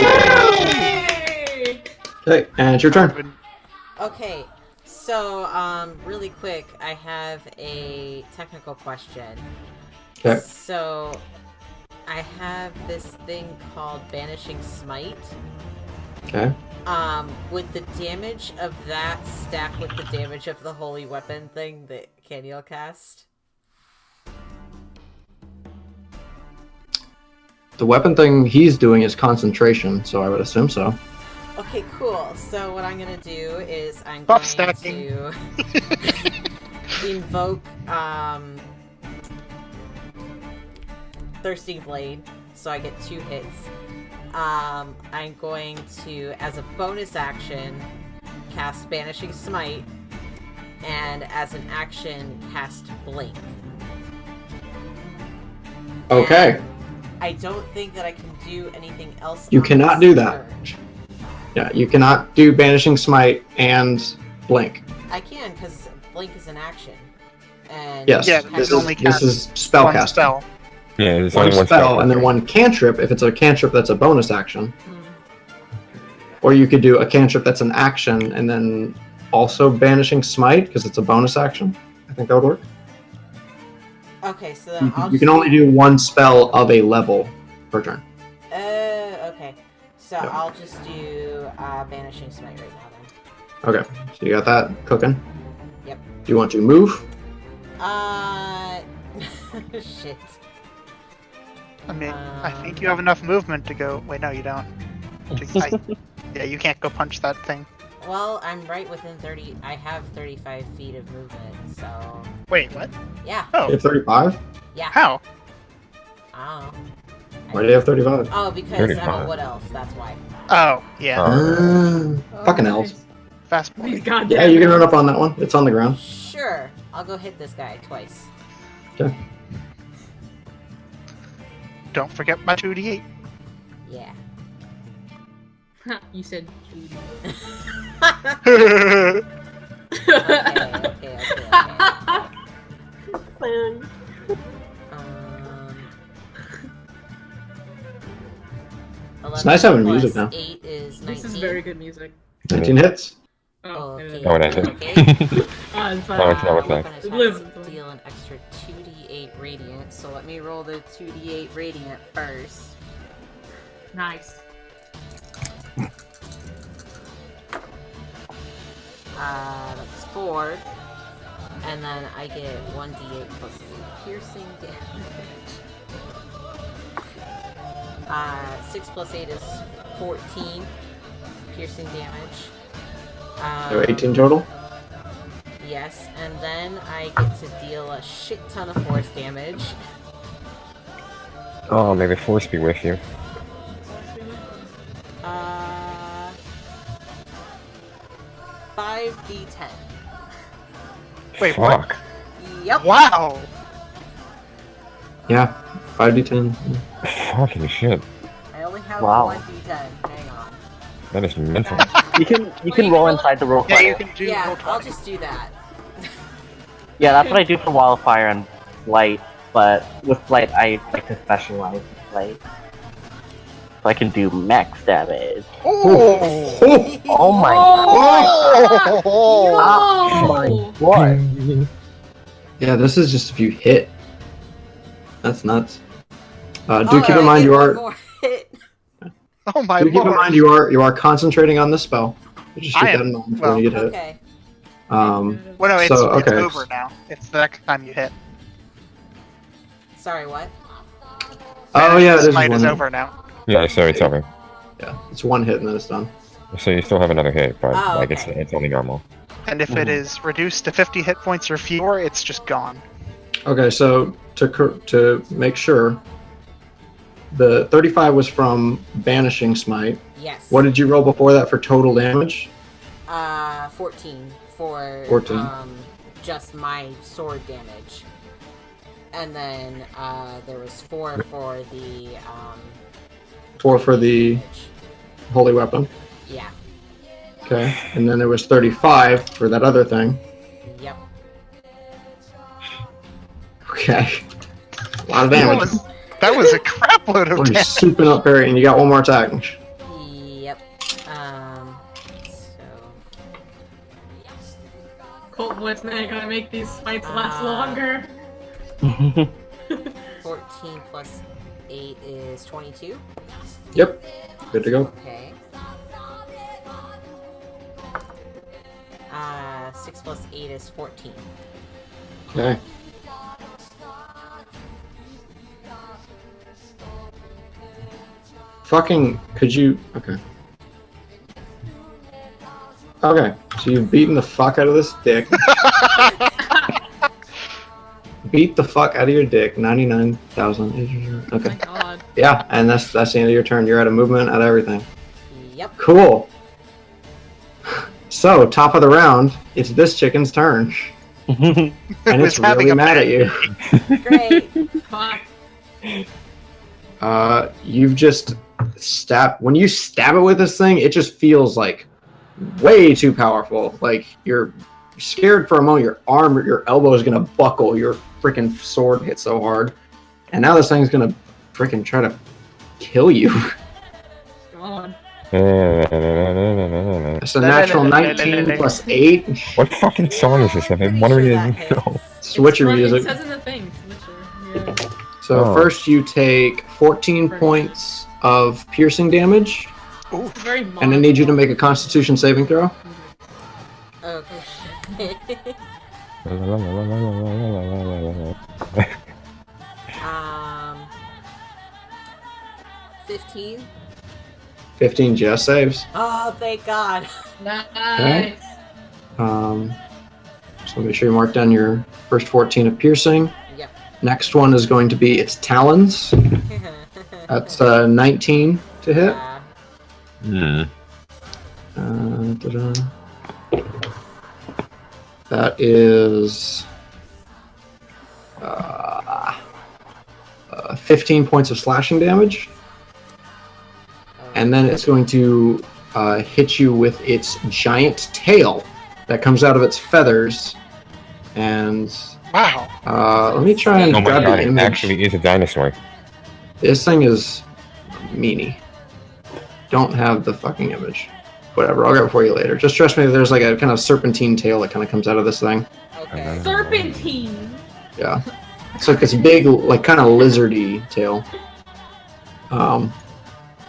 Okay, and it's your turn. Okay, So, really quick, I have a technical question. Okay. So, I have this thing called Banishing Smite. Okay. Would the damage of that stack with the damage of the holy weapon thing that Caniel cast? The weapon thing he's doing is concentration, so I would assume so. Okay, cool. So what I'm gonna do is I'm Buff going stacking. to invoke Thirsting Blade, so I get 2 hits. I'm going to, as a bonus action, cast Banishing Smite, and as an action, cast Blink. Okay. And I don't think that I can do anything else. You on cannot this do that. turn. Yeah, you cannot do Banishing Smite and Blink. I can, because Blink is an action. And Yes, Yeah, this only is this is one spellcasting. spell. Yeah, there's One only one spell and then one cantrip if it's a cantrip that's a bonus action. Or you could do a cantrip that's an action and then also Banishing Smite because it's a bonus action. I think that would work. Okay, so then I'll You just can only do one spell of a level per turn. Okay. So Yeah. I'll just do Banishing Smite right now then. Okay, so you got that cooking. Yep. Do you want to move? Shit. I mean, I think you have enough movement to go. Wait, no, you don't. Yeah, you can't go punch that thing. Well, I'm right within 30. I have 35 feet of movement, so Wait, what? yeah. You Oh, have 35? Yeah. how? Oh. Why do you have 35? Oh, because I'm 35. a wood elf. That's why. Oh, yeah. Fucking elves. Fast These boy. goddamn. Yeah, you can run up on that one. It's on the ground. Sure. I'll go hit this guy twice. Okay. Don't forget my 2d8. Yeah. You said. Okay. It's nice having music plus now. 8 is 19. This is very good music. 19 hits. Oh, Okay. Oh, it isn't. Okay. it's Oh, fine. it's not what's Weapon that. Live. attacks deal an extra 2d8 radiant, so let me roll the 2d8 radiant first. Nice. That's 4. And then I get 1d8 plus 8 piercing damage. 6 plus 8 is 14 piercing damage. So 18 total. Yes, and then I get to deal a shit ton of force damage. Oh, may the force be with you. 5d10. Wait, Fuck. Yep. Wow! Yeah, 5d10. Fucking shit. I only have Wow. 1d10. Hang on. That is mental. You can roll inside the roll Yeah, you fire. can do Yeah, roll I'll 20. just do that. Yeah, that's what I do for wildfire and light. But with light, I like to specialize with light, so I can do max damage. Oh! Oh my Oh! Yo! god! Yeah, this is just if you hit. That's nuts. Do Oh, keep I in mind get you one are. more hit. Oh my Do keep in lord! mind you are concentrating on the spell. Just keep I that am- in mind for well, when you get hit. Okay. Well, no, it's, So, it's okay. over now. It's the next time you hit. Sorry, what? Oh yeah, it is Smite one is hit. over now. Yeah, so it's over. Yeah, it's one hit and then it's done. So you still have another hit, but Oh, like it's okay. only normal. And if it is reduced to 50 hit points or fewer, it's just gone. Okay, so to make sure, the 35 was from Banishing Smite. Yes. What did you roll before that for total damage? 14 for 14. Just my sword damage. And then there was 4 for the 4 for the damage. holy weapon. Yeah. Okay, and then there was 35 for that other thing. Yep. Okay, a lot of damage. That was a crap load of Oh, you're damage. souping up parry, and you got one more attack. Yep. So That's not gonna make these fights last longer. 14 plus 8 is 22. Yep. Good to go. Okay. 6 plus 8 is 14. Okay. Fucking, could you? Okay. Okay, so you've beaten the fuck out of this dick. Beat the fuck out of your dick. 99,000. Oh Okay. my god. Yeah, and that's the end of your turn. You're out of movement, out of everything. Yep. Cool. So, top of the round, it's this chicken's turn. And Who's it's having really a mad bad at you. Great. Fuck. You've just stabbed. When you stab it with this thing, it just feels like way too powerful. Like you're scared for a moment. Your arm, your elbow is gonna buckle. Your freaking sword hit so hard, and now this thing's gonna freaking try to kill you. God. It's a natural 19 plus 8. What fucking song is this? I've been Pretty wondering. sure that It. No. Switcher It music. says in the thing, Switcher. Yeah. So Oh. first you take 14 points of piercing damage, Ooh. It's very and I need you to make a Constitution saving throw. Okay. 15. 15 just saves. Oh, thank God. Nice. So make sure you mark down your first 14 of piercing. Yep. Next one is going to be its talons. That's 19 to hit. Yeah. Hmm. That is 15 points of slashing damage. And then it's going to hit you with its giant tail that comes out of its feathers. And Wow. let me try and Oh my grab god, the it image. actually is a dinosaur. This thing is meanie. Don't have the fucking image. Whatever, I'll grab it for you later. Just trust me, there's like a kind of serpentine tail that kind of comes out of this thing. Okay. Serpentine. Yeah. It's like this big, like kind of lizardy tail.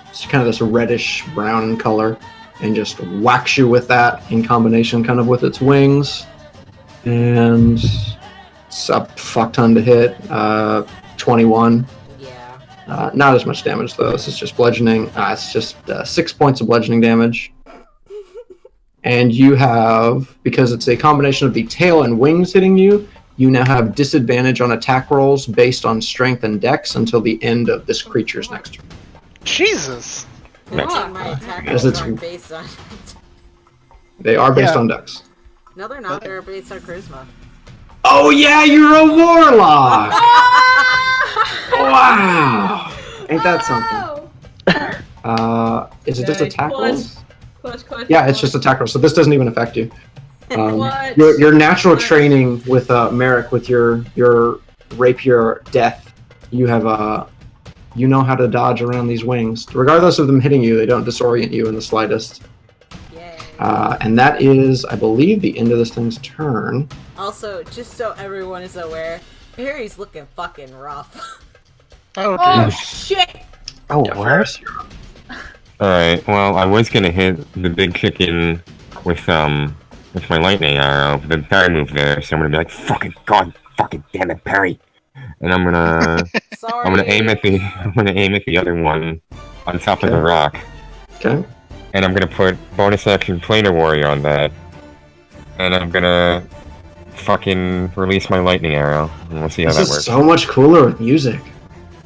It's kind of this reddish brown in color, and just whacks you with that in combination kind of with its wings. And it's a fuck ton to hit. 21. Yeah. Not as much damage though. This is just bludgeoning. It's just 6 points of bludgeoning damage. And you have, because it's a combination of the tail and wings hitting you, you now have disadvantage on attack rolls based on strength and dex until the end of this creature's next turn. Jesus. Next. I think my attack As rolls it's- aren't based on. They are based Yeah. on dex. No, they're not. They're based on charisma. Oh yeah, you're a warlock! Wow! Ain't that something? Is it just Nice. attack rolls? Clutch. Yeah, it's just attack rolls. So this doesn't even affect you. What? Your natural What? training with Merrick, with your rapier death, you have you know how to dodge around these wings. Regardless of them hitting you, they don't disorient you in the slightest. Yay. And that is, I believe, the end of this thing's turn. Also, just so everyone is aware, Barry's looking fucking rough. Oh, Oh dear. shit! Oh, Yeah, Ferris, you're up. Alright, well, I was gonna hit the big chicken with my lightning arrow, but then Perry moved there, so I'm gonna be like, fucking damn it, Perry! And I'm gonna Sorry. I'm gonna aim at the other one on top of the Okay. rock, Okay. and I'm gonna put bonus action planar warrior on that, and I'm gonna fucking release my lightning arrow, and we'll see how This that is works. so much cooler with music.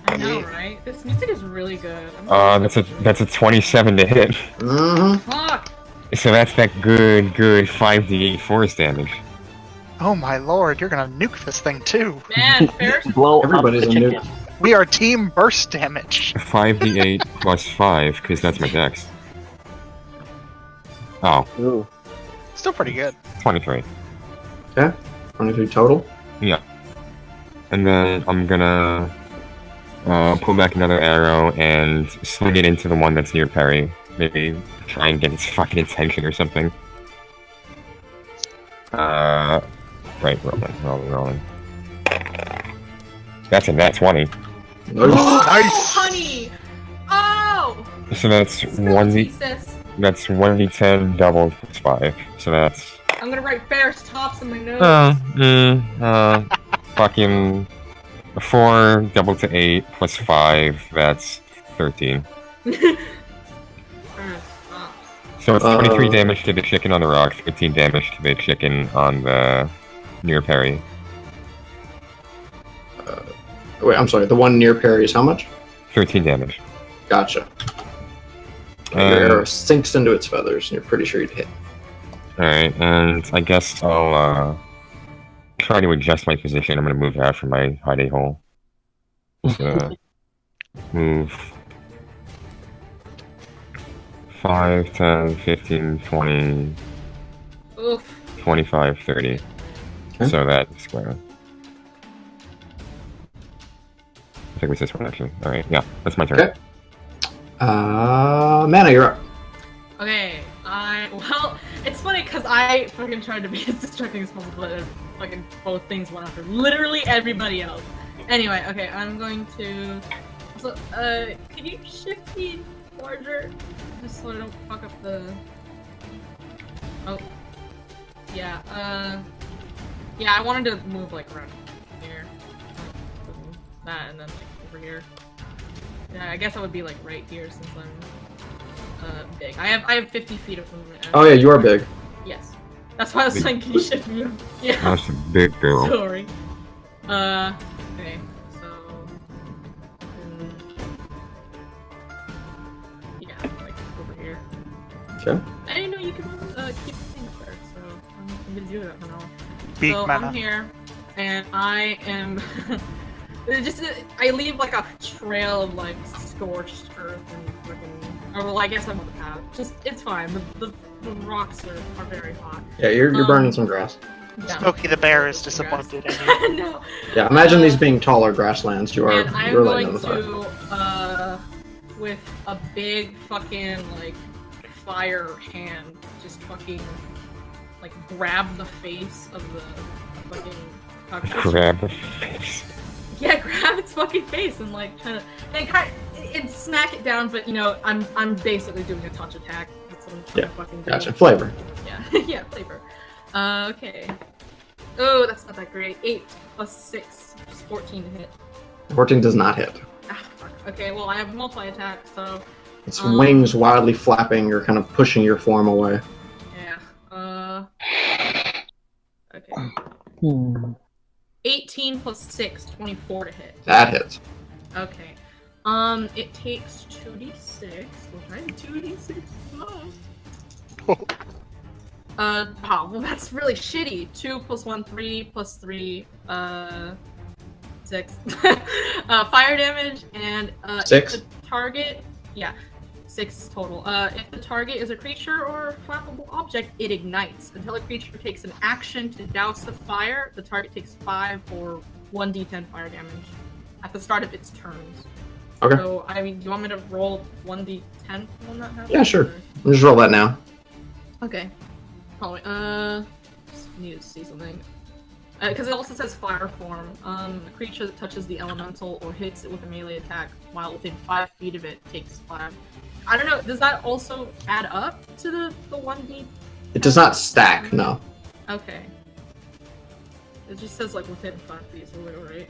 I know, right? This music is really good. I'm That's a 27 to hit. Mm-hmm. Fuck! So that's that good 5d8 force damage. Oh my lord, you're gonna nuke this thing too. Man, Ferris. Blow Everybody's up a the nuke. chicken. We are team burst damage. 5d8 plus 5, because that's my dex. Oh, Ooh. Still pretty good. 23. 23 total. Yeah. And then I'm gonna pull back another arrow and swing it into the one that's near Perry. Maybe try and get its fucking attention or something. Right, rolling. That's a nat 20. Nice. Honey! Oh! So that's Spill tea, 1d. sis. That's 1d10 doubled plus 5. So that's. I'm gonna write Ferris tops in my notes. Fucking 4 doubled to 8 plus 5. That's 13. Ferris tops. So it's 23 damage to the chicken on the rock, 15 damage to the chicken on the near parry. Wait, I'm sorry. The one near parry is how much? 13 damage. Gotcha. Your arrow sinks into its feathers, and you're pretty sure you'd hit. Alright, and I guess I'll try to adjust my position. I'm gonna move out from my hidey hole. So, move 5, 10, 15, 20, Oof. 25, 30. Okay. So that's square. I think it was this one actually. Alright, yeah, that's my turn. Okay. Mana, you're up. Okay, well, it's funny because I fucking tried to be as distracting as possible, but fucking both things went after literally everybody else. Anyway, okay, I'm going to. So, can you shift me larger? Just so I don't fuck up the. Oh. Yeah, yeah, I wanted to move like around here. That and then like over here. Yeah, I guess I would be like right here since I'm big. I have 50 feet of movement. Oh yeah, you are big. Yes. That's why I was saying, can you shift me? Yeah. That's a big girl. Sorry. Okay. So. Yeah, like over here. Okay. I didn't know you could keep things there, so I'm gonna do that for now. Big So mana. I'm here, and I am. I leave like a trail of like scorched earth and freaking. Or well, I guess I'm on the path. It's fine. The rocks are very hot. Yeah, you're burning some grass. Yeah. Smokey the Bear is disappointed in you. No. Yeah, imagine these being taller grasslands. You are And I'm really going notified. to, with a big fucking, like, fire hand, just fucking, like, grab the face of the fucking cockroach. Grab the face. Yeah, grab its fucking face and, like, try to, and smack it down, but, you know, I'm basically doing a touch attack. That's what I'm trying to fucking do. Gotcha. Flavor. Yeah, yeah, flavor. Okay. Oh, that's not that great. 8 plus 6, which is 14 to hit. 14 does not hit. Ah, fuck. Okay, well, I have multi-attack, so... Its wings wildly flapping. You're kind of pushing your form away. Yeah, okay. 18 plus 6, 24 to hit. That hits. Okay. It takes 2d6, which I have 2d6 plus. Oh, well, that's really shitty. 2 plus 1, 3 plus 3, 6. Fire damage, and, 6? if the target, yeah, 6 total. If the target is a creature or a flammable object, it ignites. Until a creature takes an action to douse the fire, the target takes 5 or 1d10 fire damage at the start of its turns. Okay. So, I mean, do you want me to roll 1d10 when that happens? Yeah, sure. or- I'll just roll that now. Okay. Oh, just need to see something. Because it also says fire form. A creature that touches the elemental or hits it with a melee attack while within 5 feet of it takes 5. I don't know, does that also add up to the 1d? It does not stack, no. Okay. It just says like within 5 feet, so right?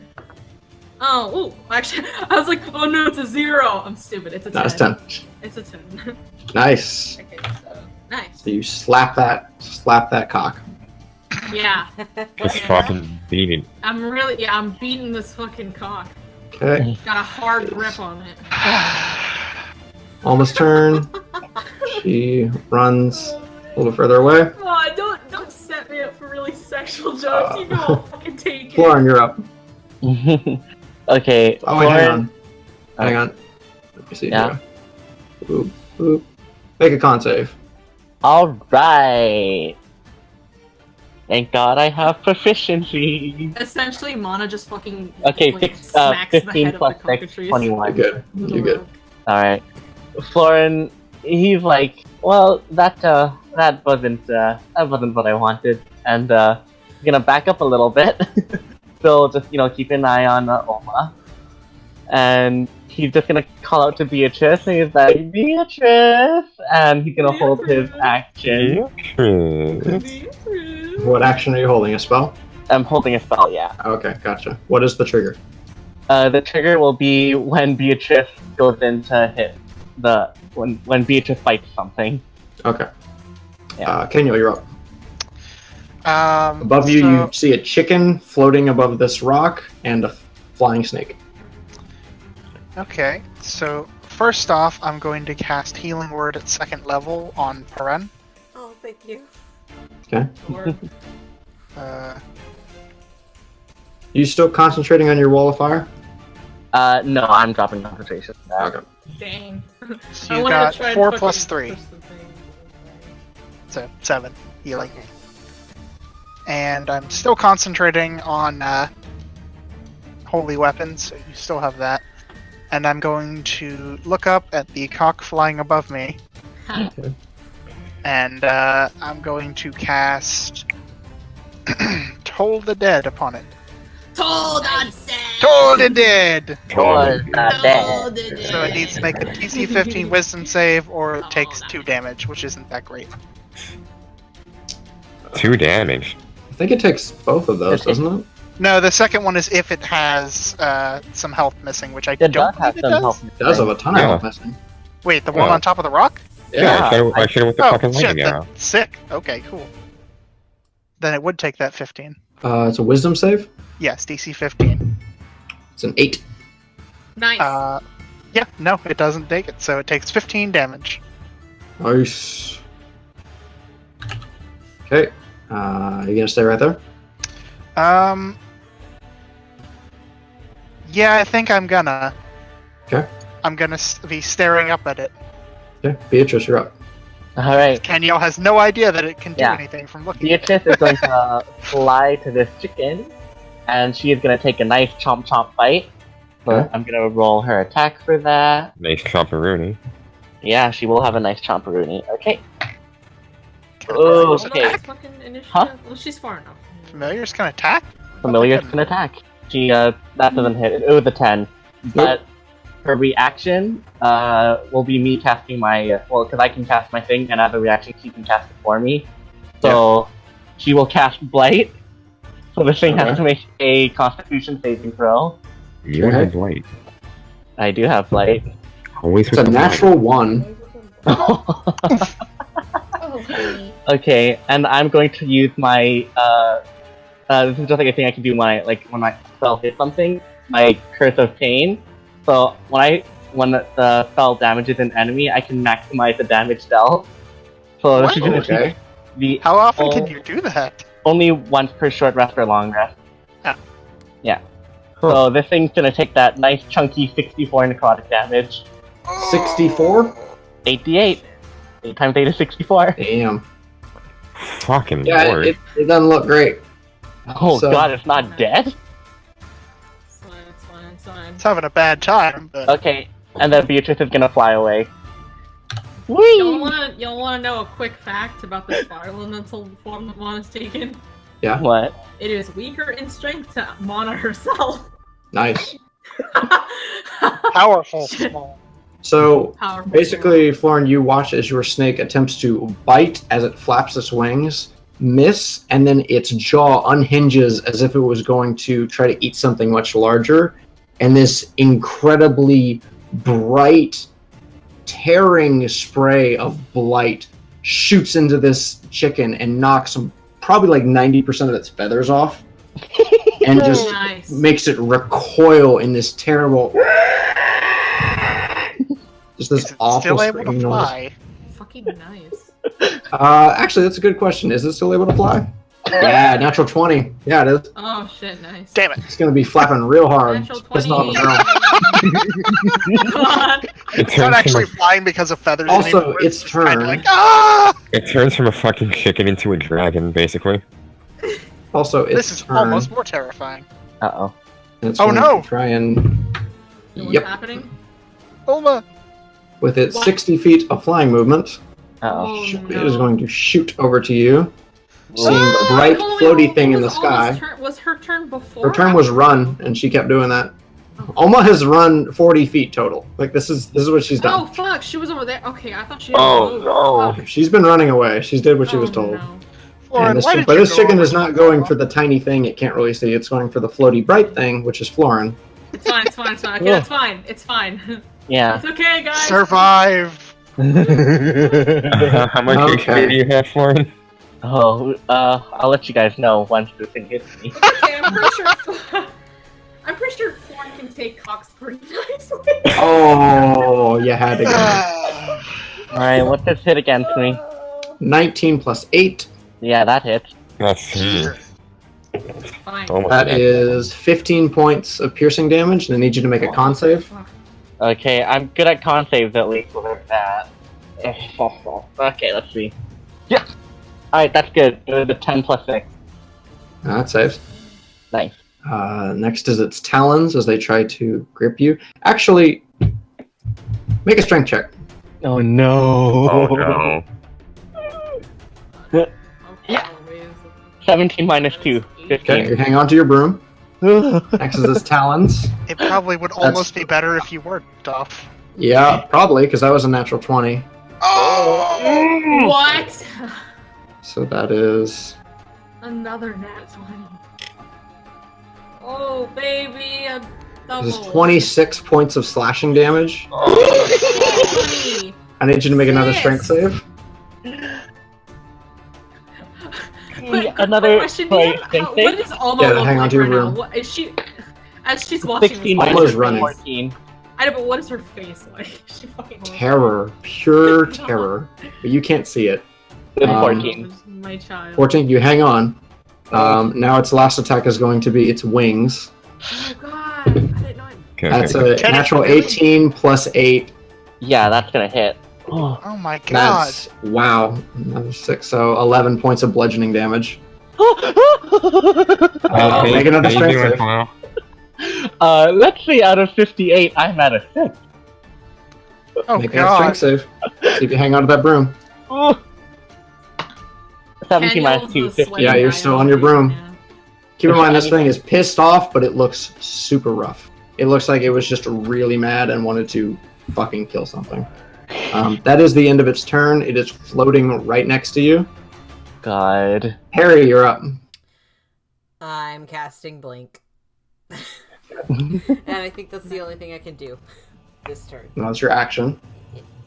Oh, ooh, actually, I was like, oh no, it's a 0! I'm stupid, it's a 10. No, it's 10. It's a 10. Nice. Okay, so, nice. So you slap that cock. Yeah. Just Yeah. fucking beat it. I'm beating this fucking cock. Okay. Got a hard grip on it. Almost turn. She runs a little bit further away. Oh, don't set me up for really sexual jokes. You know I'll fucking take it. Florin, you're up. Okay. Oh wait, hang Florin- on. Hang on. Let me see. Yeah. Boop, boop. Make a con save. Alright. Thank God I have proficiency. Essentially, Mana just fucking Okay, like, six, smacks the 15 head plus of the 6, cockatrice. 21. You're good. with a You're good. rock. Alright. Florin, he's like, well, that wasn't what I wanted. And, gonna back up a little bit. Still, just keep an eye on Oma, and he's just gonna call out to Beatrice, and he's like, Beatrice, and he's gonna hold his action. What action are you holding? A spell? I'm holding a spell, yeah. Okay, gotcha. What is the trigger? The trigger will be when Beatrice goes in to hit when Beatrice fights something. Okay. Yeah. Kenyo, you're up. Above you, you see a chicken floating above this rock and a flying snake. Okay, so first off, I'm going to cast Healing Word at 2nd level on Paren. Oh, thank you. Okay. Or You still concentrating on your wall of fire? No, I'm dropping concentration. Okay. dang. So I you wanted got to try and 4 fucking plus 3, push the thing. so 7 healing. Okay. And I'm still concentrating on holy weapons, so you still have that. And I'm going to look up at the cock flying above me, Okay. and I'm going to cast Toll the Dead upon it. Told on Toll the Dead! Or dead. So it needs to make a DC 15 Wisdom save, or it takes 2 damage, which isn't that great. 2 damage. I think it takes both of those, doesn't it? No, the second one is if it has some health missing, which I It don't does have believe it some does. health. It does have a ton of Yeah. health missing. Wait, the one Yeah. on top of the rock? Yeah, I should have with the Oh, fucking shit, lightning arrow. that's sick. Okay, cool. Then it would take that 15. It's a wisdom save. Yes, DC 15. It's an 8. Nice. Yeah, no, it doesn't take it, so it takes 15 damage. Nice. Okay. You gonna stay right there? Yeah, I think I'm gonna. Okay. I'm gonna be staring up at it. Okay. Beatrice, you're up. Alright. Kenyo has no idea that it can do Yeah. anything from looking at it. Beatrice is going to fly to this chicken, and she is going to take a nice chomp chomp bite. So Okay. I'm going to roll her attack for that. Nice chomperoonie. Yeah, she will have a nice chomperoonie. Okay. Can Oh, familiars okay. attack? Fucking initiative. Huh? Well, she's far enough. Familiars can attack? Familiar Oh, can attack. She, that doesn't hit. It was a 10. But her reaction will be me casting my, because I can cast my thing, and as a reaction, she can cast it for me. So she will cast Blight. So this thing has to make a Constitution saving throw. You Okay. have light. I do have Blight. Always It's with a the natural 1. Oh, honey. Okay, and I'm going to use my this is just like a thing I can do when my spell hits something, my Curse of Pain. So when the spell damages an enemy, I can maximize the damage dealt. So this is Wow, gonna Okay. be How often Oh. can you do that? only once per short rest or long rest. Ah. Yeah. So this thing's gonna take that nice chunky 64 necrotic damage. 64? 88. 8 times 8 is 64. Damn. fucking Yeah, lord. it doesn't look great. Oh So- god, it's not dead? It's fine, it's fine, it's fine. It's having a bad time, but Okay, and then Beatrice is gonna fly away. Y'all Whee! wanna know a quick fact about the fire elemental form that Mana's taken? What? It is weaker in strength to Mana herself. Nice. powerful. Shit. Small. So Powerful. basically, Florin, you watch as your snake attempts to bite as it flaps its wings, miss, and then its jaw unhinges as if it was going to try to eat something much larger. And this incredibly bright, tearing spray of blight shoots into this chicken and knocks probably like 90% of its feathers off. And just Nice. makes it recoil in this terrible, just Is this it awful still able screaming to noise. fly? Fucking nice. Actually, that's a good question. Is it still able to fly? Yeah, natural 20. Yeah, it is. Oh shit, nice. Damn it. It's gonna be flapping real hard. Natural Pissing off 20. the ground. God. It's not actually flying because of feathers Also, anymore. its just kinda turn. like, ah! It turns from a fucking chicken into a dragon, basically. Also, its This is turn. almost more terrifying. Uh-oh. and it's Oh, going no! to try and, You know Yep. what's happening? Ulma! with its What? 60 feet of flying movement, Uh-oh. Oh, it is going to shoot over to you. seeing the Oh, bright hold on, floaty what thing in the was Alma's sky. turn? Was her turn before? Her turn was run, and she kept doing that. Alma has run 40 feet total. Like this is what she's Oh done. fuck, she was over there. Okay, I thought she had Oh, moved. no. Fuck. She's been running away. She's did what she was Oh, told. no. Florin, And this, why did but you this go chicken over is to not the going wall? for the tiny thing it can't really see. It's going for the floaty bright thing, which is Florin. It's fine, it's fine, it's fine. Okay, Cool. it's fine. It's fine. Yeah. It's okay, guys. Survive! How much Okay. HP do you have, Florin? Oh, I'll let you guys know once this thing hits me. Okay, I'm pretty sure. I'm pretty sure Thorn can take Cox pretty nicely. Oh, you had to go. Alright, what's this hit against me? 19 plus 8. Yeah, that hits. That's Fine. almost That dead. is 15 points of piercing damage, and I need you to make a con save. Fuck. Okay, I'm good at con saves at least with that. Okay, let's see. Yeah! Alright, that's good. The 10 plus 6. That saves. Nice. Next is its talons as they try to grip you. Actually, make a strength check. Oh no. Oh no. Okay, Yeah. always. 17 minus 2. Okay, 15. you hang on to your broom. Next is its talons. It probably would almost be better if you were tough. Yeah, probably, because that was a natural 20. Oh! What? So that is... Another nat 20. Oh, baby, a double. This is 26 points of slashing damage. 20. I need you to make another Yes. strength save. But Another question, play, what is Alma Yeah, look hang on like to your right now? room. What is she? As she's watching 16 this, Alma's minus running. 14. I know, but what is her face like? She fucking Terror. Pure terror. But you can't see it. Good Um, 14. My child. 14, you hang on. Now its last attack is going to be its wings. Oh god, I didn't know. Okay, That's okay. a Can it natural really? 18 plus 8. Yeah, that's gonna hit. Oh. Oh my god. That's, wow. Another 6, so 11 points of bludgeoning damage. Hey, Make another how you strength doing, save. Flo? Let's see, out of 58, I'm at a 6. Oh Make a god. strength save. See if you hang on to that broom. Oh. 17 minus Daniel's 2, the 15. sweaty Yeah, you're guy still on your over broom. here, yeah. Keep in mind, this thing is pissed off, but it looks super rough. It looks like it was just really mad and wanted to fucking kill something. That is the end of its turn. It is floating right next to you. God. Harry, you're up. I'm casting Blink. And I think that's the only thing I can do this turn. Now that's your action.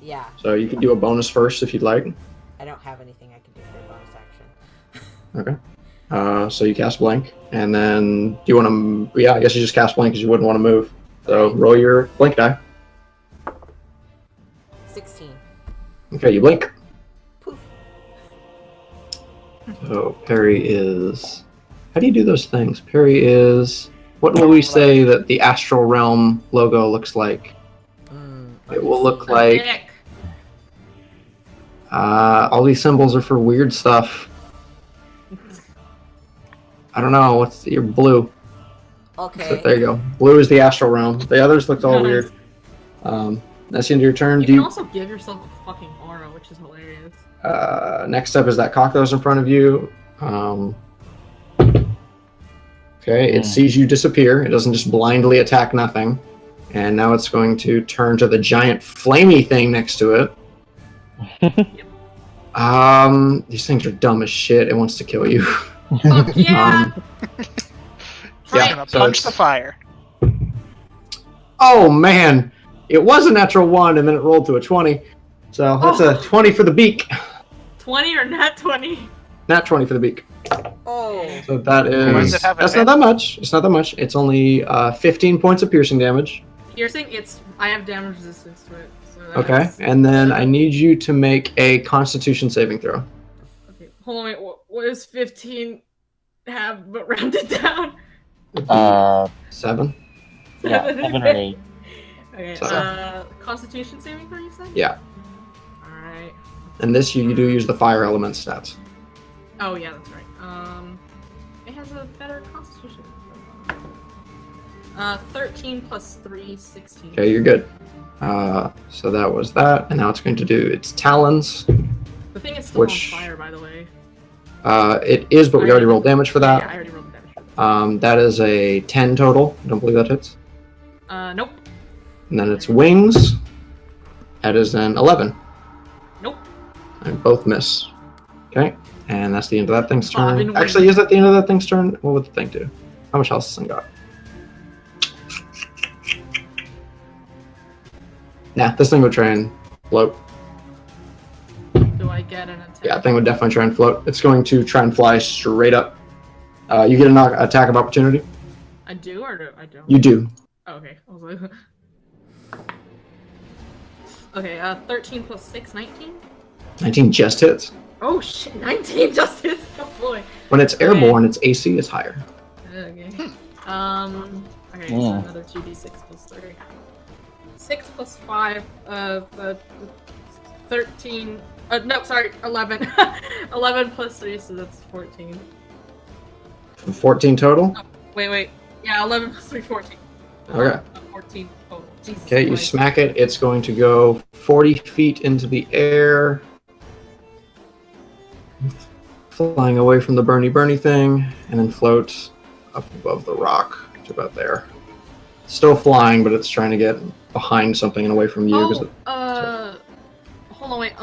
Yeah, So you can do a bonus first if you'd like. I don't have anything I can do for a bonus action. Okay. So you cast Blink. And then do you want to... Yeah, I guess you just cast Blink because you wouldn't want to move. So roll your Blink die. 16. Okay, you blink. Poof. So Perry is... How do you do those things? Perry is... What will we say that the Astral Realm logo looks like? It will look like... Dick. all these symbols are for weird stuff. I don't know. What's your blue? So Okay. there you go. Blue is the Astral Realm. The others looked all Nice. weird. That's the end of your turn. You Do can you, also give yourself a fucking aura, which is hilarious. next up is that cock that was in front of you. Okay, it sees you disappear. It doesn't just blindly attack nothing. And now it's going to turn to the giant flamey thing next to it. These things are dumb as shit. It wants to kill you. Fuck yeah! Yeah, Gonna so punch it's- the fire. Oh man, it was a natural 1 and then it rolled to a 20. So that's a 20 for the beak. 20 or nat 20? Nat 20 for the beak. Oh. So that Why is... does it have That's not that much. It's not that much. It's only 15 points of piercing damage. Piercing, I have damage resistance to it. So Okay, that's- and then I need you to make a Constitution saving throw. Okay, hold on, wait, what does 15 have but rounded down? 7? Yeah, 7 or 8. Okay, So- Constitution saving throw, you said? Yeah. Alright. And this you do use the fire element stats. Oh, yeah, that's right. It has a better Constitution. 13 plus 3, 16. Okay, you're good. So that was that, and now it's going to do its talons. The thing is still Which- on fire, by the way. It is, but we already rolled damage for Yeah, that. I already rolled the damage for that. That is a 10 total. I don't believe that hits. Nope. And then it's wings. That is an 11. Nope. And both miss. Okay. And that's the end of that thing's Bob and turn. Actually, is that the end of that thing's turn? What would the thing do? How much health has this thing got? Nah, this thing would try and float. Do I get an attack? Yeah, that thing would definitely try and float. It's going to try and fly straight up. You get an attack of opportunity. I do or do I don't? You do. Oh, okay. I was like... Okay, 13 plus 6, 19? 19 just hits. Oh shit, 19 just hits! Oh boy. When it's airborne, its AC is higher. Okay. Okay, so Yeah. another 2d6 plus 3. 6 plus 5, 13, no, sorry, 11. 11 plus 3, so that's 14. 14 total? Wait. Yeah, 11 plus 3, 14. Okay. 14 total. Jesus Okay, you Christ. smack it. It's going to go 40 feet into the air. Flying away from the burny thing, and then float up above the rock to about there. Still flying, but it's trying to get behind something and away from you. Hold on, wait,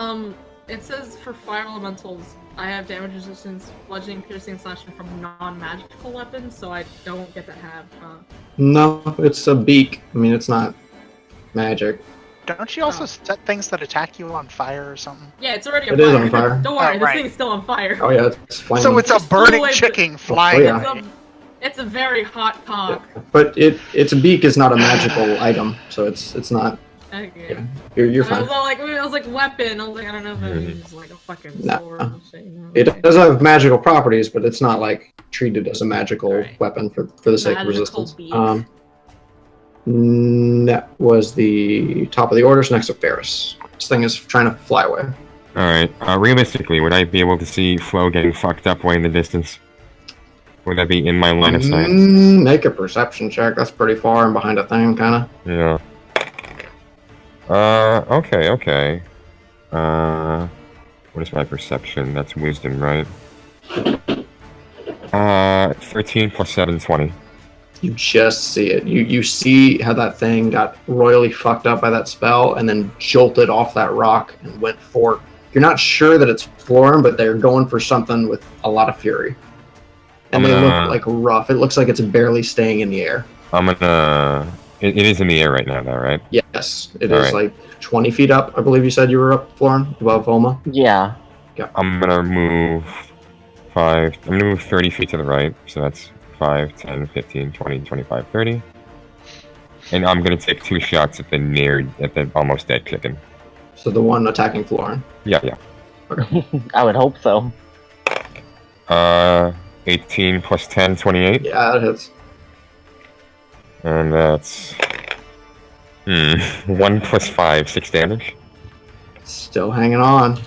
it says for fire elementals, I have damage resistance, bludgeoning, piercing, slashing from non-magical weapons, so I don't get to have, No, it's a beak. I mean, it's not magic. Don't you also set things that attack you on fire or something? Yeah, it's already on It fire. is on fire. Don't worry, Oh, this right. thing's still on fire. Oh yeah, it's flaming. So it's a Just flew burning away, but- chicken flying yeah. away. It's a very hot cock. But its beak is not a magical item, so it's not. Okay. Yeah, you're I fine. was all like, I was like weapon. I was like, I don't know if that means like a fucking Nah. sword or shit. You know? It does have magical properties, but it's not like treated as a magical Right. weapon for the sake of Magical resistance. beak. That was the top of the order. So next up, Ferris. This thing is trying to fly away. Alright, realistically, would I be able to see Flo getting fucked up way in the distance? Would that be in my line of sight? Make a perception check. That's pretty far and behind a thing, kind of. Yeah. Okay. What is my perception? That's wisdom, right? 13 plus 7, 20. You just see it. You see how that thing got royally fucked up by that spell and then jolted off that rock and went for. You're not sure that it's flooring, but they're going for something with a lot of fury. And they look like rough. It looks like it's barely staying in the air. I'm gonna... It is in the air right now, though, right? Yes, it All is right. like 20 feet up. I believe you said you were up, Florin, above Homa. Yeah. I'm gonna move 5... I'm gonna move 30 feet to the right, so that's 5, 10, 15, 20, 25, 30. And I'm gonna take 2 shots at the almost dead chicken. So the one attacking Florin. Yeah. I would hope so. 18 plus 10, 28. Yeah, that hits. And that's... 1 plus 5, 6 damage. Still hanging on.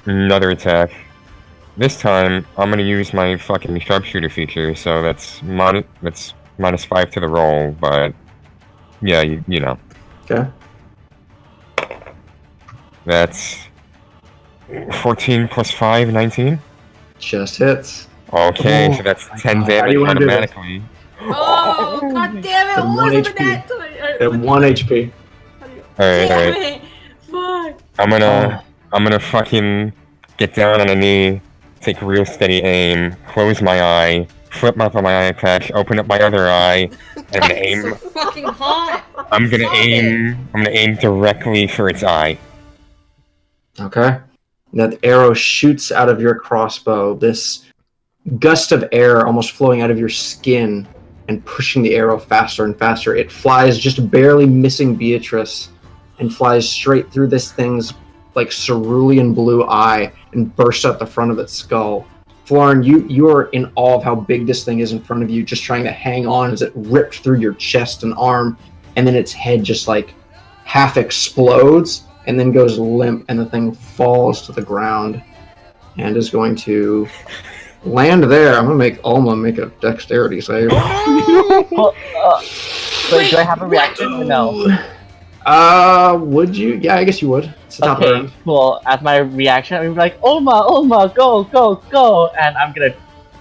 Another attack. This time, I'm gonna use my fucking sharpshooter feature, so that's minus 5 to the roll, but... Yeah, you know. Okay. That's... 14 plus 5, 19? Just hits. Okay, Oh so that's my 10 God. How do damage you wanna do this? automatically. Oh, god damn it! At What 1 was HP. that? At 1 HP. Alright. Damn it! Fuck! I'm gonna fucking get down on a knee, take a real steady aim, close my eye, flip up on my eye patch, open up my other eye, and I'm gonna aim. So fucking hot! I'm gonna Stop it. aim directly for its eye. Okay. That arrow shoots out of your crossbow. This gust of air almost flowing out of your skin and pushing the arrow faster and faster. It flies just barely missing Beatrice and flies straight through this thing's like cerulean blue eye and bursts out the front of its skull. Florin, you are in awe of how big this thing is in front of you, just trying to hang on as it ripped through your chest and arm, and then its head just like half explodes and then goes limp, and the thing falls to the ground and is going to land there. I'm gonna make Alma make a dexterity save. Well, so do I have a reaction or no? Would you? Yeah, I guess you would. It's the top of the Okay, round. cool. As my reaction, I'm like, Oma, go, go, go! And I'm gonna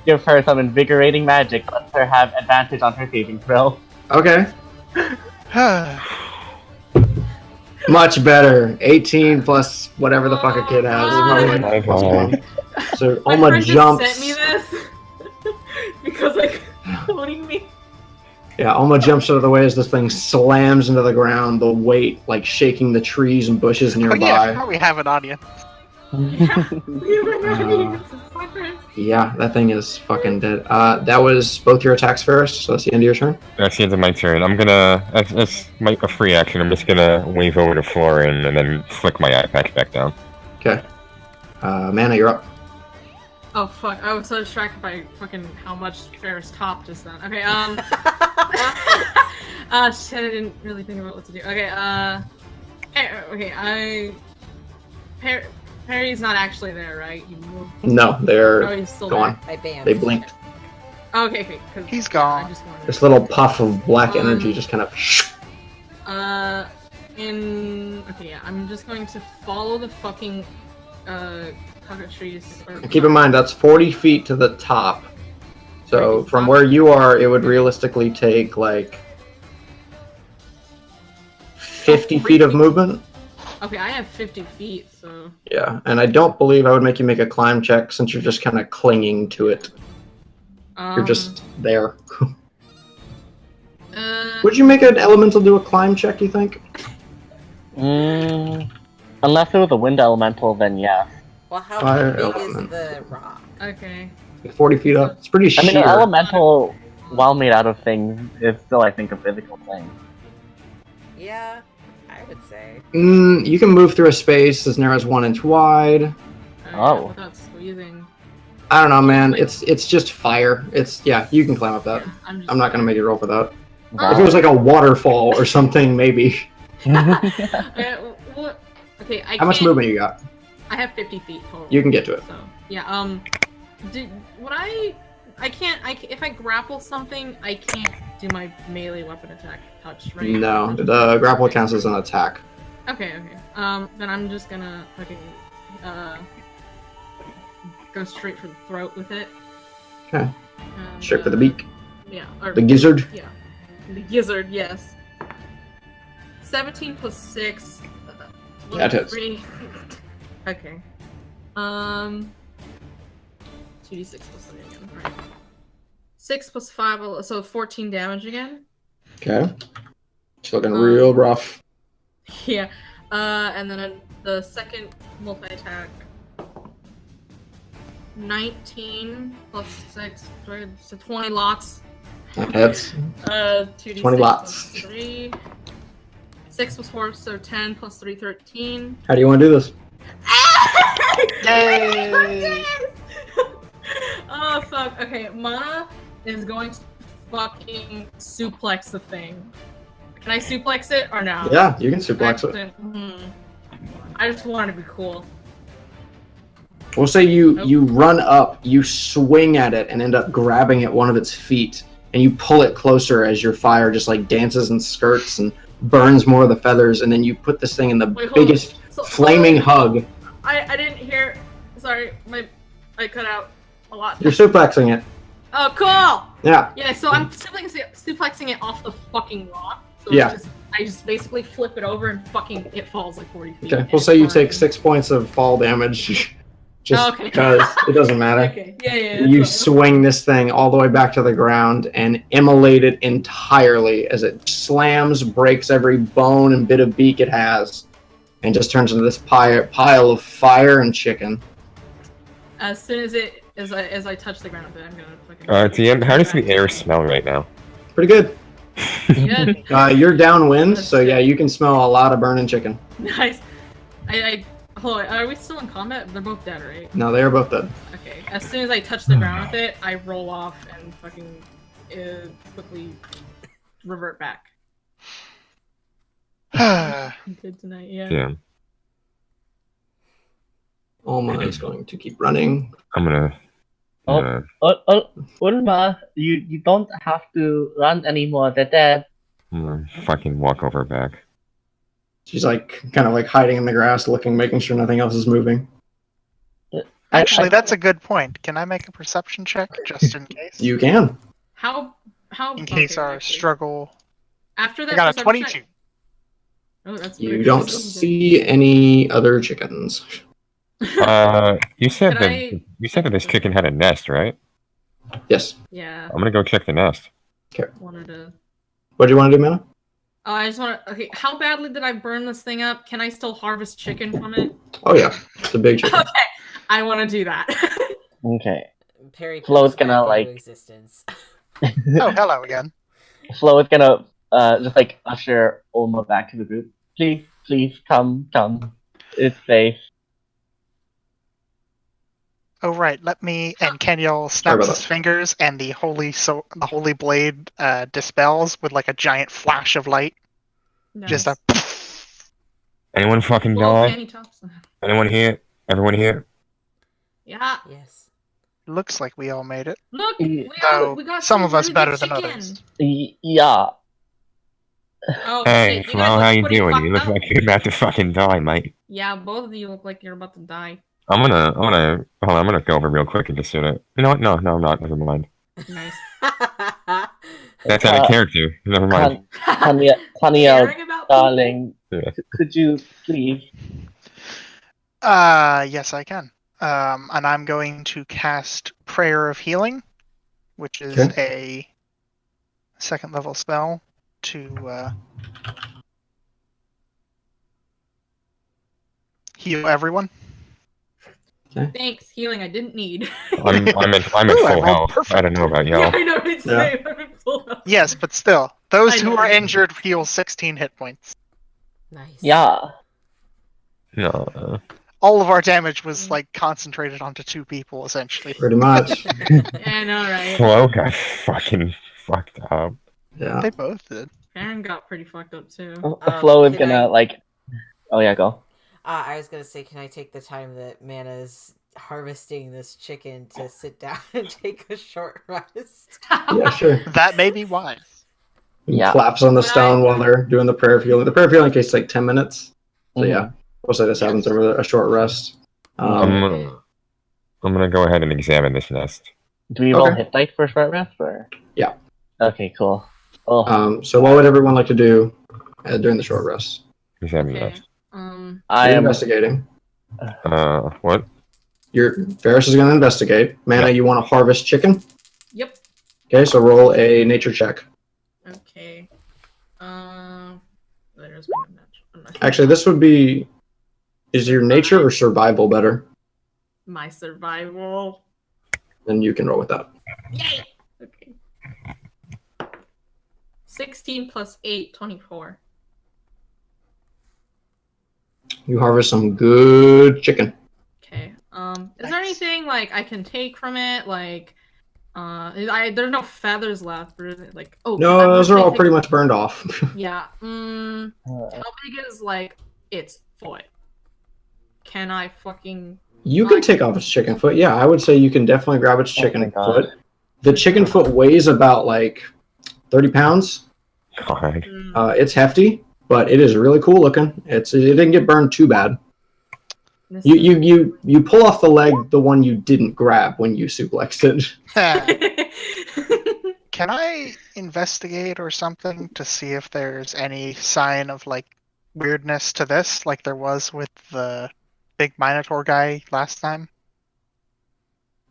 give her some invigorating magic. Let her have advantage on her saving throw. Okay. Much better. 18 plus whatever the fuck a kid has. It's probably like plus one. So My Oma friend jumps. just sent me this because like cloning me. Yeah, Oma jumps out of the way as this thing slams into the ground, the weight like shaking the trees and bushes Oh nearby. yeah, we have an audience. Yeah, that thing is fucking dead. That was both your attacks, Ferris, so that's the end of your turn. That's the end of my turn. I'm gonna. That's a free action. I'm just gonna wave over to Florin and then flick my eye patch back down. Okay. Mana, you're up. Oh fuck! I was so distracted by fucking how much Ferris topped just then. Okay, shit, I didn't really think about what to do. Okay, Perry's not actually there, right? You moved. No, Oh, they're he's still gone. I banned. They blinked. there. Okay. 'Cause He's gone. I just wanted. This little puff of black energy just kind of. Okay, yeah, I'm just going to follow the fucking cockatrice. Keep in mind that's 40 feet to the top. So Right, from top. where you are, it would realistically take like 50 feet of movement. Okay, I have 50 feet, so. Yeah, and I don't believe I would make you make a climb check since you're just kind of clinging to it. You're just there. Would you make an elemental do a climb check, you think? Unless it was a wind elemental, then yeah. Well, how Fire big element. is the rock? Okay. 40 feet up. It's pretty I sheer. mean, an elemental, while made out of things, is still, I think, a physical thing. Yeah, I would say. You can move through a space as narrow as 1 inch wide. Oh. Without squeezing. I don't know, man. It's just fire. Yeah, you can climb up that. Yeah, I'm not gonna make you roll for that. Wow. If it was like a waterfall or something, maybe. Okay, I How much can't- movement you got? I have 50 feet total. You can get to it. So yeah, if I grapple something, I can't do my melee weapon attack touch, right? No, the grapple counts as an attack. Okay. Then I'm just gonna fucking go straight for the throat with it. Okay. And, Straight for the beak. Yeah. The gizzard. Yeah. The gizzard, yes. 17 plus 6. That hits. 3. Okay. 2d6 plus 3 again. Right. 6 plus 5, so 14 damage again. Okay. It's looking real rough. Yeah. And then the second multi-attack. 19 plus 6, so 20 lots. That hits. 2d6 20 lots. plus 3. 6 plus 4, so 10 plus 3, 13. How do you want to do this? Yay! Oh fuck. Okay, Mana is going to fucking suplex the thing. Can I suplex it or no? Yeah, you can suplex it. I just want to be cool. We'll say you run up, you swing at it, and end up grabbing at one of its feet, and you pull it closer as your fire just like dances and skirts and burns more of the feathers, and then you put this thing in the Wait, hold biggest on. So- flaming hug. I didn't hear. Sorry, I cut out a lot. You're suplexing it. Oh, cool. Yeah. Yeah, so I'm suplexing it off the fucking rock. So Yeah. I just basically flip it over and fucking it falls like 40 feet. Okay. We'll say you take 6 points of fall damage, just Okay. because it doesn't matter. Okay. Yeah. You that's fine. swing this thing all the way back to the ground and immolate it entirely as it slams, breaks every bone and bit of beak it has, and just turns into this pile of fire and chicken. As soon as I touch the ground, I'm gonna fucking. DM, how does the air smell right now? Pretty good. Good. You're downwind, That's so yeah, good. you can smell a lot of burning chicken. Nice. Hold on, are we still in combat? They're both dead, right? No, they are both dead. Okay. As soon as I touch the ground with it, I roll off and fucking quickly revert back. Good tonight, yeah. Yeah. Alma is going to keep running. I'm gonna. Ulma, you don't have to run anymore. They're dead. I'm gonna fucking walk over back. She's like kind of like hiding in the grass, looking, making sure nothing else is moving. Actually, that's a good point. Can I make a perception check just in case? You can. How In case okay, our actually. struggle. After that I got a perception 22. check- Oh, that's You pretty don't good. see any other chickens. You said Can that I- you said that this chicken had a nest, right? Yes. Yeah, I'm gonna go check the nest. wanted to. What do you want to do, Mana? I just want to. Okay, how badly did I burn this thing up? Can I still harvest chicken from it? Oh yeah, it's a big chicken. Okay, I want to do that. Okay. Perry Flo's pops back gonna, into like- existence. Oh, hello again. Flo is gonna just like usher Ulma back to the group. Please, come. It's safe. Oh right, let me. And Kenyal Sorry snaps about his that. fingers, and the holy blade dispels with like a giant flash of light. Just a. Anyone fucking Well, die? Kenny talks. Anyone here? Everyone here? Yeah, Yes. Looks like we all made it. look, Though we got some of us really better good than chicken. others. Yeah. Oh, Hey, shit, you Flo, guys how look you pretty doing? fucked You look up. like you're about to fucking die, mate. Yeah, both of you look like you're about to die. I'm gonna hold on, I'm gonna go over real quick and just do that. You know what? No, I'm not. Never mind. Nice. That's out of character. Never mind. Tanya, Caring about darling, Yeah. could you please? Yes, I can. And I'm going to cast Prayer of Healing, which is a second level spell to heal everyone. Thanks, healing I didn't need. I'm at Ooh, I full rolled health. perfect. I don't know about Yeah, y'all. I know what it's Yeah. saying. I'm in full health. Yes, but still, those I who know. are injured heal 16 hit points. Nice. Yeah. No. All of our damage was like concentrated onto 2 people, essentially. Pretty much. I know, right? Flo got fucking fucked up. Yeah. They both did. Aaron got pretty fucked up too. Flo is can gonna I- like. Oh yeah, go. I was gonna say, can I take the time that Mana's harvesting this chicken to sit down and take a short rest? Yeah, sure. That may be wise. He Yeah. claps on the When stone while they're doing the prayer of healing. The prayer of healing takes like 10 minutes. So Mhm. yeah, we'll say this happens over a short rest. I'm gonna go ahead and examine this nest. Do we roll Okay. hit dice for short rest or? Yeah. Okay, cool. Oh, So what would everyone like to do during the short rest? Examine the Okay. nest. I You're am. investigating. What? Ferris is going to investigate. Mana, you want to harvest chicken? Yep. Okay, so roll a nature check. Okay. There's my match. Actually, this would be. Is your nature or survival better? My survival. Then you can roll with that. Yay! Okay. 16 plus 8, 24. You harvest some good chicken. Okay. Is there anything like I can take from it? Like, there's no feathers left, or is it like? Oh, No, I'm those are gonna all take- pretty much burned off. Yeah. How big is like its foot? Can I fucking? You can take off its chicken foot. Yeah, I would say you can definitely grab its chicken my God. foot. The chicken foot weighs about like 30 pounds. God. It's hefty, but it is really cool looking. It didn't get burned too bad. This You pull off the leg, the one you didn't grab when you suplexed it. is- Can I investigate or something to see if there's any sign of like weirdness to this, like there was with the big Minotaur guy last time?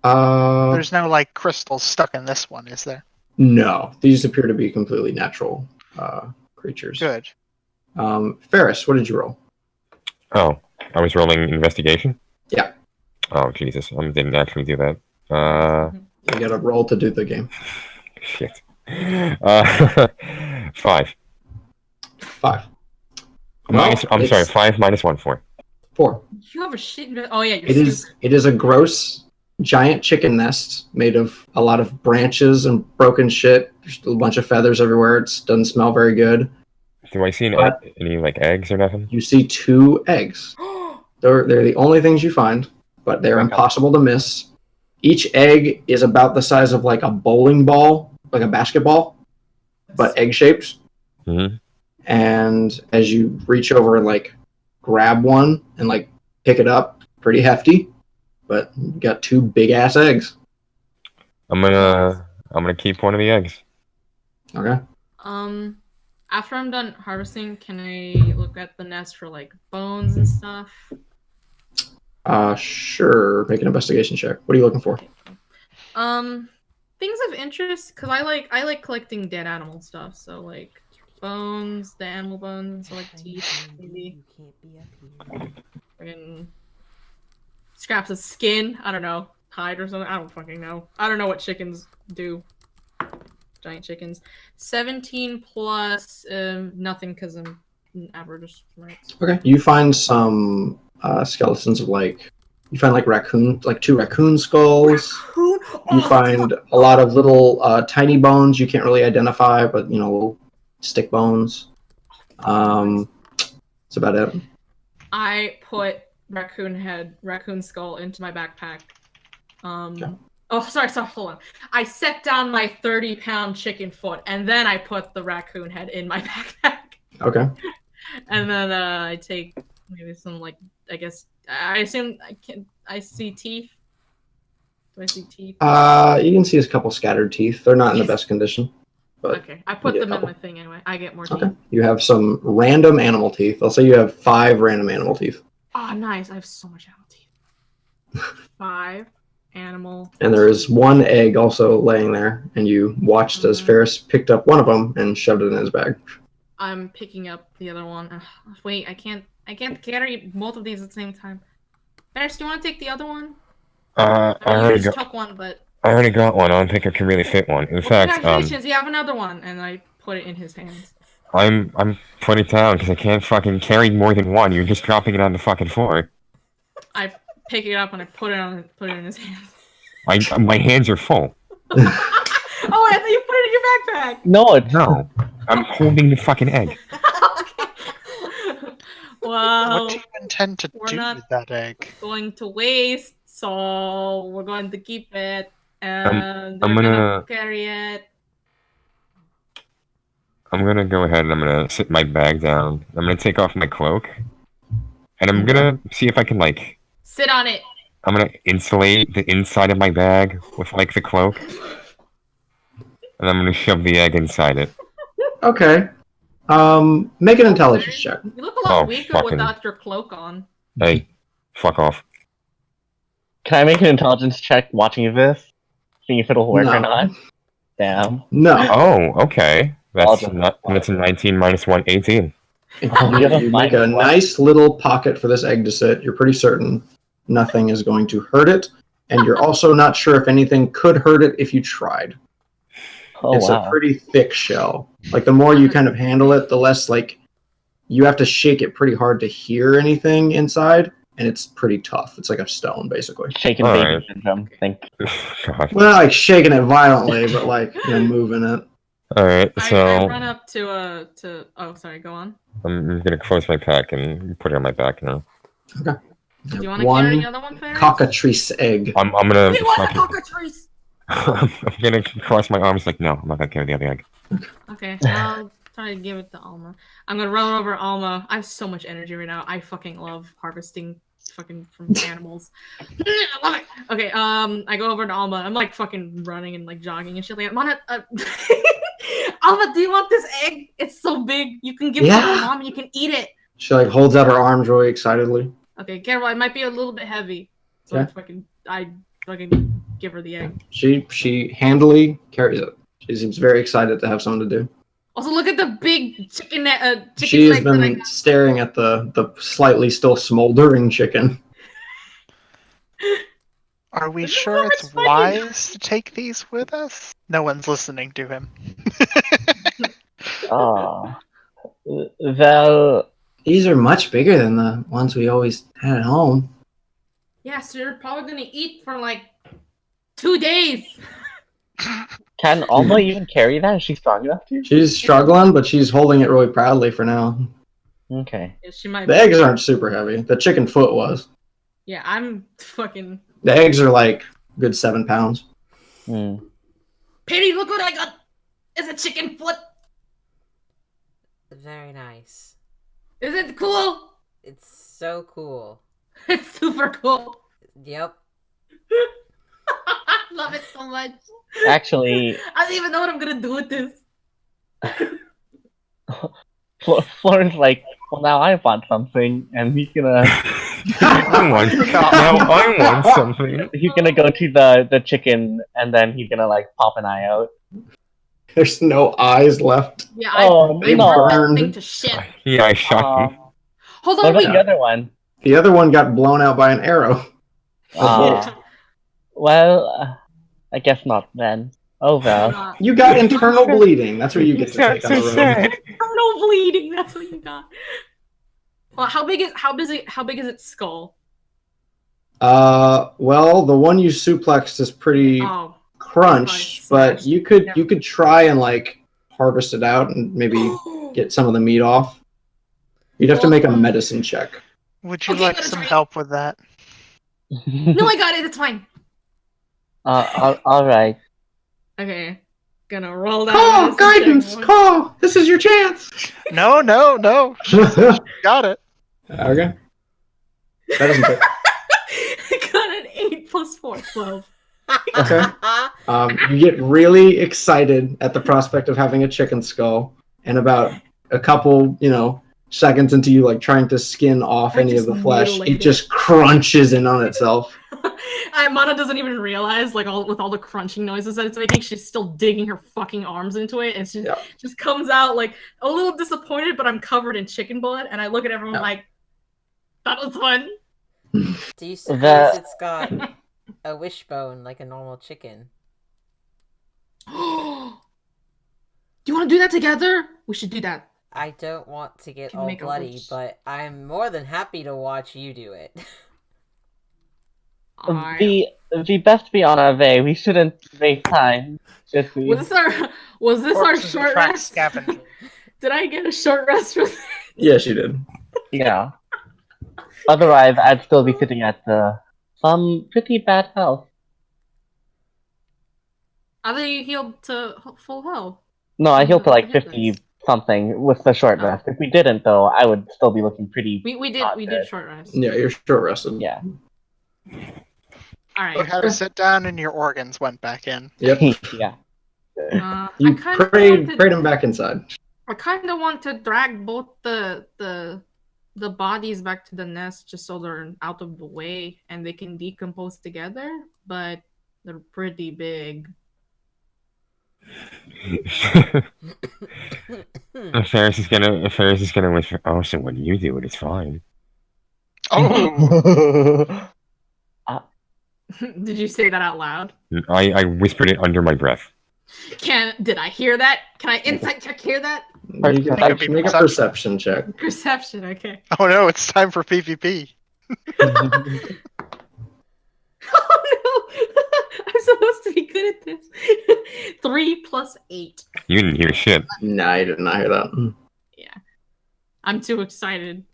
There's no like crystals stuck in this one, is there? No, these appear to be completely natural creatures. Good. Ferris, what did you roll? Oh, I was rolling investigation? Yeah. Oh, Jesus. I didn't actually do that. You got to roll to do the game. Shit. 5. 5. I'm sorry, 5 minus 1, 4. 4. You have a shit. Oh yeah, you're It is a gross, giant chicken nest made of a lot of branches and broken shit. There's a bunch of feathers everywhere. It doesn't smell very good. Do I see any like eggs or nothing? You see 2 eggs. They're the only things you find, but they're impossible to miss. Each egg is about the size of like a bowling ball, like a basketball, but egg-shaped. Mm-hmm. and as you reach over and like grab one and like pick it up, pretty hefty, but you got 2 big ass eggs. I'm gonna keep one of the eggs. Okay. After I'm done harvesting, can I look at the nest for like bones and stuff? Sure. Make an investigation check. What are you looking for? Things of interest, because I like collecting dead animal stuff. So like bones, the animal bones, so like teeth, maybe. You can't be up here. Friggin' scraps of skin. I don't know, hide or something. I don't fucking know. I don't know what chickens do. Giant chickens. 17 plus nothing because I'm an average. Right. Okay. You find some skeletons of you find like 2 raccoon skulls. Raccoon? You find a lot of little tiny bones you can't really identify, but little stick bones. That's about it. I put raccoon skull into my backpack. Okay. Oh, sorry, hold on. I set down my 30-pound chicken foot, and then I put the raccoon head in my backpack. Okay. And then I take maybe some I guess I assume I see teeth. Do I see teeth? You can see a couple scattered teeth. They're not in the best condition. But okay, I put you get them a in couple. my thing anyway. I get more Okay. teeth. You have some random animal teeth. I'll say you have 5 random animal teeth. Oh, nice. I have so much animal teeth. 5 animal. And there is 1 egg also laying there, and you watched as Ferris picked up one of them and shoved it in his bag. I'm picking up the other one. Wait, I can't carry both of these at the same time. Ferris, do you want to take the other one? I You already just got took one, but I already got one. I don't think I can really fit one. In fact, congratulations, you have another one, and I put it in his hands. I'm putting it down because I can't fucking carry more than one. You're just dropping it on the fucking floor. I pick it up and I put it in his hands. My hands are full. Oh, I thought you put it in your backpack. No, it's No, I'm holding the fucking egg. Okay. Well, What do you intend to we're do not- with that egg? going to waste, so we're going to keep it, and they're I'm gonna carry it. I'm gonna go ahead and I'm gonna sit my bag down. I'm gonna take off my cloak, and I'm gonna see if I can Sit on it. I'm gonna insulate the inside of my bag with the cloak, and I'm gonna shove the egg inside it. Okay. Make an intelligence check. You look a lot Oh, weaker fucking- without your cloak on. Hey, fuck off. Can I make an intelligence check watching this? Seeing if it'll work No. or not? Damn. No. Oh, okay. That's I'll not. That's a 19 minus 1, 18. You have a You make a minus one. nice little pocket for this egg to sit. You're pretty certain nothing is going to hurt it, and you're also not sure if anything could hurt it if you tried. Oh, It's wow. a pretty thick shell. The more you kind of handle it, the less you have to shake it pretty hard to hear anything inside, and it's pretty tough. It's like a stone, basically. Shaken All baby right. syndrome. Think. God. Well, not shaking it violently, but moving it. All right. I So run up to oh, sorry, go on. I'm gonna close my pack and put it on my back now. Do you want to carry the other one, Ferris? Cockatrice egg. I'm gonna. You want a fucking- cockatrice? I'm gonna cross my arms no, I'm not gonna carry the other egg. Okay, I'll try to give it to Alma. I'm gonna run over Alma. I have so much energy right now. I fucking love harvesting fucking from animals. I love it. Okay, I go over to Alma. I'm fucking running and jogging and shit. I'm on it. Alma, do you want this egg? It's so big. You can give it to Yeah. your mom. You can eat it. She holds out her arms really excitedly. Okay, careful. It might be a little bit heavy. So Yeah. I fucking give her the egg. She handily carries it. She seems very excited to have something to do. Also, look at the big chicken She has leg that I been staring at the slightly still smoldering chicken. Are we This is sure so it's much fun. wise to take these with us? No one's listening to him. Oh. Well, These are much bigger than the ones we always had at home. Yeah, so you're probably gonna eat for 2 days. can Alma even carry that? Is she strong enough to? She's struggling, but she's holding it really proudly for now. Okay. Yeah, she might. The eggs aren't super heavy. The chicken foot was. Yeah, I'm fucking. The eggs are good 7 pounds. Hmm. Pity, look what I got! It's a chicken foot. Very nice. Is it cool? It's so cool. It's super cool. Yep. I love it so much. Actually, I don't even know what I'm gonna do with this. Florence like, well, now I want something, and he's gonna Now I want something. go to the chicken, and then he's gonna like pop an eye out. There's no eyes left. Yeah, Oh, I no. burnt that Burned. thing to shit. Yeah, I shot him. Hold What on, about wait. the other one? The other one got blown out by an arrow. Well, I guess not then. Oh well. You got internal bleeding. That's what you get to take on the road. Internal bleeding. That's what you got. Well, how big is its skull? Well, the one you suplexed is pretty Oh, crunched, right, but you could try and like harvest it out and maybe get some of the meat off. You'd have to make a medicine check. Would you Okay, like I'm gonna some try it. help with that? No, I got it. It's fine. All right. Okay, gonna roll that. Call medicine check guidance. one. Call. This is your chance. No. Got it. Okay. That doesn't fit. I got an 8 plus 4, 12. Okay. You get really excited at the prospect of having a chicken skull, and about a couple, seconds into you like trying to skin off I any of just the flesh, mutilated it just crunches in on itself. Mana doesn't even realize, like, with all the crunching noises that it's making, she's still digging her fucking arms into it, and she just comes out, like, a little disappointed, but I'm covered in chicken blood, and I look at everyone like, that was fun. Do you suppose it's got a wishbone like a normal chicken? Do you want to do that together? We should do that. I don't want to get Can all make a bloody, wish. but I'm more than happy to watch you do it. We best be on our way. We shouldn't waste time, should we? Was this our Corpses short attract rest? scavengers. Did I get a short rest for this? Yes, you did. Yeah. Otherwise, I'd still be sitting at some pretty bad health. Are they healed to full health? No, I healed to like Oh, goodness. 50 something with the short Oh. rest. If we didn't, though, I would still be looking pretty. We not did good. short rest. Yeah, you're short rested. Yeah. All You right. had to sit down and your organs went back in. Yep. Yeah. You I kinda prayed wanted- him back inside. I kind of want to drag both the bodies back to the nest just so they're out of the way and they can decompose together, but they're pretty big. Ferris is gonna whisper, "Oh, so when you do it, it's fine." Oh, Did you say that out loud? I whispered it under my breath. Did I hear that? Can I insight check hear that? You can Perception. make a perception check. Perception, okay. oh no! It's time for PvP. Oh no! I'm supposed to be good at this. 3 plus 8. You didn't hear shit. Nah, you did not hear that. I'm too excited.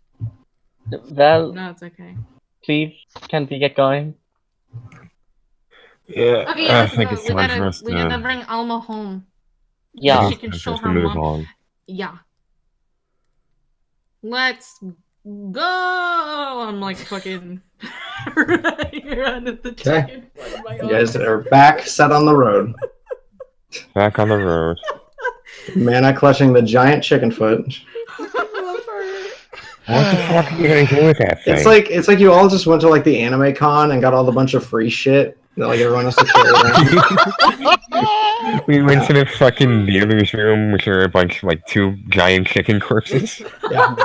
Well, No, it's okay. please, can we get going? Yeah, Okay, I let's think go. it's time for us We gotta to. bring Alma home. Yeah. She can It's show time for her us to move mom. on. Yeah. Let's go! I'm like fucking running around at the Okay. chicken. What am I You guys on? are back, set on the road. Back on the road. Mana clutching the giant chicken foot. What the fuck are you gonna do with that thing? It's like you all just went to like the anime con and got all the bunch of free shit that like everyone has to carry around. We went to the fucking dealer's room, which are a bunch of like 2 giant chicken corpses. Yeah.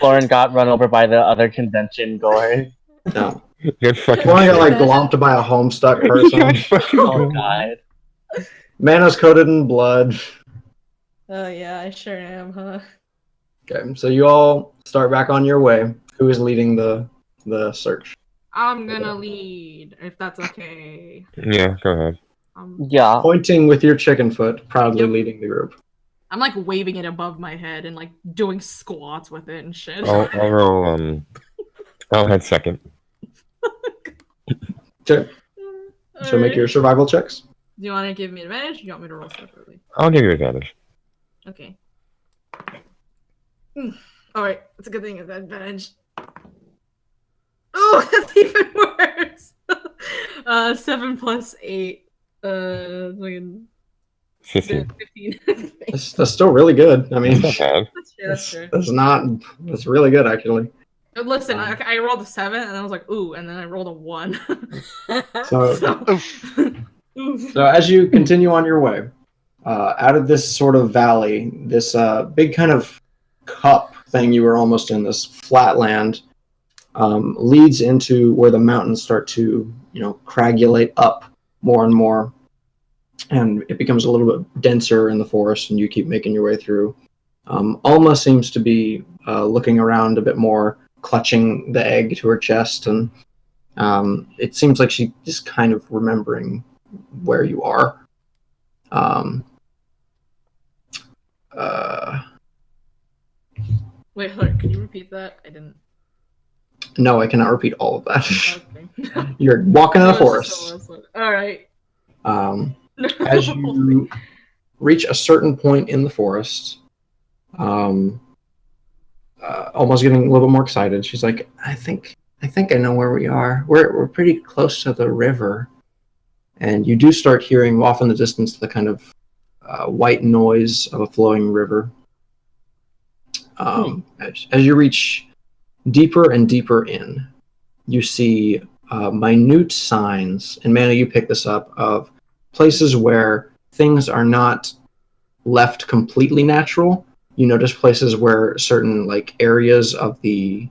Lauren got run over by the other convention goers. No. Good fucking. One got like glomped by a homestuck person. God fucking Oh god. Mana's coated in blood. Oh yeah, I sure am, huh? Okay, so you all start back on your way. Who is leading the search? I'm gonna lead, if that's okay. Yeah, go ahead. Yeah. Pointing with your chicken foot, proudly Yep. leading the group. I'm like waving it above my head and like doing squats with it and shit. I'll roll. I'll head second. Okay, so make your survival checks. Do you want to give me advantage? Or you want me to roll separately? I'll give you advantage. Okay. All right, it's a good thing it's advantage. Oh, that's even worse. 7 plus 8. Fucking 15. 15. That's still really good. I mean, That's not bad. That's true. That's true. that's really good actually. Listen, I rolled a 7, and I was like, ooh, and then I rolled a 1. So, so, Oof. oof. so as you continue on your way, out of this sort of valley, this big kind of cup thing you were almost in, this flat land, leads into where the mountains start to, cragulate up more and more, and it becomes a little bit denser in the forest, and you keep making your way through. Alma seems to be looking around a bit more, clutching the egg to her chest, and it seems like she's just kind of remembering where you are. Wait, hold on, can you repeat that? I didn't. No, I cannot repeat all of that. Okay. You're walking in the forest. Alright. As you reach a certain point in the forest, almost getting a little bit more excited, she's like, I think I know where we are. We're pretty close to the river. And you do start hearing off in the distance the kind of white noise of a flowing river. As you reach deeper and deeper in, you see minute signs, and Mana, you pick this up, of places where things are not left completely natural. You notice places where certain areas of the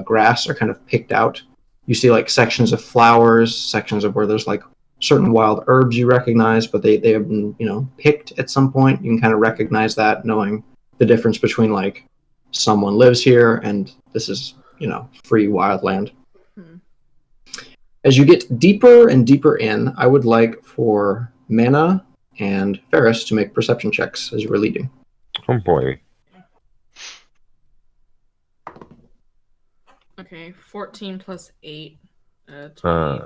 grass are kind of picked out. You see sections of flowers, sections of where there's certain wild herbs you recognize, but they have been picked at some point. You can kind of recognize that, knowing the difference between someone lives here and this is free wild land. As you get deeper and deeper in, I would like for Mana and Ferris to make perception checks as you were leading. Oh boy. Okay, 14 plus 8. 20,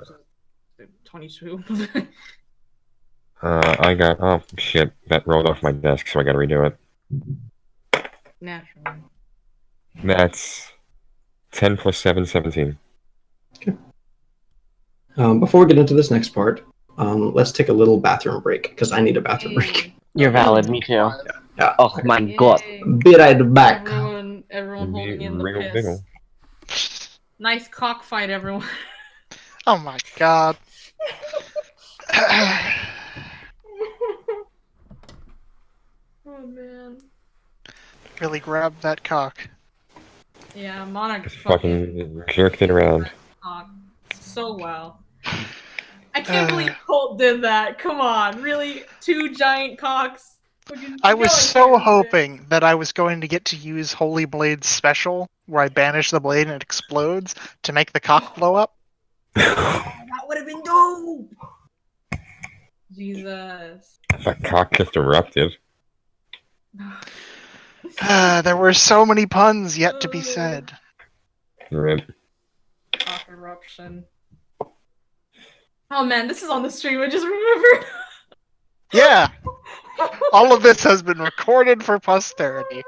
22. I got. Oh shit! That rolled off my desk, so I gotta redo it. Naturally. That's 10 plus 7, 17. Before we get into this next part, let's take a little bathroom break, because I need a bathroom break. You're valid, me too. Yeah. Oh my god. Be right back. Everyone holding in the Real piss. biggle. Nice cockfight, everyone. Oh my god. Oh man. Really grabbed that cock. Yeah, Monarch Just fucking jerked it around. cock so well. I can't believe Colt did that. Come on, really? 2 giant cocks? I was so hoping that I was going to get to use Holy Blade's special, where I banish the blade and it explodes, to make the cock blow up. That would have been dope! Jesus. That cock just erupted. There were so many puns yet to be said. Rip. Cock eruption. Oh man, this is on the stream, I just remembered. Yeah! All of this has been recorded for posterity.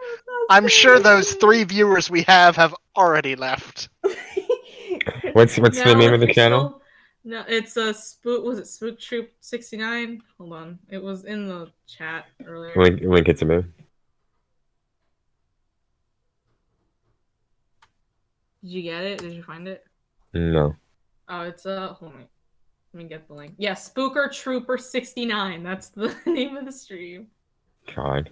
I'm sure those 3 viewers we have already left. What's the name of the channel? No, it's a Spook. Was it Spook Troop 69? Hold on, it was in the chat earlier. Link it to me. Did you get it? Did you find it? No. Oh, it's hold on. Let me get the link. Yeah, Spooker Trooper 69. That's the name of the stream. God.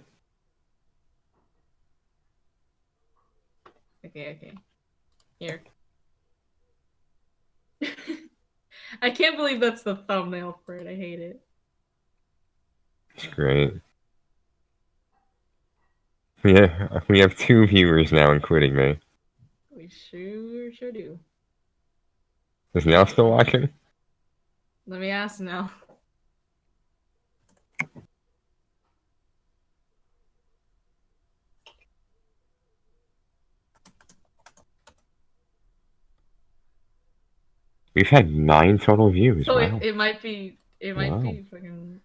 Okay. Here. I can't believe that's the thumbnail for it. I hate it. It's great. Yeah, we have 2 viewers now, including me. We sure do. Is Nell still watching? Let me ask now. We've had 9 total views. So Wow. it might be Wow. fucking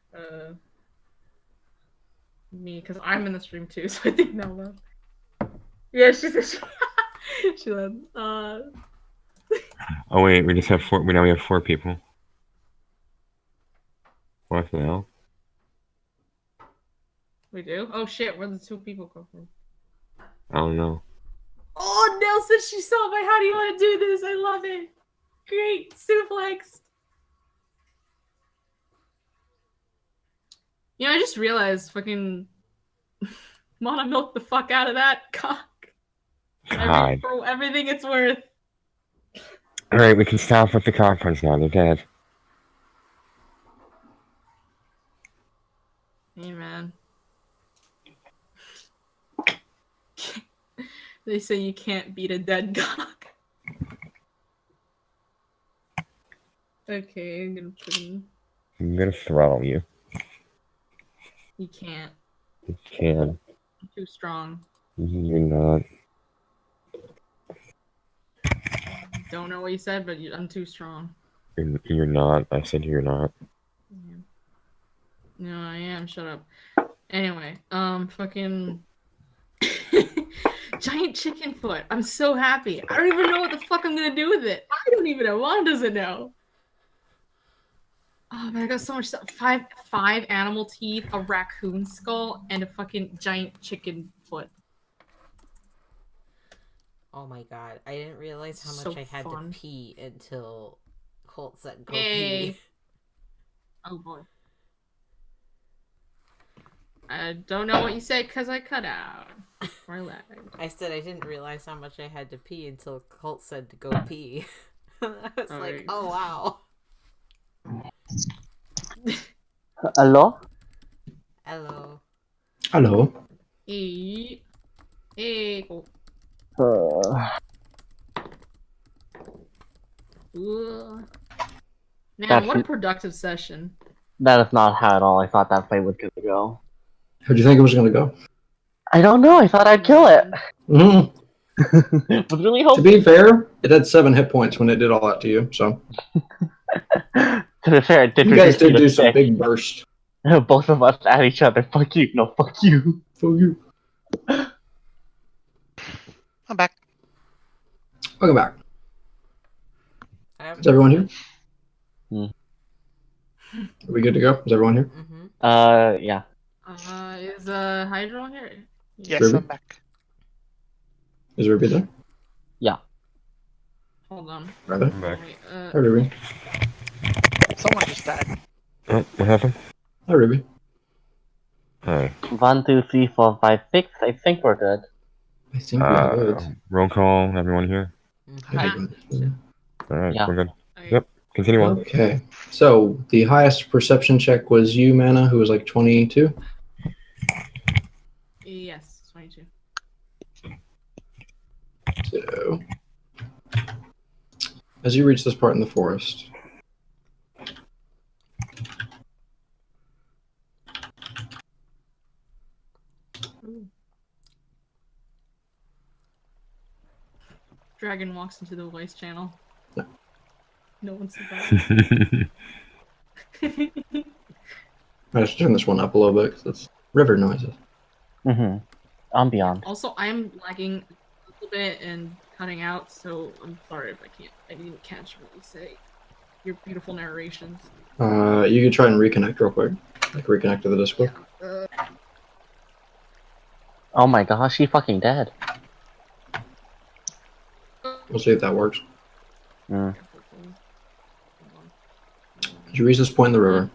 me, because I'm in the stream too, so I think no. Yeah, she said she left. Oh wait, we just have 4. We now have 4 people. What the hell? We do? Oh shit, where did the 2 people come from? I don't know. Oh, Nelson, she saw my how do you want to do this? I love it. Great. Suplex. You know, I just realized fucking wanna milk the fuck out of that cock. God. For everything it's worth. Alright, we can stop with the cockpunch now. They're dead. Hey man. They say you can't beat a dead cock. Okay, I'm gonna put in. I'm gonna throttle you. You can't. You can. I'm too strong. You're not. Don't know what you said, but I'm too strong. You're not. I said you're not. Yeah. No, I am. Shut up. Anyway, fucking giant chicken foot. I'm so happy. I don't even know what the fuck I'm gonna do with it. I don't even know. Mom doesn't know. Oh man, I got so much stuff. Five animal teeth, a raccoon skull, and a fucking giant chicken foot. Oh my god, I didn't realize how So much I had fun. to pee until Colt said go Hey. pee. Oh boy. I don't know what you said because I cut out. Or lagged. I said I didn't realize how much I had to pee until Colt said to go pee. I was like, Alright. oh wow. Hello? Hello. Hello. Hey. Hey. Cool. Ooh. Man, That's what a it. productive session. That is not how at all I thought that fight was gonna go. How'd you think it was gonna go? I don't know, I thought I'd kill it. Mhm. Was really To hoping. be fair, it had 7 hit points when it did all that to you. So To be fair, it did you guys reduce me did to do some 6. big burst. Both of us at each other. Fuck you. No, fuck you. Fuck you. I'm back. Welcome back. I have Is everyone here? Hmm. Are we good to go? Is everyone here? Mm-hmm. Yeah. Is Hydro here? Yes, Ruby? I'm back. Is Ruby there? Hold on. Rather. I'm back. Wait, Hi, Ruby. Someone just died. Oh, what happened? Hi, Ruby. Hi. 1, 2, 3, 4, 5, 6. I think we're good. I think we're good. Roll call. Everyone here? Mm-hmm. Hi. Alright, Yeah. we're good. Okay. Yep. Continue on. Okay. So the highest perception check was you, Mana, who was like 22. Yes, 22. So, as you reach this part in the forest, Ooh. Dragon walks into the voice channel. No. No one's surprised. I should turn this one up a little bit because it's river noises. Mm-hmm. Ambient. Also, I am lagging a little bit and cutting out, so I'm sorry if I didn't catch what you say. Your beautiful narrations. You could try and reconnect real quick. Like reconnect to the Discord. Oh my gosh, she fucking dead. We'll see if that works. Mm. As you reach this point in the river,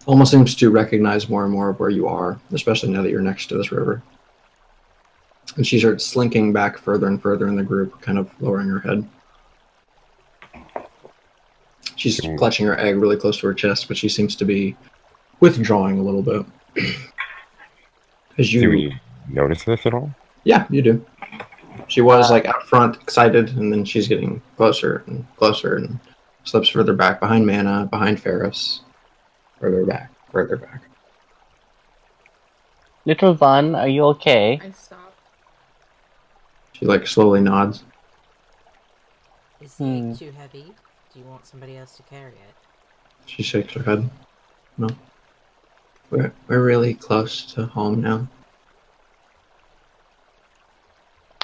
almost seems to recognize more and more of where you are, especially now that you're next to this river. And she starts slinking back further and further in the group, kind of lowering her head. She's clutching her egg really close to her chest, but she seems to be withdrawing a little bit. As you, Do we notice this at all? yeah, you do. She was like out front, excited, and then she's getting closer and closer, and slips further back behind Mana, behind Ferris, further back, further back. Little Van, are you okay? I stopped. She like slowly nods. Is the egg too heavy? Do you want somebody else to carry it? She shakes her head. No. We're really close to home now.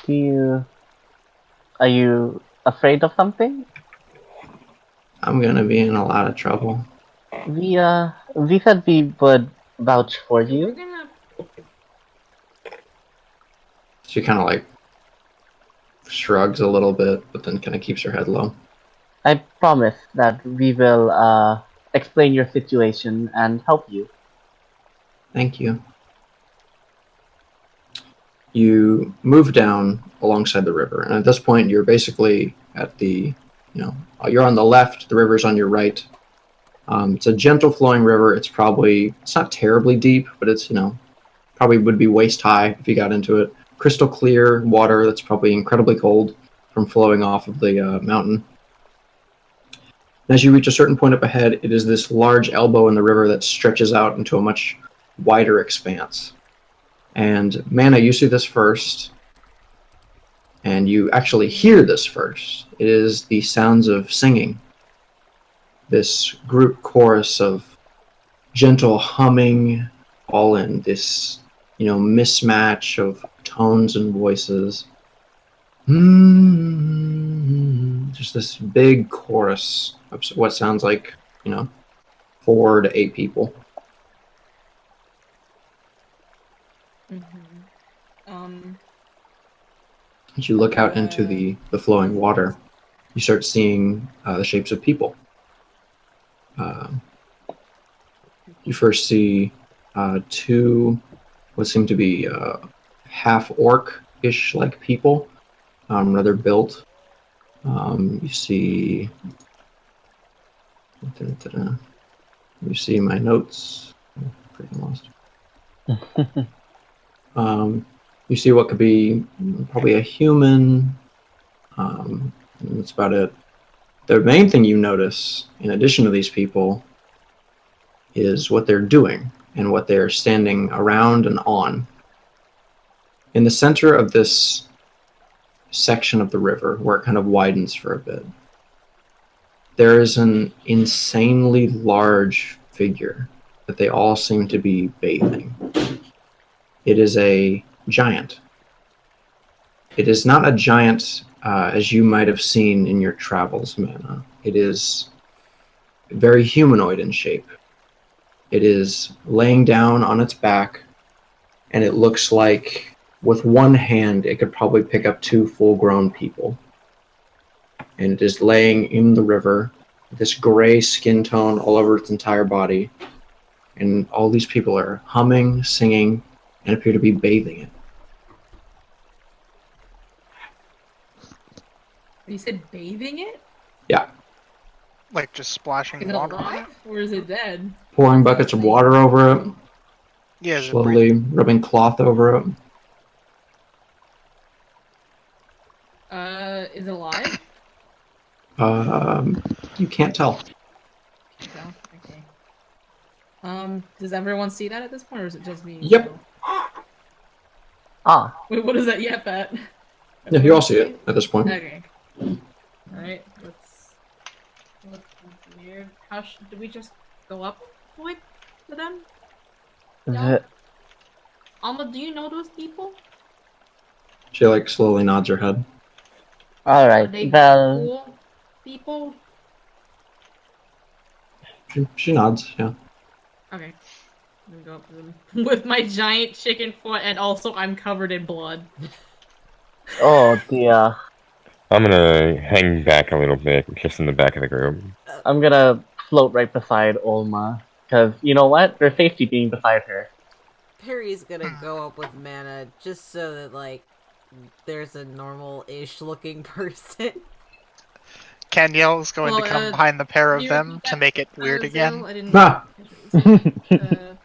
Are you afraid of something? I'm gonna be in a lot of trouble. We said we would vouch for We're you. gonna. She kind of like shrugs a little bit, but then kind of keeps her head low. I promise that we will explain your situation and help you. Thank you. You move down alongside the river, and at this point, you're basically at the, you're on the left. The river's on your right. It's a gentle flowing river. It's not terribly deep, but it's, probably would be waist high if you got into it. Crystal clear water that's probably incredibly cold from flowing off of the mountain. And as you reach a certain point up ahead, it is this large elbow in the river that stretches out into a much wider expanse. And Mana, you see this first, and you actually hear this first. It is the sounds of singing. This group chorus of gentle humming, all in this, mismatch of tones and voices. Just this big chorus of what sounds like, 4 to 8 people. As you look out into the flowing water, you start seeing the shapes of people. You first see 2 what seem to be half orc-ish like people, rather built. You see. You see my notes. Pretty lost. You see what could be probably a human. That's about it. The main thing you notice, in addition to these people, is what they're doing and what they're standing around and on. In the center of this section of the river, where it kind of widens for a bit, there is an insanely large figure that they all seem to be bathing. It is a giant. It is not a giant as you might have seen in your travels, Mana. It is very humanoid in shape. It is laying down on its back, and it looks like with one hand it could probably pick up 2 full-grown people. And it is laying in the river, this gray skin tone all over its entire body. And all these people are humming, singing, and appear to be bathing it. You said bathing it? Yeah. Like just splashing Is it water on it? alive or is it dead? Pouring buckets of water over it, Yeah, is it slowly rubbing cloth over it. Is it alive? You can't tell. No. Okay. Does everyone see that at this point, or is it just me? Yep. still? Ah, Wait, what is that yep at? Yeah, you all see it at this point. Okay. Alright, let's weird. Did we just go up to it to them? the, Alma, do you know those people? She slowly nods her head. all Are right. they Well, cool people? She nods, yeah. Okay. I'm gonna go up to them with my giant chicken foot, and also I'm covered in blood. oh dear. I'm gonna hang back a little bit, just in the back of the group. I'm gonna float right beside Olma. Because you know what? There's safety being beside her. Perry's gonna go up with Mana just so that, there's a normal-ish looking person. Caniel's going to come behind the pair of you them repeat to that, make it weird again. I didn't Ah! catch what you said.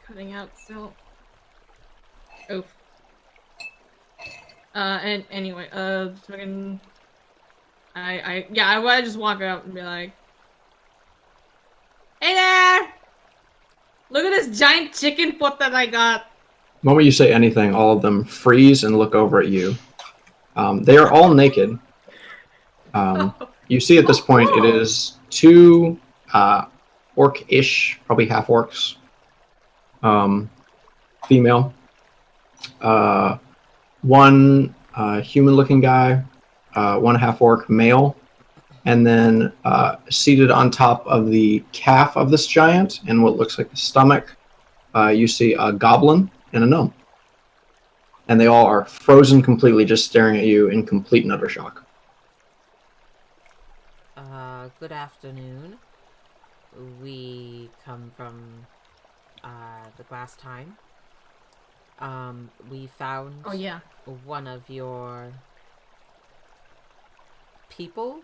Cutting out still. Oof. And anyway, fucking. I want to just walk out and be like, "Hey there! Look at this giant chicken foot that I got." The moment you say anything, all of them freeze and look over at you. They are all naked. You see at this point it is 2 orc-ish, probably half orcs, female. One human-looking guy, one half-orc male, and then seated on top of the calf of this giant and what looks like the stomach, you see a goblin and a gnome. And they all are frozen completely, just staring at you in complete and utter shock. Good afternoon. We come from the Glass Time. We found Oh yeah. one of your people,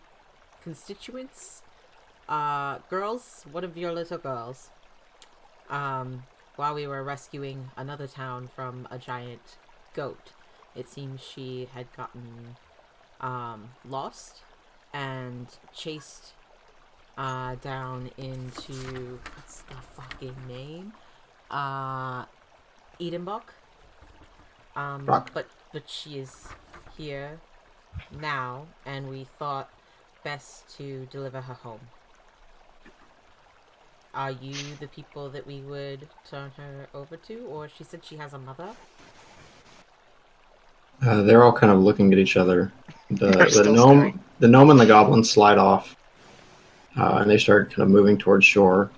constituents, girls, one of your little girls. While we were rescuing another town from a giant goat, it seems she had gotten lost and chased down into, what's the fucking name? Edenbach. But she is here now, and we thought best to deliver her home. Are you the people that we would turn her over to? Or she said she has a mother? They're all kind of looking at each other. They're The still gnome, the gnome and the goblin slide off, and they start kind of moving towards shore.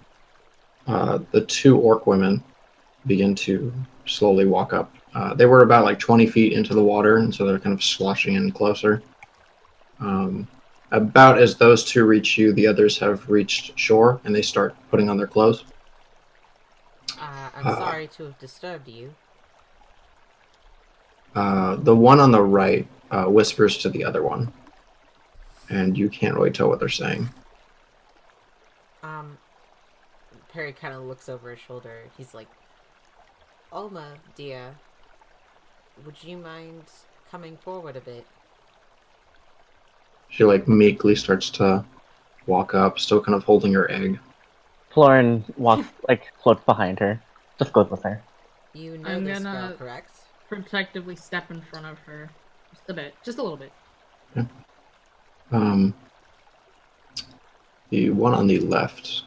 The two orc women begin to slowly walk up. They were about like 20 feet into the water, and so they're kind of sloshing in closer. About as those two reach you, the others have reached shore, and they start putting on their clothes. I'm sorry to have disturbed you. The one on the right whispers to the other one, and you can't really tell what they're saying. Perry kind of looks over his shoulder. He's like, Alma, dear, would you mind coming forward a bit? She like meekly starts to walk up, still kind of holding her egg. Florin walks, floats behind her. Just goes with her. You know I'm this gonna- girl, correct? Protectively step in front of her. Just a bit. Just a little bit. The one on the left.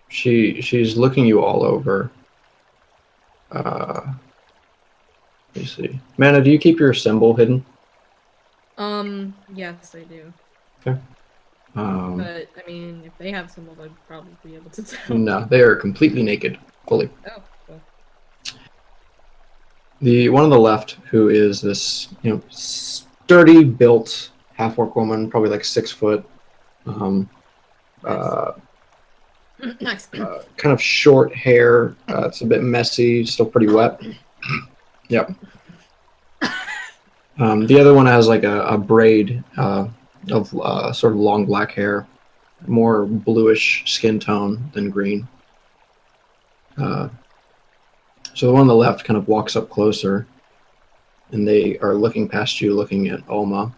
She's looking you all over. Let me see. Mana, do you keep your symbol hidden? Yes, I do. Okay. But, I mean, if they have symbols, I'd probably be able to tell. No, they are completely naked, fully. Oh, well. The one on the left, who is this, sturdy built half orc woman, probably like 6 foot, Nice. kind of short hair. It's a bit messy, still pretty wet. Yep. The other one has like a braid of sort of long black hair, more bluish skin tone than green. So the one on the left kind of walks up closer, and they are looking past you, looking at Alma.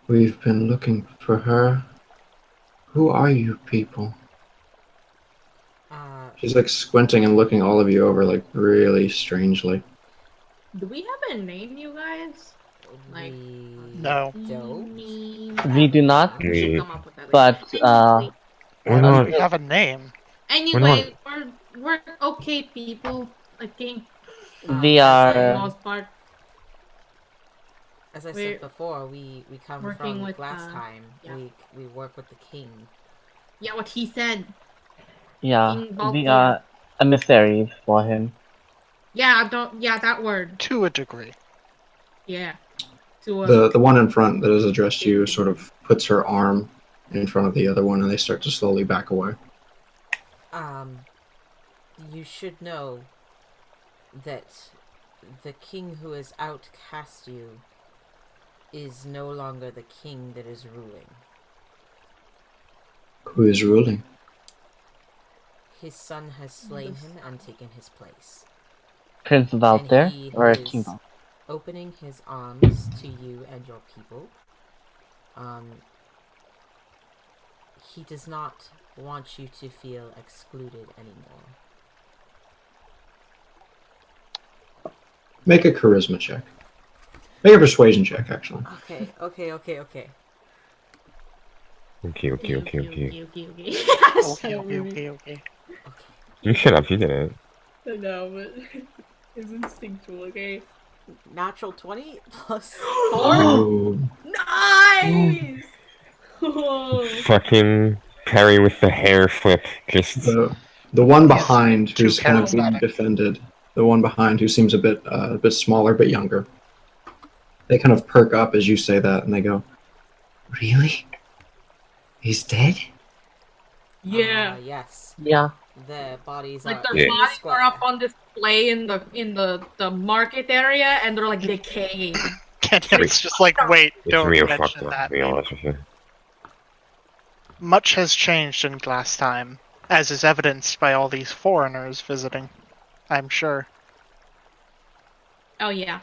We've been looking for her. Who are you people? She's like squinting and looking all of you over like really strangely. Do we have a name, you guys? Like, No. We do not, We should come up with that. but Why We're don't not. we have a name? Anyway, we're okay people. I think we for the are. most part. As I We're said before, we come working from with, Glass Time. yeah. We work with the king. Yeah, what he said. Yeah, King we Balto. are emissaries for him. Yeah, that word. To a degree. Yeah. To The one in front that has addressed you sort of puts her arm in front of the other one, and they start to slowly back away. You should know that the king who has outcast you is no longer the king that is ruling. Who is ruling? His son has slain him and taken his place. Prince And Valter he or is King Valter? opening his arms to you and your people. He does not want you to feel excluded anymore. Make a charisma check. Make a persuasion check, actually. Okay. Okay. Okay. Okay. You shut up, you did it. I know, but it's instinctual, okay? Natural 20 plus 4. Oh, Nice! Oh. Fucking Perry with the hair flip. Just. the one behind too who's kind of being charismatic. defended. The one behind who seems a bit smaller but younger. They kind of perk up as you say that, and they go, "Really? He's dead?" Yeah. Yes. Yeah. The bodies Like are their in the bodies square. are up on display in the market area, and they're like decaying. It's just like, wait, It's don't real fucked mention up, that. to be honest with you. Much has changed in Glass time, as is evidenced by all these foreigners visiting, I'm sure. Oh yeah.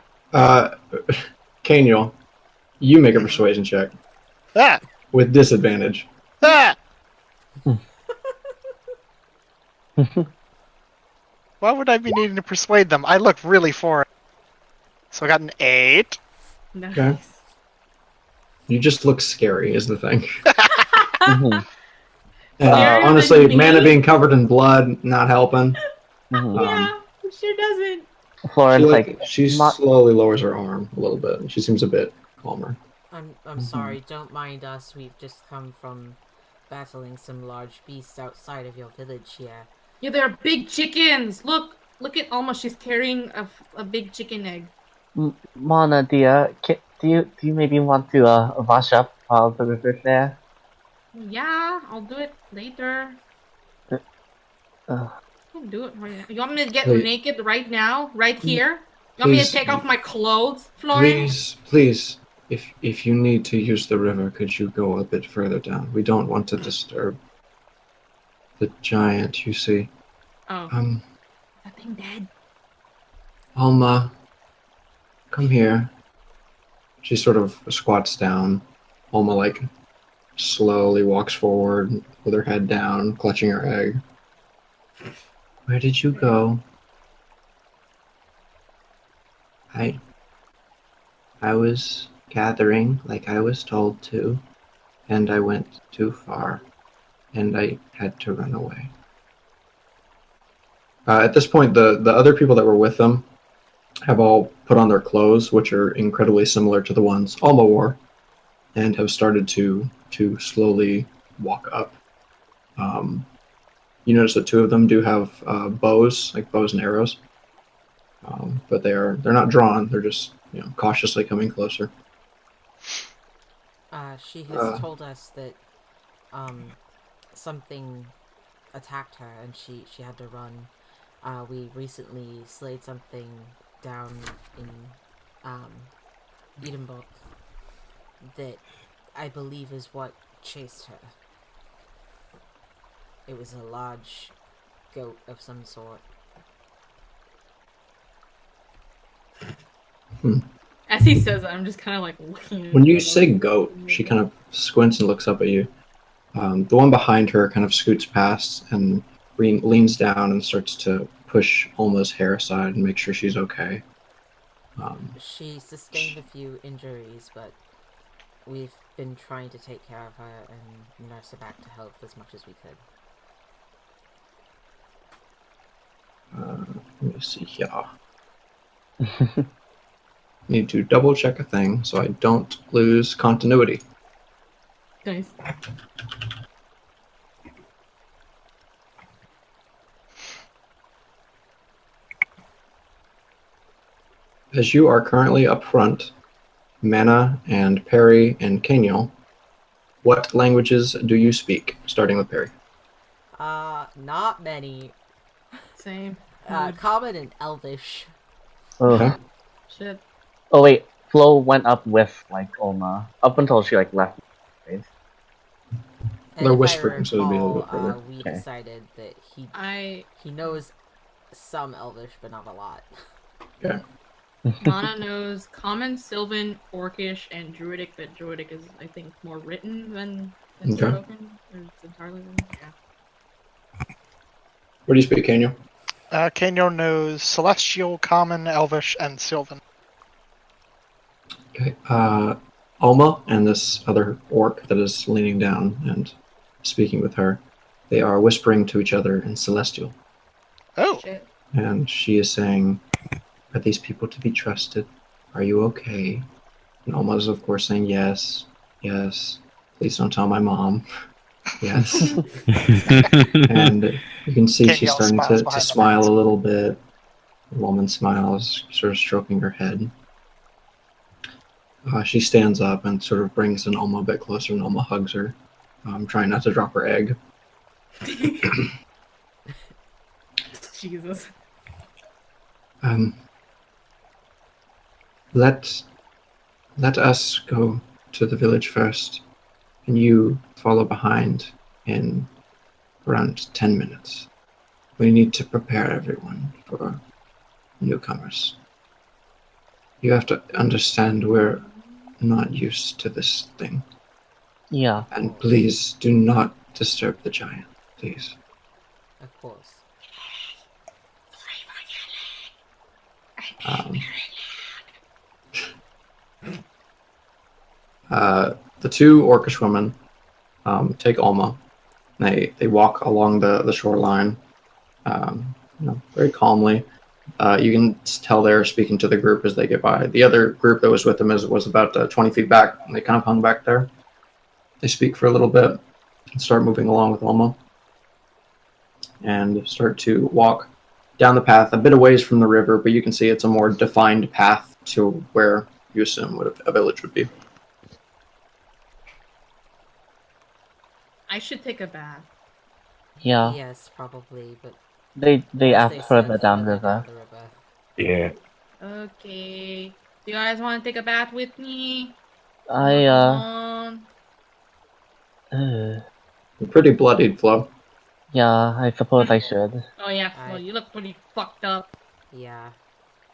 Kaniel, you make a Mhm. persuasion check Ah! with disadvantage. Ah! Why would I be needing to persuade them? I look really foreign. So I got an 8. Nice. Okay. You just look scary, is the thing. Mhm. And Scarier than honestly, me? Mana being covered in blood, not helping. Mhm. Yeah, it sure doesn't. Florence She not. slowly lowers her arm a little bit. She seems a bit calmer. I'm sorry, don't mind us. We've just come from battling some large beasts outside of your village here. Yeah, they're big chickens. Look at Alma. She's carrying a big chicken egg. Mana, dear, do you maybe want to wash up while the river's there? Yeah, I'll do it later. Uh, I'll do it right now. You want me to get Wait. naked right now? Right here? You want me to Please. take off my clothes, Florence? Please. If you need to use the river, could you go a bit further down? We don't want to disturb the giant, you see. Oh. That thing dead? Alma, come here. She sort of squats down. Alma, like, slowly walks forward with her head down, clutching her egg. Where did you go? I was gathering like I was told to, and I went too far, and I had to run away. At this point, the other people that were with them have all put on their clothes, which are incredibly similar to the ones Alma wore, and have started to slowly walk up. You notice that 2 of them do have bows, like bows and arrows, but they're not drawn. They're just cautiously coming closer. She has told us that something attacked her and she had to run. We recently slayed something down in Edinburgh that I believe is what chased her. It was a large goat of some sort. As he says that, I'm just kind of like looking at When you say goat, she kind of squints and looks up at you. The one behind her kind of scoots past and leans down and starts to push Alma's hair aside and make sure she's okay. She sustained a few injuries, but we've been trying to take care of her and nurse her back to health as much as we could. Let me see here. Need to double check a thing so I don't lose continuity. Nice. As you are currently up front, Mana and Perry and Kaniel, what languages do you speak? Starting with Perry. Not many. Same. Common and Elvish. Okay. Shit. Oh wait, Flo went up with like Oma up until she like left. Right? And They're if whispering, I so it'll be a little bit recall, further. we Okay. decided that he knows some Elvish, but not a lot. Okay. Mana knows Common, Sylvan, Orcish, and Druidic, but Druidic is, I think, more written than Okay. spoken. Or it's entirely written. Yeah. What do you speak, Kaniel? Kano knows Celestial, Common, Elvish, and Sylvan. Okay. Alma and this other orc that is leaning down and speaking with her, they are whispering to each other in Celestial. Oh, Shit. And she is saying, "Are these people to be trusted? Are you okay?" And Alma is, of course, saying, "Yes, yes. Please don't tell my mom." Yes. And you can see she's Danielle starting smiles to behind the smile mask. a little bit. The woman smiles, sort of stroking her head. She stands up and sort of brings in Alma a bit closer, and Alma hugs her, trying not to drop her egg. Jesus. Um, let us go to the village first, and you follow behind in around 10 minutes. We need to prepare everyone for newcomers. You have to understand we're not used to this thing. Yeah. And please do not disturb the giant, please. Of course. Um, the two orcish women take Alma. They walk along the shoreline, very calmly. You can tell they're speaking to the group as they get by. The other group that was with them was about 20 feet back, and they kind of hung back there. They speak for a little bit and start moving along with Alma and start to walk down the path a bit away from the river, but you can see it's a more defined path to where you assume what a village would be. I should take a bath. Yeah. Yes, probably, but They as they asked said, further down further river. down the river. Yeah. Okay. Do you guys want to take a bath with me? I Come on. A pretty bloodied Flo. yeah, I suppose I should. Oh yeah, I- Flo, you look pretty fucked up. Yeah,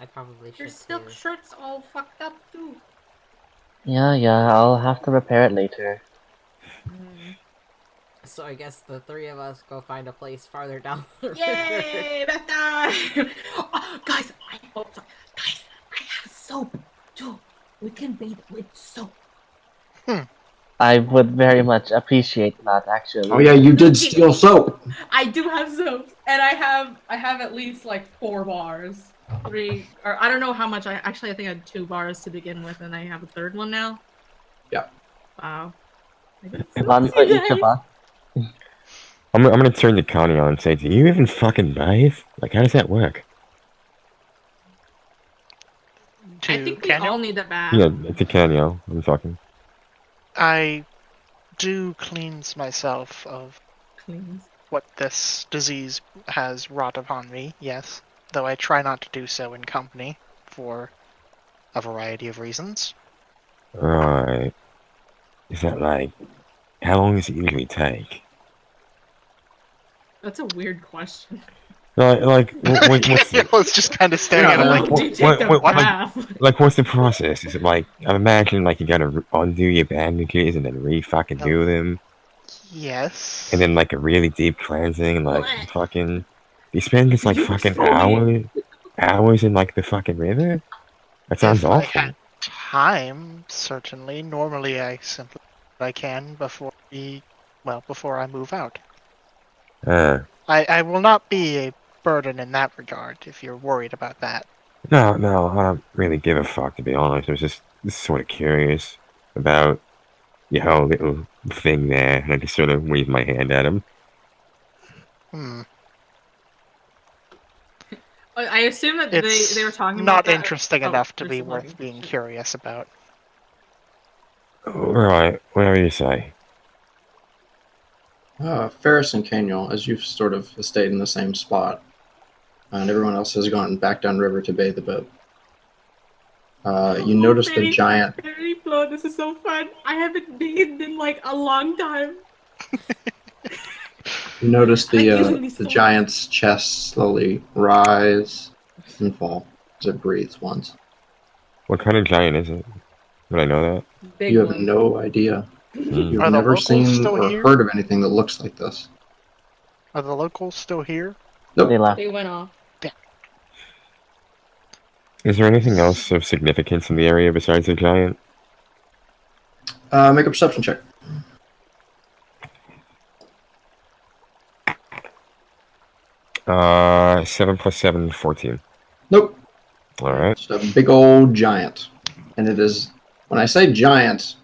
I probably Your should silk too. shirt's all fucked up too. Yeah, I'll have to repair it later. So I guess the three of us go find a place farther down the river. Yay, bath time! Oh, guys, guys, I have soap too. We can bathe with soap. I would very much appreciate that, actually. Oh yeah, you did steal soap. I do have soap, and I have at least like 4 bars. 3, or I don't know how much. I think I had 2 bars to begin with, and I have a 3rd one now. Yeah. Wow. One for each of us. I'm gonna turn to Connie on and say, do you even fucking bathe? Like, how does that work? to I think we Danielle? all need a bath. Yeah, to Canio, I'm talking. I do cleanse myself of Cleans. what this disease has wrought upon me, yes. Though I try not to do so in company for a variety of reasons. Right. Is that like, how long does it usually take? That's a weird question. What's Danielle's just kind of staring Yeah, at him How like, long do you take the what- bath? what's the process? Is it like, I imagine like you gotta undo your bandages and then re-fucking do them, yes. and then like a really deep cleansing, and like fucking, you spend just like You fucking exfoliate. hours in like the fucking river? That sounds If I awful. had time, certainly. Normally I simply I can before I move out. I will not be a burden in that regard, if you're worried about that. No, I don't really give a fuck, to be honest. I was just sort of curious about your whole little thing there, and I just sort of waved my hand at him. I assume that It's they were talking not about that. interesting Oh, enough to there's be somebody. worth being curious about. Alright, whatever you say. Ferris and Caniel, as you've sort of stayed in the same spot, and everyone else has gone back downriver to bathe a bit. You notice the giant. Fanny Flo, this is so fun. I haven't bathed in like a long time. You notice I like using these the soaps. giant's chest slowly rise and fall as it breathes once. What kind of giant is it? Would I know that? Big You have one. no idea. Hmm. You've Are the never locals seen still or here? heard of anything that looks like this. Are the locals still here? They left. They went off. Is there anything else of significance in the area besides the giant? Make a perception check. 7 plus 7, 14. Nope. All right. Just a big old giant. And it is, when I say giant,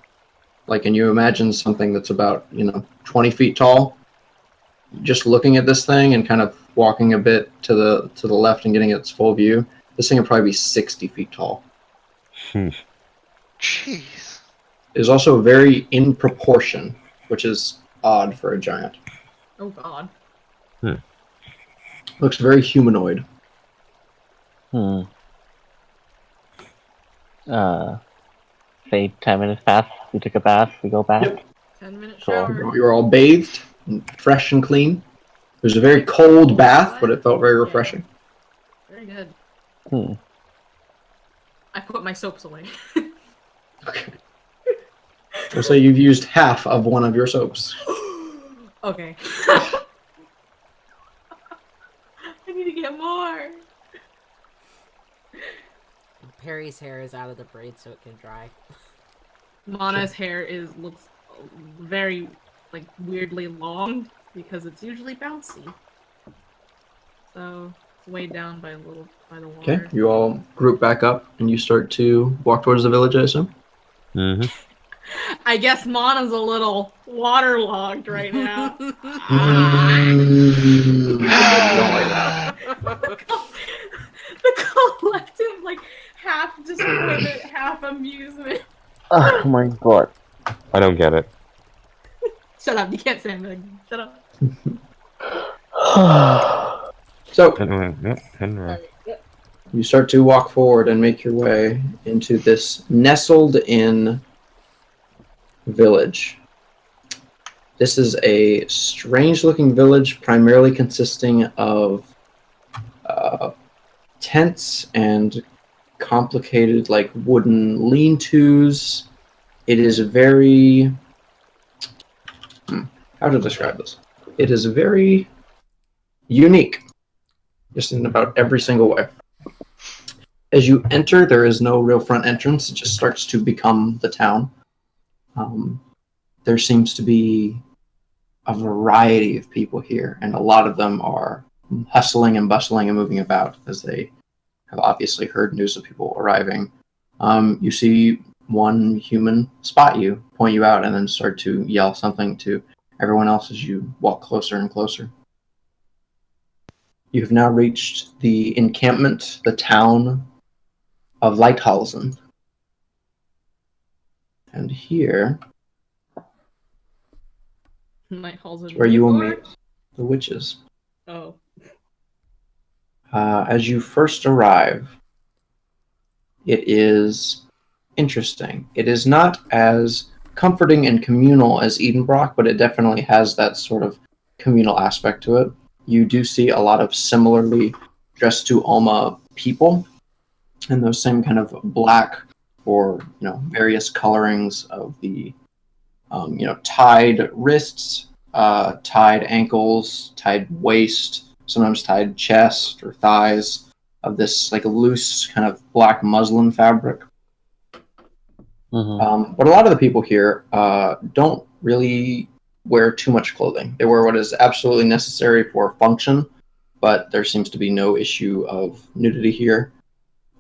like, can you imagine something that's about, 20 feet tall? Just looking at this thing and kind of walking a bit to the left and getting its full view, this thing would probably be 60 feet tall. Jeez. It is also very in proportion, which is odd for a giant. Oh god. Looks very humanoid. Say 10 minutes pass, we took a bath, we go back. Yep. 10-minute Cool. shower. You're all bathed, and fresh and clean. It was a very cold bath, but it felt very refreshing. Very good. Hmm. I put my soaps away. Okay. We'll say you've used half of one of your soaps. Okay. I need to get more. Perry's hair is out of the braid so it can dry. Mana's hair looks very weirdly long because it's usually bouncy. So it's weighed down by the water. Okay, you all group back up and you start to walk towards the village, I assume? Mm-hmm. I guess Mana's a little waterlogged right now. Don't like that. The collective, half disappointment, half amusement. Oh my god. I don't get it. Shut up, you can't say anything. Shut up. So, Henry. you start to walk forward and make your way into this nestled-in village. This is a strange-looking village, primarily consisting of tents and complicated, wooden lean-tos. It is very... how to describe this? It is very unique, just in about every single way. As you enter, there is no real front entrance. It just starts to become the town. There seems to be a variety of people here, and a lot of them are hustling and bustling and moving about as they have obviously heard news of people arriving. You see one human spot you, point you out, and then start to yell something to everyone else as you walk closer and closer. You have now reached the encampment, the town of Lighthausen. And here is where you will meet the witches. Oh. As you first arrive, it is interesting. It is not as comforting and communal as Edenbrock, but it definitely has that sort of communal aspect to it. You do see a lot of similarly dressed to Alma people, and those same kind of black or various colorings of the tied wrists, tied ankles, tied waist, sometimes tied chest or thighs of this loose kind of black muslin fabric. But a lot of the people here don't really wear too much clothing. They wear what is absolutely necessary for function, but there seems to be no issue of nudity here.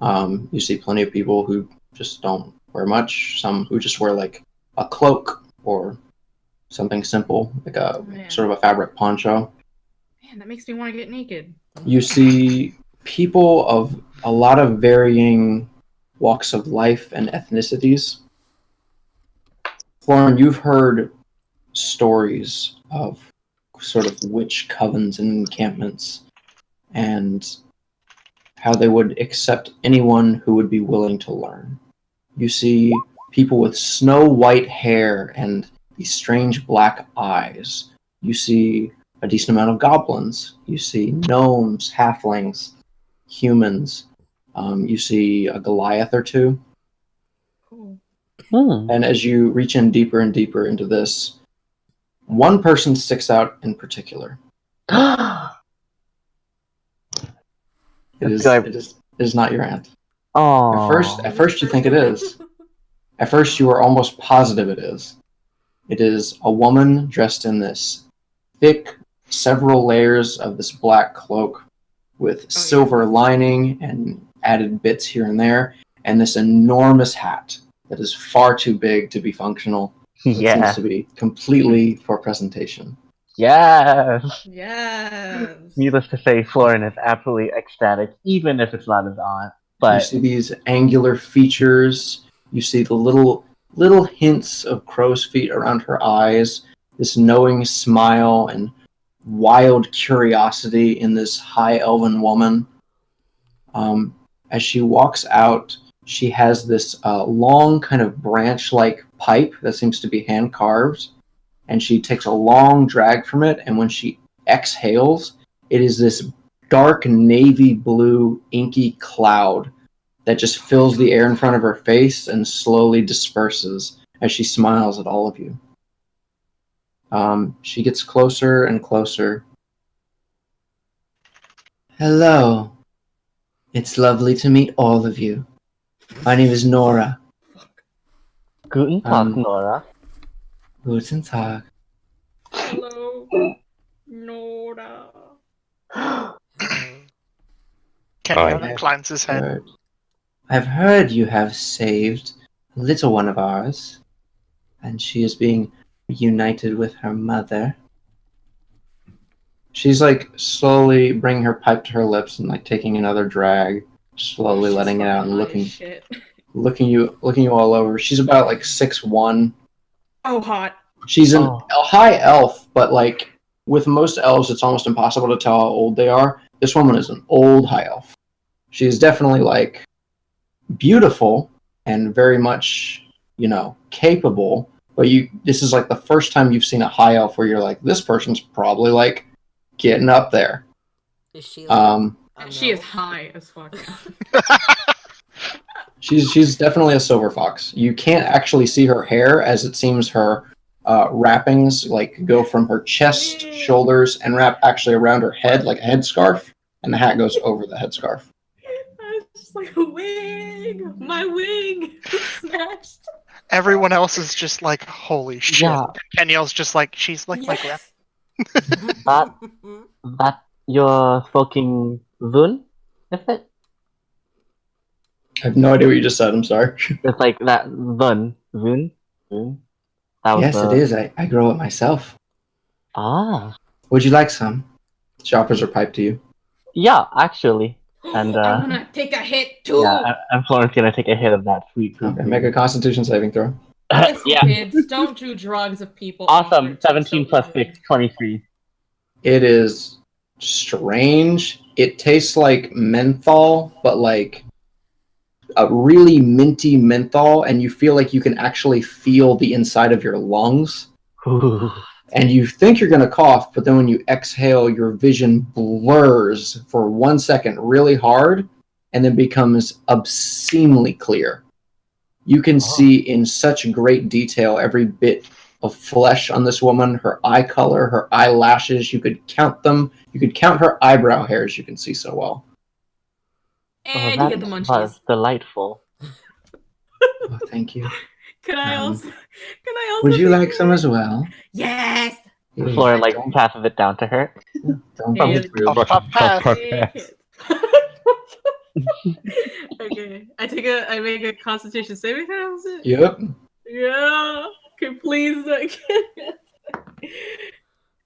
You see plenty of people who just don't wear much, some who just wear a cloak or something simple, sort of a fabric poncho. Man, that makes me want to get naked. You see people of a lot of varying walks of life and ethnicities. Florin, you've heard stories of sort of witch covens and encampments and how they would accept anyone who would be willing to learn. You see people with snow white hair and these strange black eyes. You see a decent amount of goblins. You see gnomes, halflings, humans. You see a Goliath or two. Cool. And as you reach in deeper and deeper into this, one person sticks out in particular. It is not your aunt. Oh. At first you think it is. At first, you are almost positive it is. It is a woman dressed in this thick, several layers of this black cloak with silver lining and added bits here and there, and this enormous hat that is far too big to be functional. It seems to be completely for presentation. Yes. Yes. Needless to say, Florin is absolutely ecstatic, even if it's not his aunt. You But see these angular features. You see the little hints of crow's feet around her eyes. This knowing smile and wild curiosity in this high elven woman. As she walks out, she has this long kind of branch-like pipe that seems to be hand carved, and she takes a long drag from it. And when she exhales, it is this dark navy blue inky cloud that just fills the air in front of her face and slowly disperses as she smiles at all of you. She gets closer and closer. Hello. It's lovely to meet all of you. My name is Nora. Guten Tag, Nora. Guten Tag. Hello, Nora. Kenny inclines his head. I've heard you have saved a little one of ours, and she is being reunited with her mother. She's like slowly bringing her pipe to her lips and like taking another drag, slowly She's letting it out fucking and hot as shit. looking you all over. She's about like 6'1". Oh, hot. She's a high elf, but like with most elves, it's almost impossible to tell how old they are. This woman is an old high elf. She is definitely like beautiful and very much, capable. But this is like the first time you've seen a high elf where you're like, this person's probably like getting up there. Is she like She is high as fuck. She's definitely a silver fox. You can't actually see her hair, as it seems her wrappings like go from her chest, shoulders, and wrap actually around her head like a headscarf, and the hat goes over the headscarf. It's just like a wig. My wig snatched. Everyone else is just like, holy shit. Yeah. Kenyel's just like, she's like my grandma. That you're speaking Vun, is it? I have no idea what you just said. I'm sorry. It's like that Vun. That was Yes, it is. I grow it myself. Ah. Would you like some? She offers her pipe to you. Yeah, actually. And I wanna take a hit too. yeah, and Florin's gonna take a hit of that sweet food. Okay, make a Constitution saving throw. Listen, Yeah. kids, don't do drugs if people. Awesome. offer 17 so plus easily. 6, 23. It is strange. It tastes like menthol, but like a really minty menthol, and you feel like you can actually feel the inside of your lungs. Ooh. And you think you're going to cough, but then when you exhale, your vision blurs for 1 second really hard and then becomes obscenely clear. You can see in such great detail every bit of flesh on this woman, her eye color, her eyelashes. You could count them. You could count her eyebrow hairs. You can see so well. And you get the munchies. That's delightful. Oh, thank you. Can I also? Would you take like some as well? Yes. Florin like passes it down to her. Don't Yeah, be rude. Take it. Okay, I make a Constitution saving throw. Is it? Yep. Yeah. Okay, please.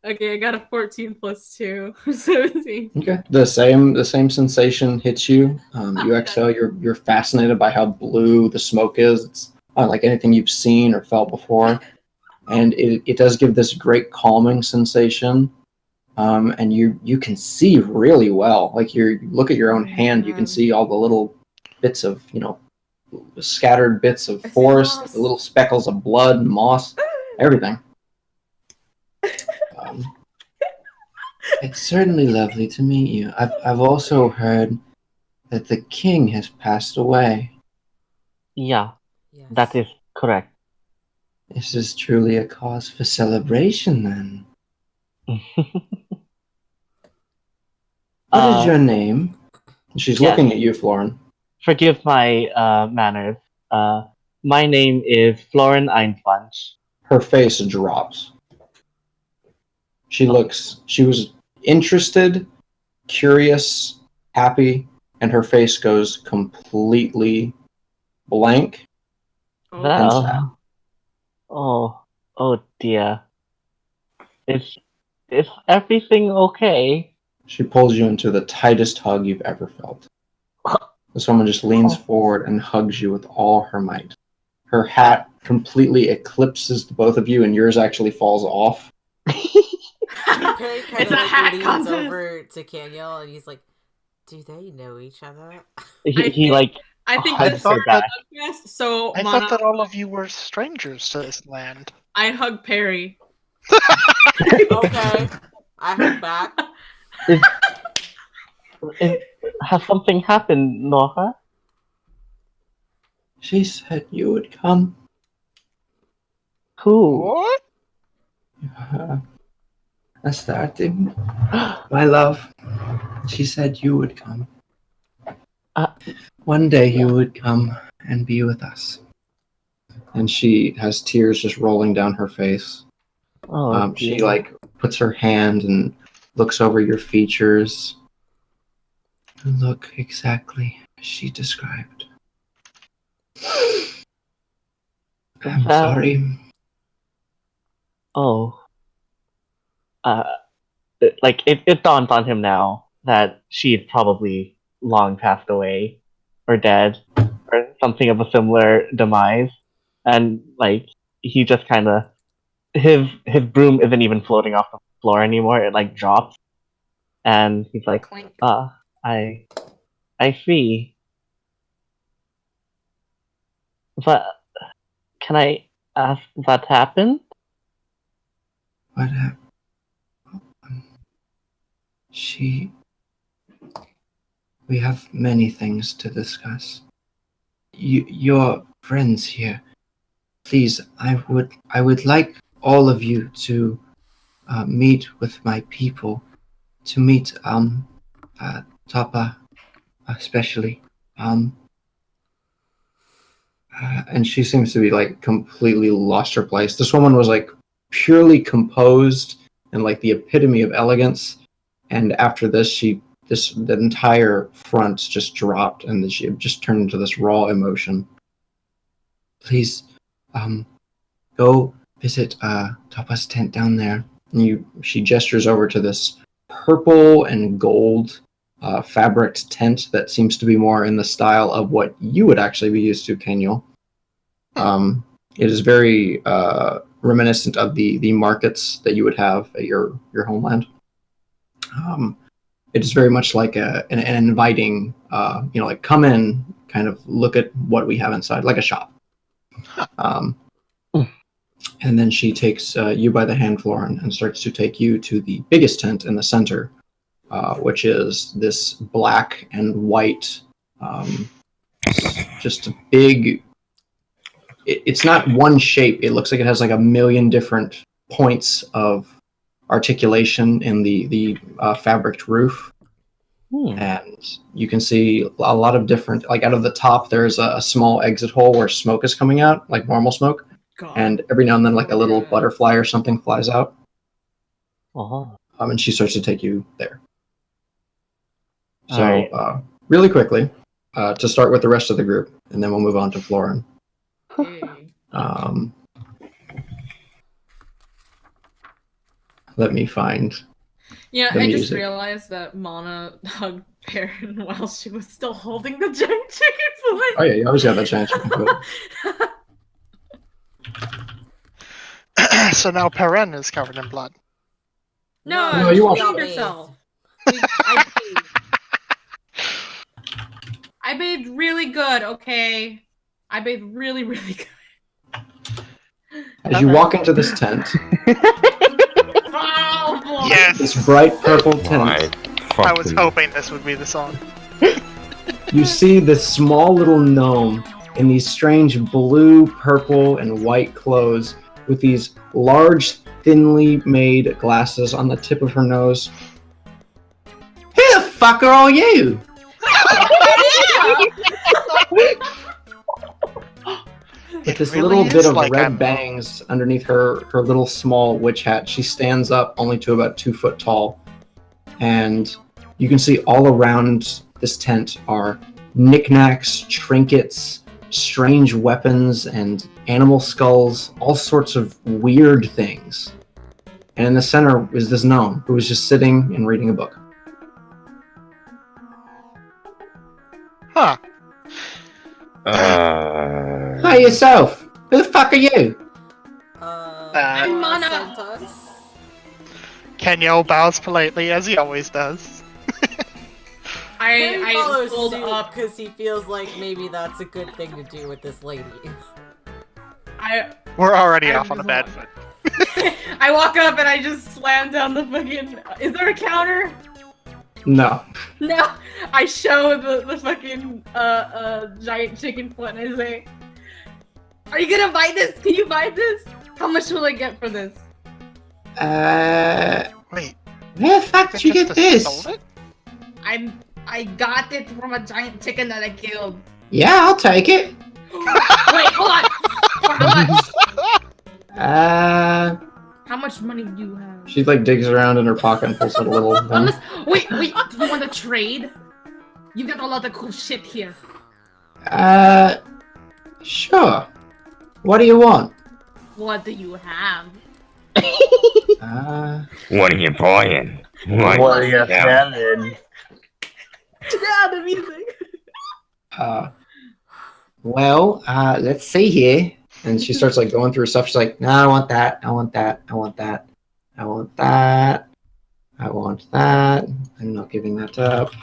Okay, I got a 14 plus 2, 17. Okay. The same sensation hits you. You exhale. You're fascinated by how blue the smoke is. It's unlike anything you've seen or felt before, and it does give this great calming sensation. And you can see really well. Like you look at your own hand, you can see all the little bits of scattered bits of forest, the little speckles of blood and moss, everything. It's certainly lovely to meet you. I've also heard that the king has passed away. Yeah, Yes. that is correct. This is truly a cause for celebration, then. What is your name? She's yes. looking at you, Florin. Forgive my manners. My name is Florin Einfunch. Her face drops. She was interested, curious, happy, and her face goes completely blank and sad. Well, oh dear. Is everything okay? She pulls you into the tightest hug you've ever felt. This woman just leans forward and hugs you with all her might. Her hat completely eclipses the both of you, and yours actually falls off. Perry kind It's of a hat leans contest. over to Daniel and he's like, "Do they know each other?" He like I think hugs this thought is her back. podcast, so I Mana, thought that all of you were strangers to this land. I hug Perry. Okay, I hug back. Has something happened, Nora? She said you would come. Who? What? Astarte, my love. She said you would come. One day you would come and be with us. And she has tears just rolling down her face. Oh, She dear. puts her hand and looks over your features. You look exactly as she described. I'm sorry. Oh. It dawned on him now that she had probably long passed away, or dead, or something of a similar demise, and he just kind of his broom isn't even floating off the floor anymore. It drops, and he's like, Clink. I see. But can I ask what happened? What happened? We have many things to discuss. Your friends here. Please, I would like all of you to meet with my people. To meet Tapa, especially. And she seems to be completely lost her place. This woman was purely composed and the epitome of elegance. And after this, the entire front just dropped, and then she just turned into this raw emotion. Please, go visit Tapa's tent down there. And she gestures over to this purple and gold fabric tent that seems to be more in the style of what you would actually be used to, Kenyal. It is very reminiscent of the markets that you would have at your homeland. It is very much like an inviting, come in, kind of look at what we have inside, like a shop. And then she takes you by the hand, Florin, and starts to take you to the biggest tent in the center, which is this black and white, just a big... It's not one shape. It looks like it has a million different points of articulation in the fabric roof. And you can see a lot of different, out of the top there's a small exit hole where smoke is coming out, like normal smoke. God. And every now and then a little butterfly or something flies out. And she starts to take you there. So Right. Really quickly, to start with the rest of the group, and then we'll move on to Florin. Let me find. Yeah, the I music. just realized that Mana hugged Perrin while she was still holding the giant chicken foot. Oh yeah, you always got that giant chicken foot. So now Perrin is covered in blood. No, you she watched cleaned it. herself. I bathed really good, okay? I bathed really, really good. As you walk into this tent, Oh, boy. Yes! this bright purple tent, I was hoping this would be the song. you see this small little gnome in these strange blue, purple, and white clothes with these large, thinly made glasses on the tip of her nose. Who the fuck are all you? with this really little bit is of like red I'm- bangs underneath her little small witch hat. She stands up only to about 2 foot tall, and you can see all around this tent are knickknacks, trinkets, strange weapons, and animal skulls, all sorts of weird things. And in the center is this gnome who is just sitting and reading a book. Huh. Hi yourself! Who the fuck are you? I'm Mana. Santos? Kenyo bows politely as he always does. I I follows pulled suit up. because he feels like maybe that's a good thing to do with this lady. We're already I off on a just bad want- foot. I walk up and I just slam down the fucking. Is there a counter? No. No. I show the fucking giant chicken foot and I say, "Are you gonna buy this? Can you buy this? How much will I get for this?" Wait, Where the fuck did you get this? Sold it? I got it from a giant chicken that I killed. Yeah, I'll take it. Wait, hold on. For how much? How much money do you have? She like digs around in her pocket and pulls out a little thing. Wait. Do you want to trade? You got a lot of cool shit here. Sure. What do you want? What do you have? What are you buying? What are you Yeah. selling? Yeah, the music. Well, let's see here. And she starts like going through her stuff. She's like, no, I want that. I want that. I want that. I want that. I want that. I'm not giving that up.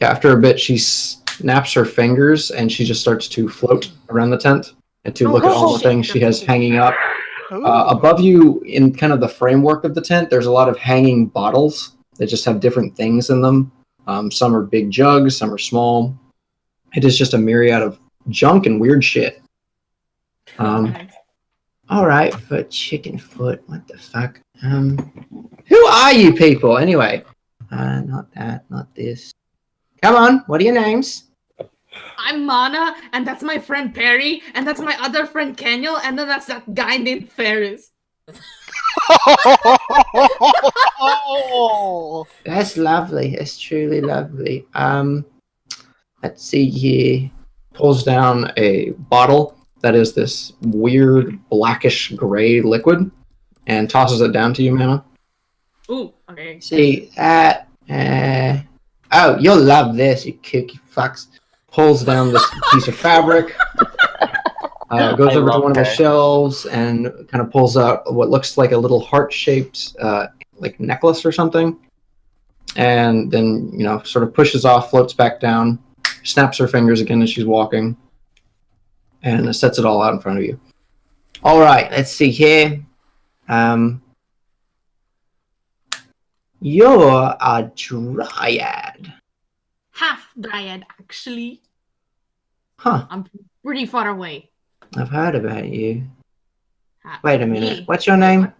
Yeah, after a bit, she snaps her fingers and she just starts to float around the tent and to look at all the things she has hanging up. Above you, in kind of the framework of the tent, there's a lot of hanging bottles that just have different things in them. Some are big jugs, some are small. It is just a myriad of junk and weird shit. All right, for chicken foot, what the fuck? Who are you people, anyway? Not that, not this. Come on, what are your names? I'm Mana, and that's my friend Perry, and that's my other friend Kenyo, and then that's that guy named Ferris. That's lovely. That's truly lovely. Let's see here. Pulls down a bottle that is this weird blackish gray liquid and tosses it down to you, Mana. Ooh, okay. See that? Oh, you'll love this, you kooky fucks. Pulls down this piece of fabric. Goes I over to love one of the her. shelves and kind of pulls out what looks like a little heart-shaped like necklace or something. And then, sort of pushes off, floats back down, snaps her fingers again as she's walking, and sets it all out in front of you. All right, let's see here. You're a dryad. Half dryad, actually. Huh, I'm pretty far away. I've heard about you. Ha- Wait a minute, me. what's your name?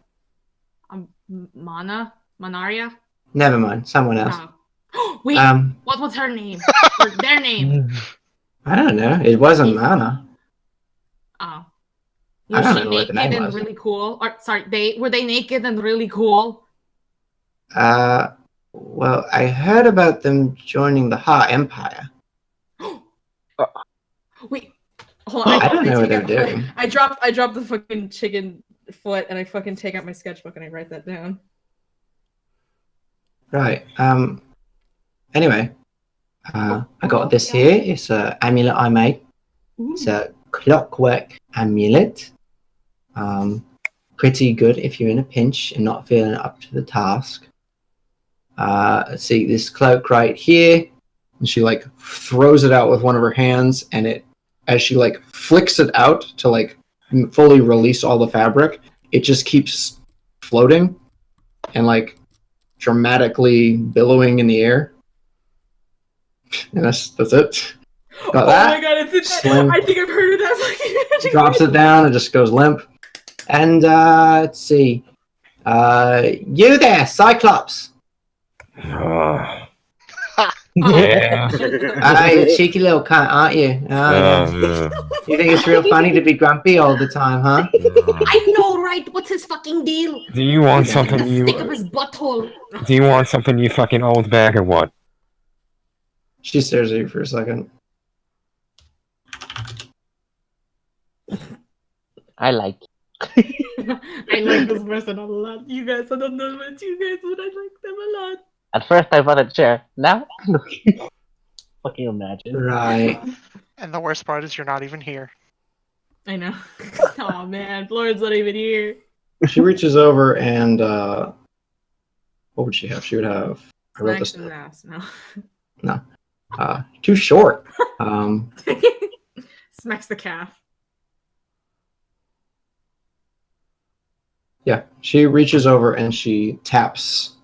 I'm Manaria? Never mind, someone else. No. Wait, what was her name? Or their name? I don't know, it wasn't Mana. Oh. I Was don't she know what the naked name and was. really cool? Or sorry, were they naked and really cool? Well, I heard about them joining the Ha Empire. Wait, hold on. I don't know what take they're out- doing. I dropped the fucking chicken foot and I fucking take out my sketchbook and I write that down. Right. Anyway, I got this here. It's an amulet I made. It's a clockwork amulet. Pretty good if you're in a pinch and not feeling up to the task. Let's see this cloak right here. And she like throws it out with one of her hands, and as she like flicks it out to like fully release all the fabric, it just keeps floating and like dramatically billowing in the air. And that's it. Got that. Oh my god, it's in Slim. I think I've heard of that fucking Drops it down and just goes limp. And let's see. You there, Cyclops. Oh, Yeah. Ah, you cheeky little cunt, aren't you? Oh, yeah. You think it's real funny to be grumpy all the time, huh? I know, right? What's his fucking deal? Do you want Like something the stick up you? his butthole. Do you want something you fucking old bag or what? She stares at you for a second. I like. I like this person a lot. You guys, I don't know about you guys, but I like them a lot. At first I bought a chair. Now, fucking imagine. Right. And the worst part is you're not even here. I know. Oh man, Lauren's not even here. She reaches over and what would she have? She would have. I wrote Smacks this. his ass. No. Too short. Smacks the calf. Yeah. She reaches over and she taps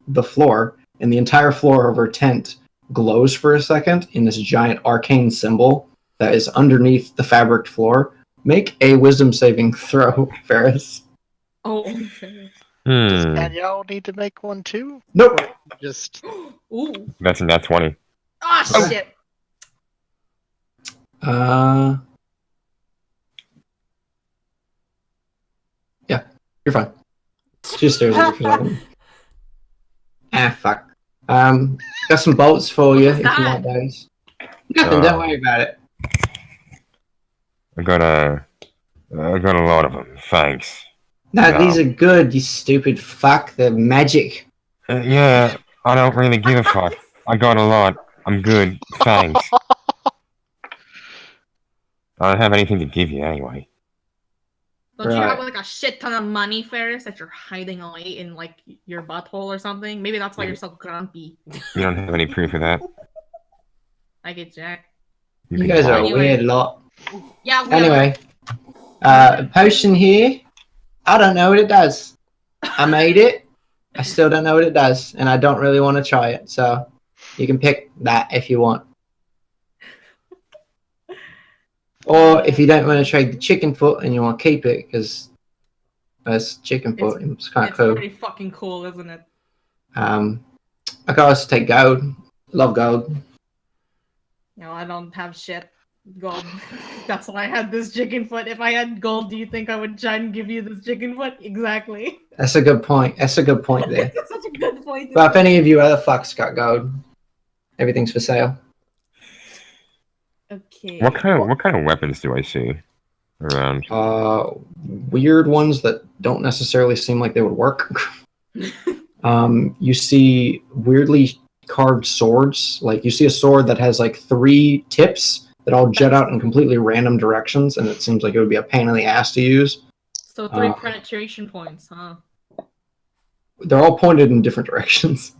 the floor, and the entire floor of her tent glows for a second in this giant arcane symbol that is underneath the fabric floor. Make a wisdom saving throw, Ferris. Oh, okay. Does Hmm. Danielle need to make one too? Nope. Just Ooh. That's a nat 20. Oh shit. Yeah, you're fine. She just stares at you for a second. Ah, fuck. Got some bolts for you if you want those. Nothing, don't worry about it. I got a lot of them. Thanks. No, these are good, you stupid fuck. They're magic. Yeah, I don't really give a fuck. I got a lot. I'm good. Thanks. I don't have anything to give you anyway. Don't you have Right. like a shit ton of money, Ferris, that you're hiding away in like your butthole or something? Maybe that's why you're so grumpy. You don't have any proof of that. I get Jack. You can guys are try. a Anyway. weird lot. Yeah. We Anyway, a potion here. I don't know what it does. I made it. I still don't know what it does, and I don't really want to try it. So you can pick that if you want. Or if you don't want to trade the chicken foot and you want to keep it, because that's chicken foot. It's kind of It's cool. pretty fucking cool, isn't it? I could also take gold. Love gold. No, I don't have shit. Gold. That's why I had this chicken foot. If I had gold, do you think I would try and give you this chicken foot? Exactly. That's a good point. That's a good point there. That's such a good point. But if any of you other fucks got gold, everything's for sale. Okay. What kind of weapons do I see around? Weird ones that don't necessarily seem like they would work. You see weirdly carved swords. Like you see a sword that has like 3 tips that all jut out in completely random directions, and it seems like it would be a pain in the ass to use. So 3 penetration points, huh? They're all pointed in different directions.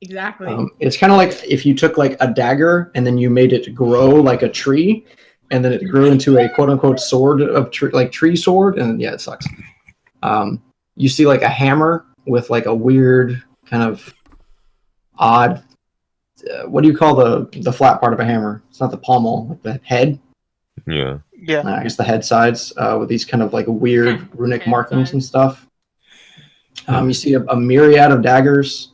Exactly. It's kind of like if you took like a dagger and then you made it grow like a tree, and then it grew into a quote unquote sword of tree sword, and yeah, it sucks. You see like a hammer with like a weird kind of odd. What do you call the flat part of a hammer? It's not the pommel, like the head. Yeah. yeah. I guess the head sides with these kind of like weird runic Head markings sides. and stuff. You see a myriad of daggers,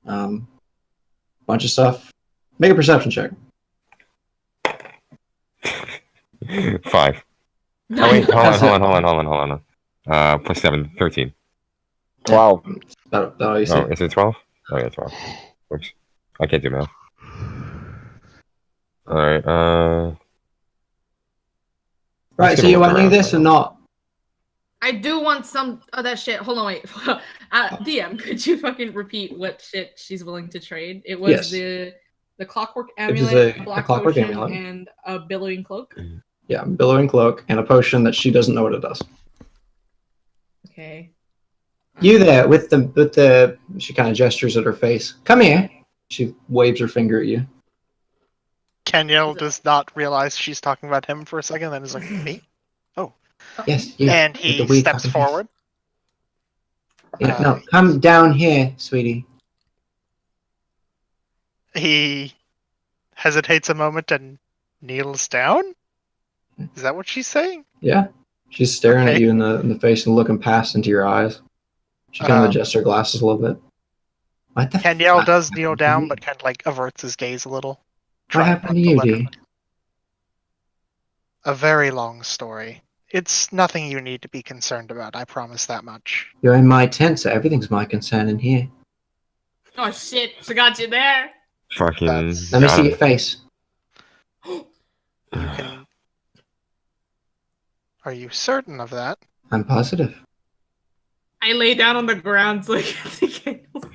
bunch of stuff. Make a perception check. 5. Oh wait, hold on. Plus 7, 13. Wow. That all you see. Oh, is it 12? Oh yeah, 12. Oops. I can't do math. Alright, Right, let's so get a you look want any of around. this or not? I do want some of that shit. Hold on, wait. DM, could you fucking repeat what shit she's willing to trade? It was Yes. the clockwork It was amulet, a black clockwork potion, amulet. and a billowing cloak. Yeah, billowing cloak and a potion that she doesn't know what it does. Okay. You there with the she kind of gestures at her face. Come here. She waves her finger at you. Danielle does not realize she's talking about him for a second, then is like, me? Yes, you. And with he the weird steps fucking face. forward. Yeah, no, come down here, sweetie. He hesitates a moment and kneels down? Is that what she's saying? Yeah. She's staring at Okay. you in the face and looking past into your eyes. She kind of adjusts her glasses a little bit. What the Kenyel fuck does kneel happened to down, you? but kind of like averts his gaze a little. What trying happened not to you, let dear? him- A very long story. It's nothing you need to be concerned about, I promise that much. You're in my tent, so everything's my concern in here. Oh shit, she got you there. Fucking. That's- Let me got see him. your face. You can. Are you certain of that? I'm positive. I lay down on the ground so I can see Candle's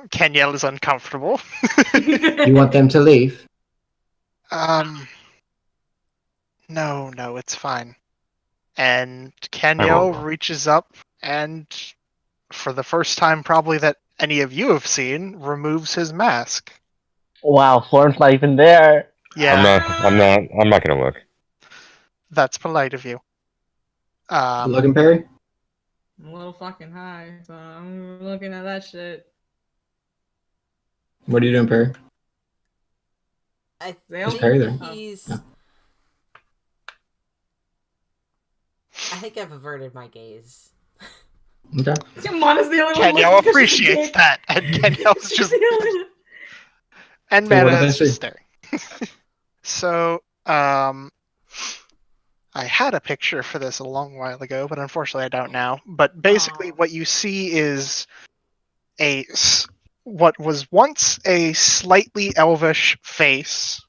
Kenyel is uncomfortable. You want them to leave? No, it's fine. And I Kenyel won't. reaches up and, for the first time probably that any of you have seen, removes his mask. Wow, Florence not even there. Yeah, I'm not gonna look. that's polite of you. Looking, Perry? I'm a little fucking high, so I'm looking at that shit. What are you doing, Perry? I Is Perry there? think he's. Yeah. I think I've averted my gaze. Okay. Mana's the only one Kenyel looking 'cause she's a appreciates dick. that, and Kenyel's She's just the only- and So what Mana did I is just see? staring. So, I had a picture for this a long while ago, but unfortunately I don't now. But basically, Aw. what you see is what was once a slightly elvish face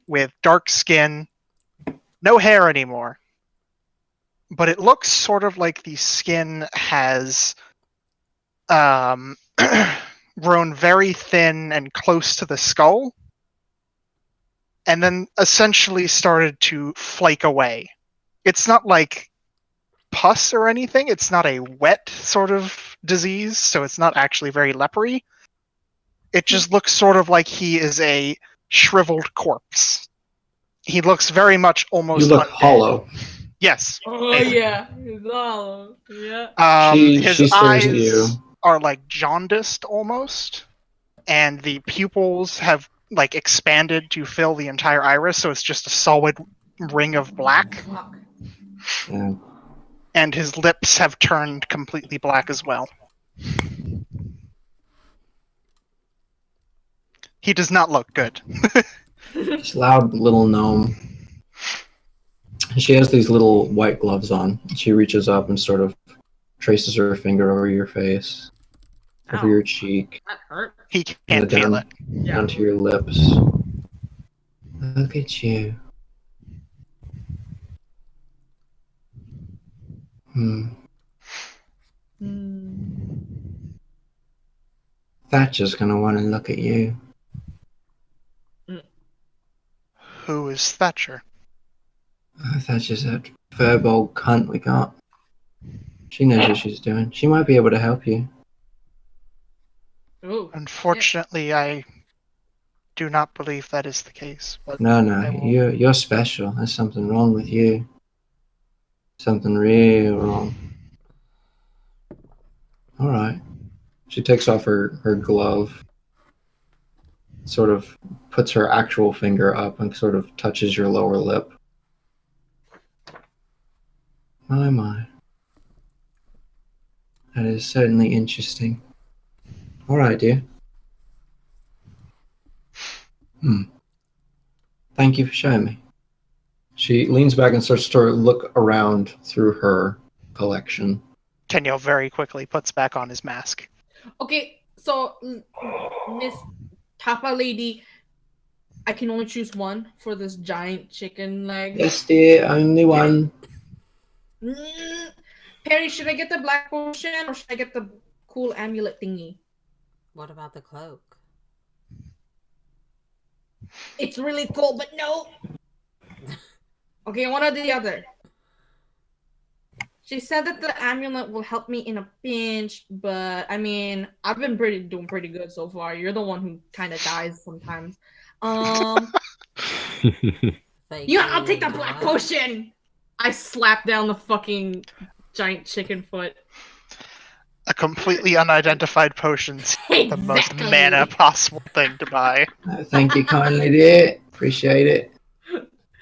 with dark skin, no hair anymore. But it looks sort of like the skin has grown very thin and close to the skull, and then essentially started to flake away. It's not like pus or anything. It's not a wet sort of disease, so it's not actually very lepery. It just looks sort of like he is a shriveled corpse. He looks very much almost You look undead. hollow. Yes. Oh yeah, it's hollow. Yeah. His She stares at you. eyes are like jaundiced almost, and the pupils have like expanded to fill the entire iris, so it's just a solid ring of black. Fuck. Yeah. And his lips have turned completely black as well. He does not look good. This loud little gnome. She has these little white gloves on. She reaches up and sort of traces her finger over your face, over Ow. your cheek, That hurt. He and can't then feel it. Yeah. down to your lips. Look at you. Thatcher's gonna want to look at you. Who is Thatcher? Thatcher's that furball cunt we got. She knows what she's doing. She might be able to help you. Ooh. Unfortunately, I do not believe that is the case. But No, I will- you're special. There's something wrong with you. Something real wrong. Alright. She takes off her glove, sort of puts her actual finger up and sort of touches your lower lip. My. That is certainly interesting. Alright, dear. Thank you for showing me. She leans back and starts to look around through her collection. Kenyel very quickly puts back on his mask. Okay, so Miss Tapa Lady, I can only choose one for this giant chicken leg. Yes, dear, only one. Perry, should I get the black potion or should I get the cool amulet thingy? What about the cloak? It's really cool, but no. Okay, one or the other. She said that the amulet will help me in a pinch, but I mean, I've been doing pretty good so far. You're the one who kind of dies sometimes. Thank Yeah, I'll take the not. black potion. I slap down the fucking giant chicken foot. A completely unidentified potion's the most Exactly. mana possible thing to buy. Thank you kindly, dear. Appreciate it.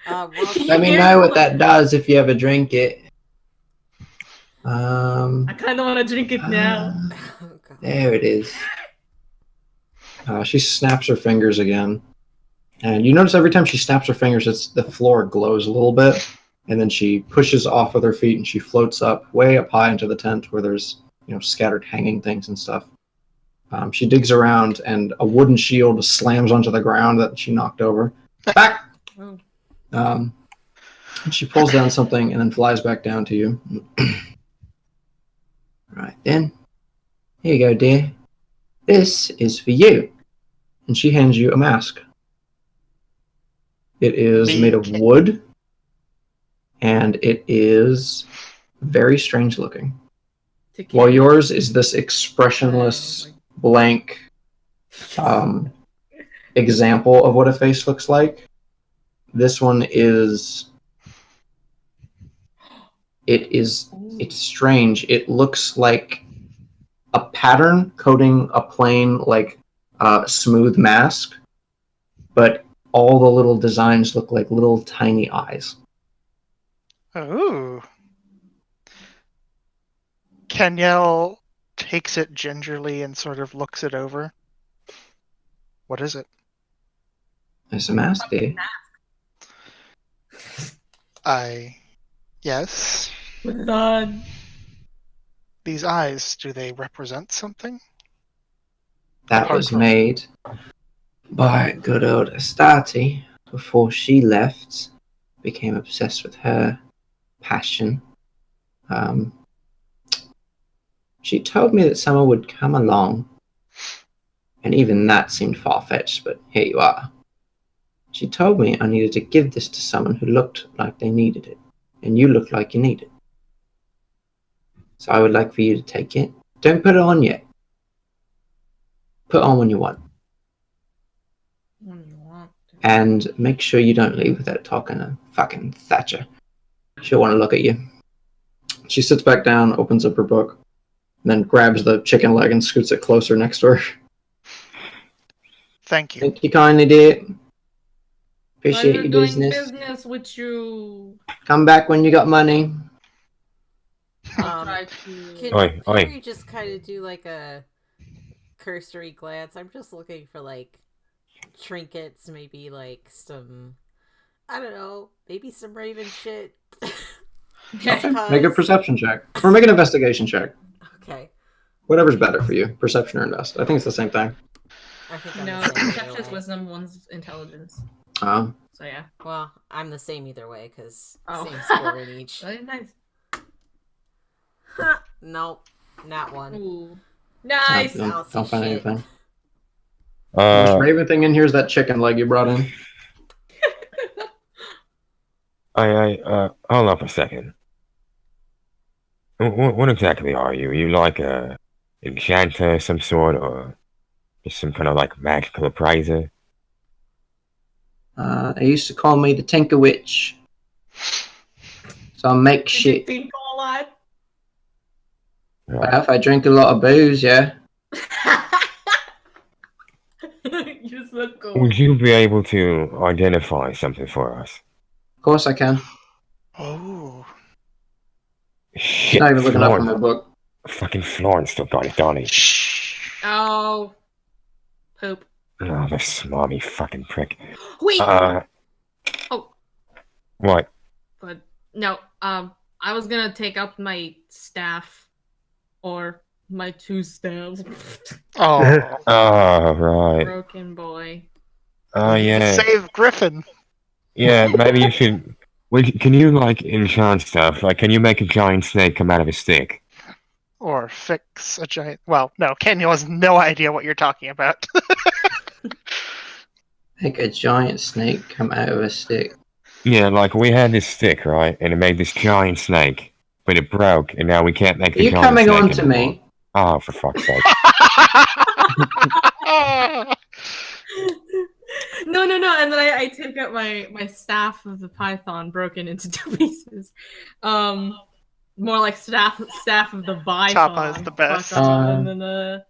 Well, Let me know what that does if you ever drink it. I kind of want to drink it now. Oh, God. There it is. She snaps her fingers again. And you notice every time she snaps her fingers, the floor glows a little bit. And then she pushes off with her feet and she floats up, way up high into the tent where there's, scattered hanging things and stuff. She digs around and a wooden shield slams onto the ground that she knocked over. Back! Oh. And she pulls down something and then flies back down to you. Right then. Here you go, dear. This is for you. And she hands you a mask. It is made of wood, and it is very strange looking. While yours is this expressionless, blank example of what a face looks like, this one is... It's strange. It looks like a pattern coating a plain, smooth mask, but all the little designs look like little tiny eyes. Ooh. Kenyel takes it gingerly and sort of looks it over. What is it? It's a mask, dear. Yes. Put it on. These eyes, do they represent something? That was made by good old Astarte before she left, became obsessed with her passion. She told me that someone would come along, and even that seemed far-fetched, but here you are. She told me I needed to give this to someone who looked like they needed it, and you look like you need it. So I would like for you to take it. Don't put it on yet. Put on when you want. When you want. And make sure you don't leave without talking to fucking Thatcher. She'll want to look at you. She sits back down, opens up her book, and then grabs the chicken leg and scoots it closer next to her. Thank you. Thank you kindly, dear. Appreciate Pleasure your doing business. with you. Come back when you got money. Try to. Can Oi. you just kind of do like a cursory glance? I'm just looking for like trinkets, maybe like some, I don't know, maybe some raven shit. Okay, make a perception check. Or make an investigation check. Okay. Whatever's better for you. Perception or invest. I think it's the same thing. I think I'm No, the same perception either is way. wisdom, one's intelligence. Oh. So yeah. Well, I'm the same either way because Oh. same score in each. Very nice. Nope, not one. Ooh. Nice. Don't find shit. anything. The most raven thing in here is that chicken leg you brought in. Hold up a second. What exactly are you? Are you like a enchanter of some sort, or just some kind of like magical appraiser? They used to call me the Tinker Witch. So I make Did you shit. think a lot? Well, if I drink a lot of booze, yeah. You just look cool. Would you be able to identify something for us? Of course I can. Oh. Shit, Not even looking up from Florence. my book. Fucking Florence still got it, don't he? Shh. Oh. Poop. Oh, the smarmy fucking prick. Wait. Oh. What? But no. I was gonna take out my staff, or my two staves. Oh. Oh, right. Broken boy. Oh, yeah. Save Griffin. Yeah, maybe you should... Can you, like, enchant stuff? Like, can you make a giant snake come out of a stick? Or fix a giant... Well, no, Kenyel has no idea what you're talking about. Make a giant snake come out of a stick. Yeah, like, we had this stick, right? And it made this giant snake. But it broke, and now we can't make Are the you giant coming snake on to anymore. me? Oh, for fuck's sake. No. And then I take out my staff of the python broken into two pieces. More like staff of the python. Choppa is the best. And then Oh,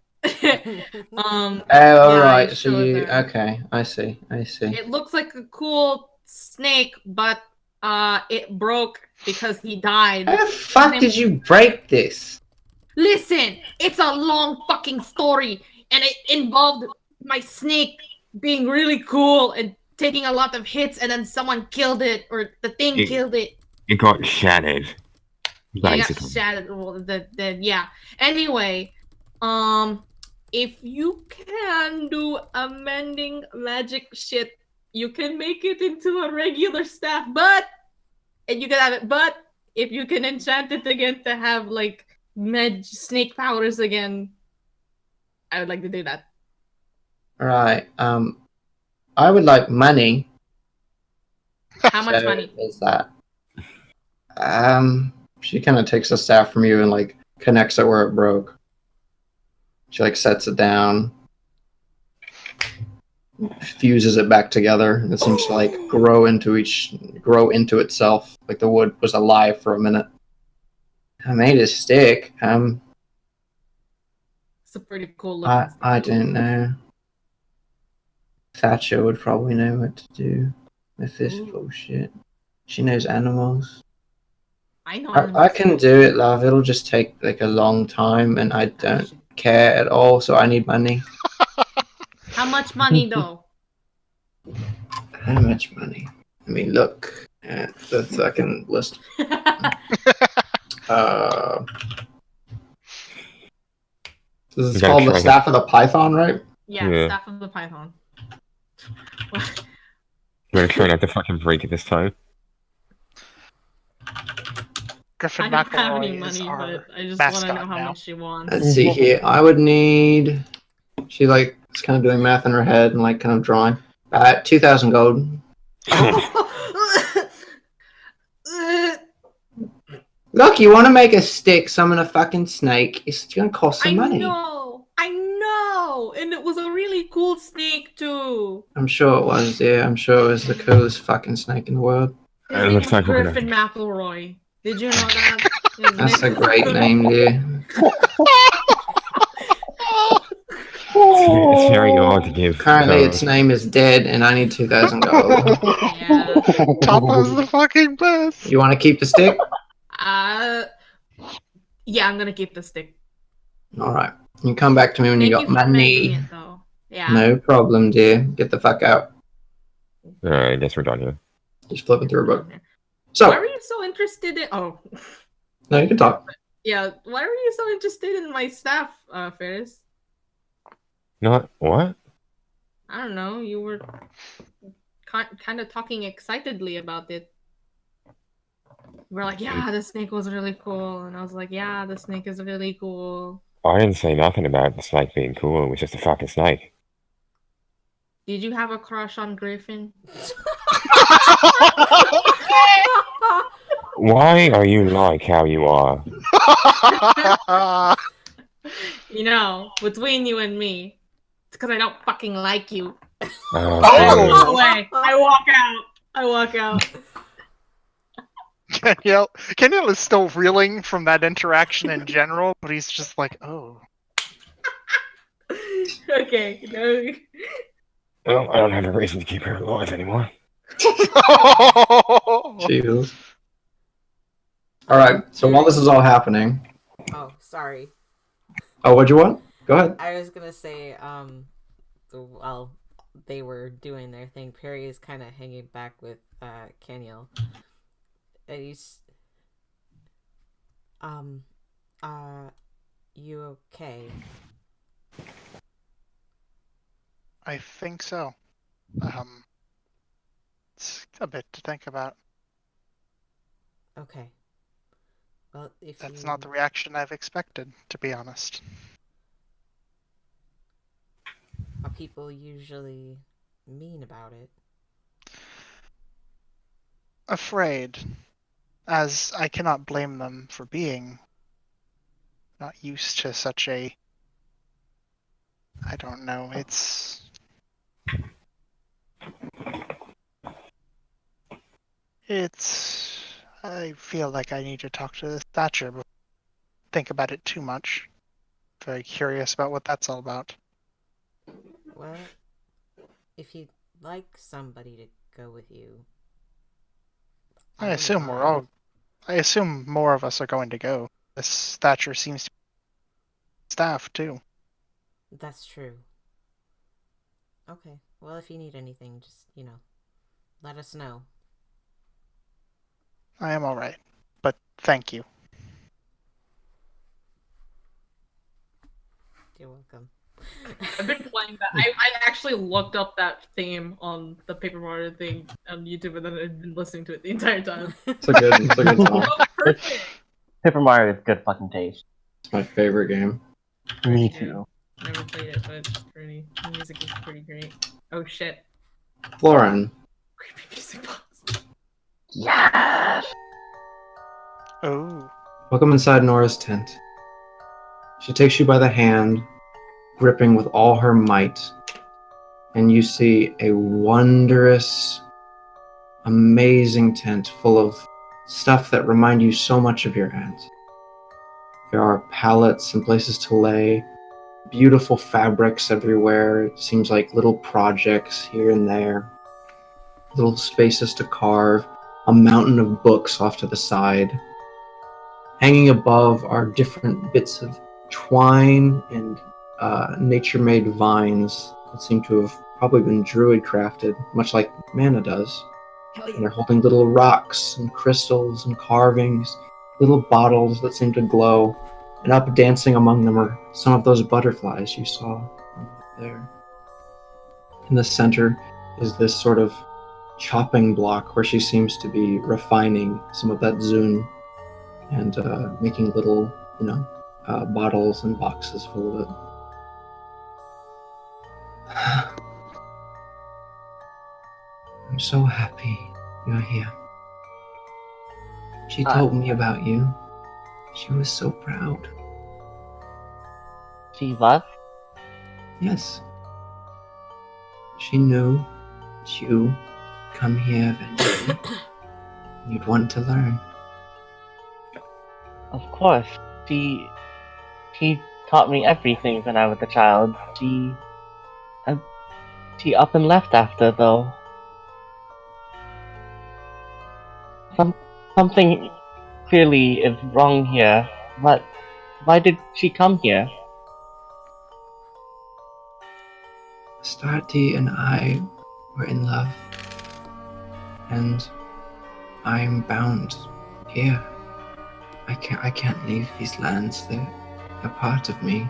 yeah, alright. I So showed you... them. Okay, I see. It looks like a cool snake, but It broke because he died. How the fuck did you break this? Listen, it's a long fucking story, and it involved my snake being really cool and taking a lot of hits, and then someone killed it, or the thing killed it. It got shattered. Yeah, it got Basically. shattered. Well, yeah. Anyway, if you can do amending magic shit, you can make it into a regular staff, and you can have it. But if you can enchant it again to have like snake powers again, I would like to do that. Right. I would like money. How much So money? is that? She kind of takes the staff from you and like connects it where it broke. She like sets it down, fuses it back together, and it seems to like grow into itself. Like the wood was alive for a minute. I made a stick. It's a pretty cool looking stick. I don't know. Thatcher would probably know what to do with this bullshit. She knows animals. I know. I can do it, love. It'll just take like a long time, and I don't care at all. So I need money. How much money though? How much money? I mean, look at the fucking list. This is called the Staff of the Python, right? Yeah, Staff of the Python. I'm gonna try not to fucking break it this time. Griffin I don't have McElroy any is money, our but I just want to know mascot how now. much she wants. Let's see here. I would need. She like is kind of doing math in her head and like kind of drawing. 2,000 gold. Look, you want to make a stick, summon a fucking snake. It's gonna cost some money. I know, and it was a really cool snake too. I'm sure it was, yeah. I'm sure it was the coolest fucking snake in the world. His name was Griffin McElroy. Did you know that? That's a great name, dear. It's very odd to give. Currently, its name is dead, and I need 2,000 gold. Yeah. Tapa's the fucking best. You want to keep the stick? Yeah, I'm gonna keep the stick. All right. You come back to me when you got money. It, though. Yeah. No problem, dear. Get the fuck out. Alright, I guess we're done here. Just flipping through a book. So, why were you so interested in? Oh. No, you can talk. Yeah. Why were you so interested in my staff, Ferris? Not what? I don't know. You were kind of talking excitedly about it. We're like, yeah, the snake was really cool, and I was like, yeah, the snake is really cool. I didn't say nothing about the snake being cool. It was just a fucking snake. Did you have a crush on Griffin? Why are you like how you are? You know, between you and me, it's because I don't fucking like you. Oh, Walk away. I walk out. Kenyel is still reeling from that interaction in general, but he's just like, oh. Okay. No. well, I don't have a reason to keep her alive anymore. Jesus. All right. So while this is all happening. Oh, sorry. Oh, what'd you want? Go ahead. I was gonna say, while they were doing their thing, Perry is kind of hanging back with Kenyel. He's, you okay? I think so. It's a bit to think about. Okay. Well, if That's not the reaction I've expected, to be honest. Are people usually mean about it? Afraid, as I cannot blame them for being not used to such a... I don't know, I feel like I need to talk to this Thatcher before I think about it too much. Very curious about what that's all about. Well, if you'd like somebody to go with you, I assume we're all. I assume more of us are going to go. This Thatcher seems to be staff too. That's true. Okay. Well, if you need anything, just, let us know. I am all right, but thank you. You're welcome. I've been playing that. I actually looked up that theme on the Paper Mario thing on YouTube, and then I've been listening to it the entire time. It's a good song. Oh, perfect. Paper Mario is good fucking taste. It's my favorite game. Me Yeah. too. Never played it, but it's pretty. The music is pretty great. Oh shit. Florin, Creepy music box. Yes. Oh, welcome inside Nora's tent. She takes you by the hand, gripping with all her might, and you see a wondrous, amazing tent full of stuff that remind you so much of your aunt. There are pallets and places to lay, beautiful fabrics everywhere. It seems like little projects here and there, little spaces to carve, a mountain of books off to the side. Hanging above are different bits of twine and nature-made vines that seem to have probably been druid crafted, much like mana does. And they're holding little rocks and crystals and carvings, little bottles that seem to glow, and up dancing among them are some of those butterflies you saw there. In the center is this sort of chopping block where she seems to be refining some of that zune and making little, bottles and boxes full of it. I'm so happy you're here. She told me about you. She was so proud. She was? Yes. She knew that you come here eventually. You'd want to learn. Of course. She taught me everything when I was a child. She up and left after, though. Something clearly is wrong here. Why did she come here? Starty and I were in love, and I'm bound here. I can't leave these lands. They're part of me.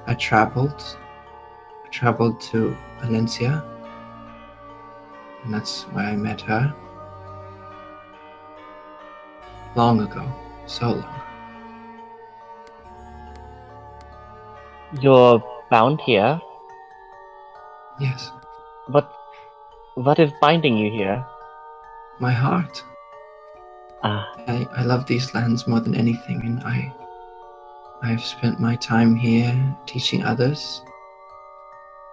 I traveled to Valencia, and that's where I met her. Long ago, so long. You're bound here? Yes, What is binding you here? my heart. Ah, I love these lands more than anything, and I've spent my time here teaching others,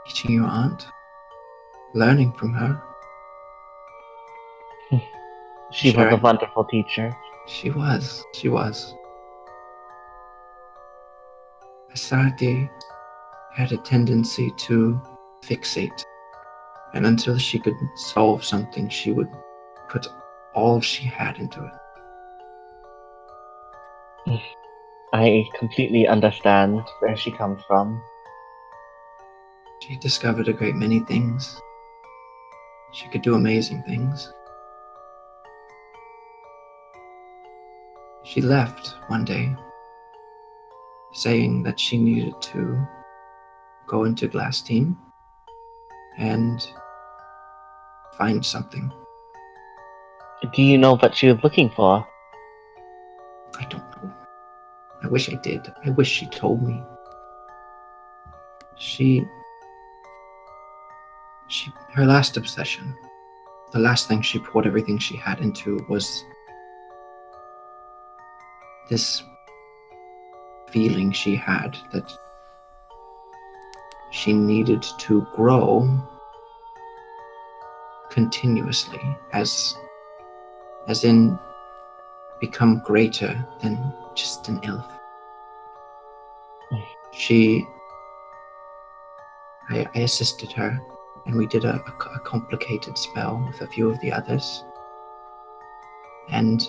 teaching your aunt, learning from her. she was a Sharing. wonderful teacher. She was. Asardi had a tendency to fixate, and until she could solve something, she would put all she had into it. I completely understand where she comes from. She discovered a great many things. She could do amazing things. She left one day, saying that she needed to go into Glass Team and find something. Do you know what she was looking for? I don't know. I wish I did. I wish she told me. Her last obsession, the last thing she poured everything she had into was this feeling she had that she needed to grow continuously, as in become greater than just an elf. I assisted her, and we did a complicated spell with a few of the others. And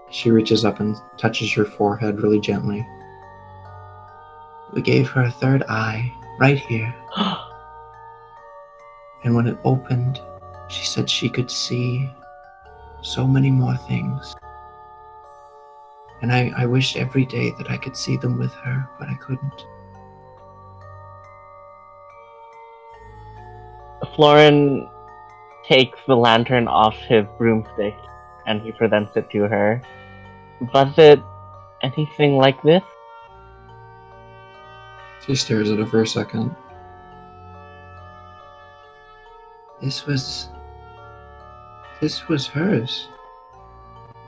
she reaches up and touches your forehead really gently. We gave her a third eye right here. And when it opened, she said she could see so many more things. And I wished every day that I could see them with her, but I couldn't. Florin takes the lantern off his broomstick and he presents it to her. Was it anything like this? She stares at it for a second. This was hers.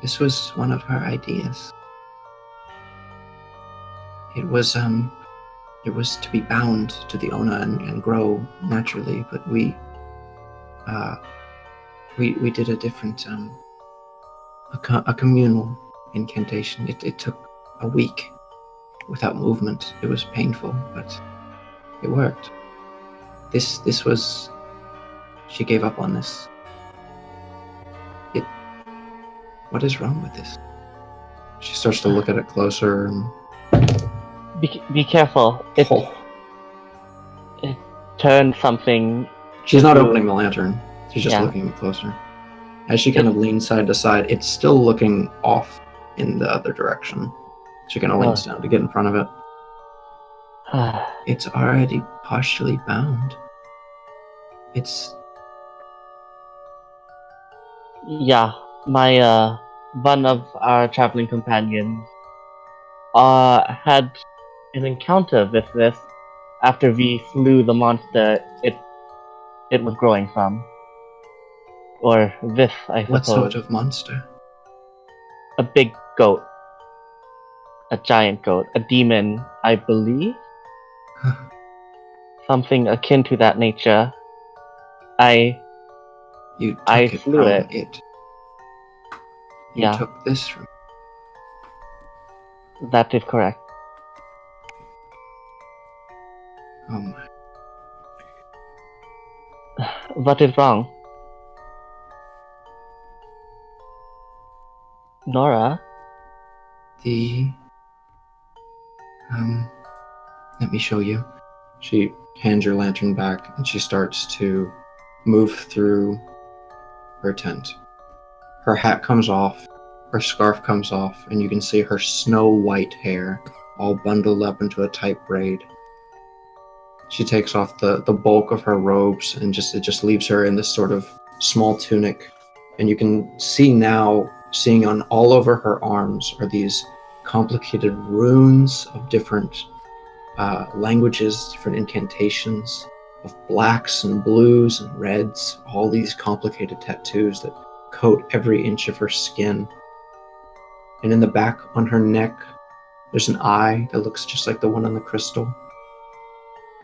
This was one of her ideas. It was to be bound to the Ona and grow naturally, but we did a different a communal incantation. It took a week without movement. It was painful, but it worked. This was. She gave up on this. What is wrong with this? She starts to look at it closer and. Be careful. It turned something. She's not opening the lantern. She's just Yeah. looking closer. As she kind of leans side to side, it's still looking off in the other direction. She kind of leans down to get in front of it. It's already partially bound. It's... Yeah, my one of our traveling companions had an encounter with this after we slew the monster it was growing from. Or this, I suppose. What sort of monster? A big goat. A giant goat. A demon, I believe? Something akin to that nature. You took I it flew from it. You Yeah. took this from... That is correct. Oh my... What is wrong? Nora? Let me show you. She hands your lantern back and she starts to move through her tent. Her hat comes off, her scarf comes off, and you can see her snow white hair all bundled up into a tight braid. She takes off the bulk of her robes and it just leaves her in this sort of small tunic. And you can see now, seeing on all over her arms are these complicated runes of different languages, different incantations, of blacks and blues and reds, all these complicated tattoos that coat every inch of her skin. And in the back on her neck, there's an eye that looks just like the one on the crystal.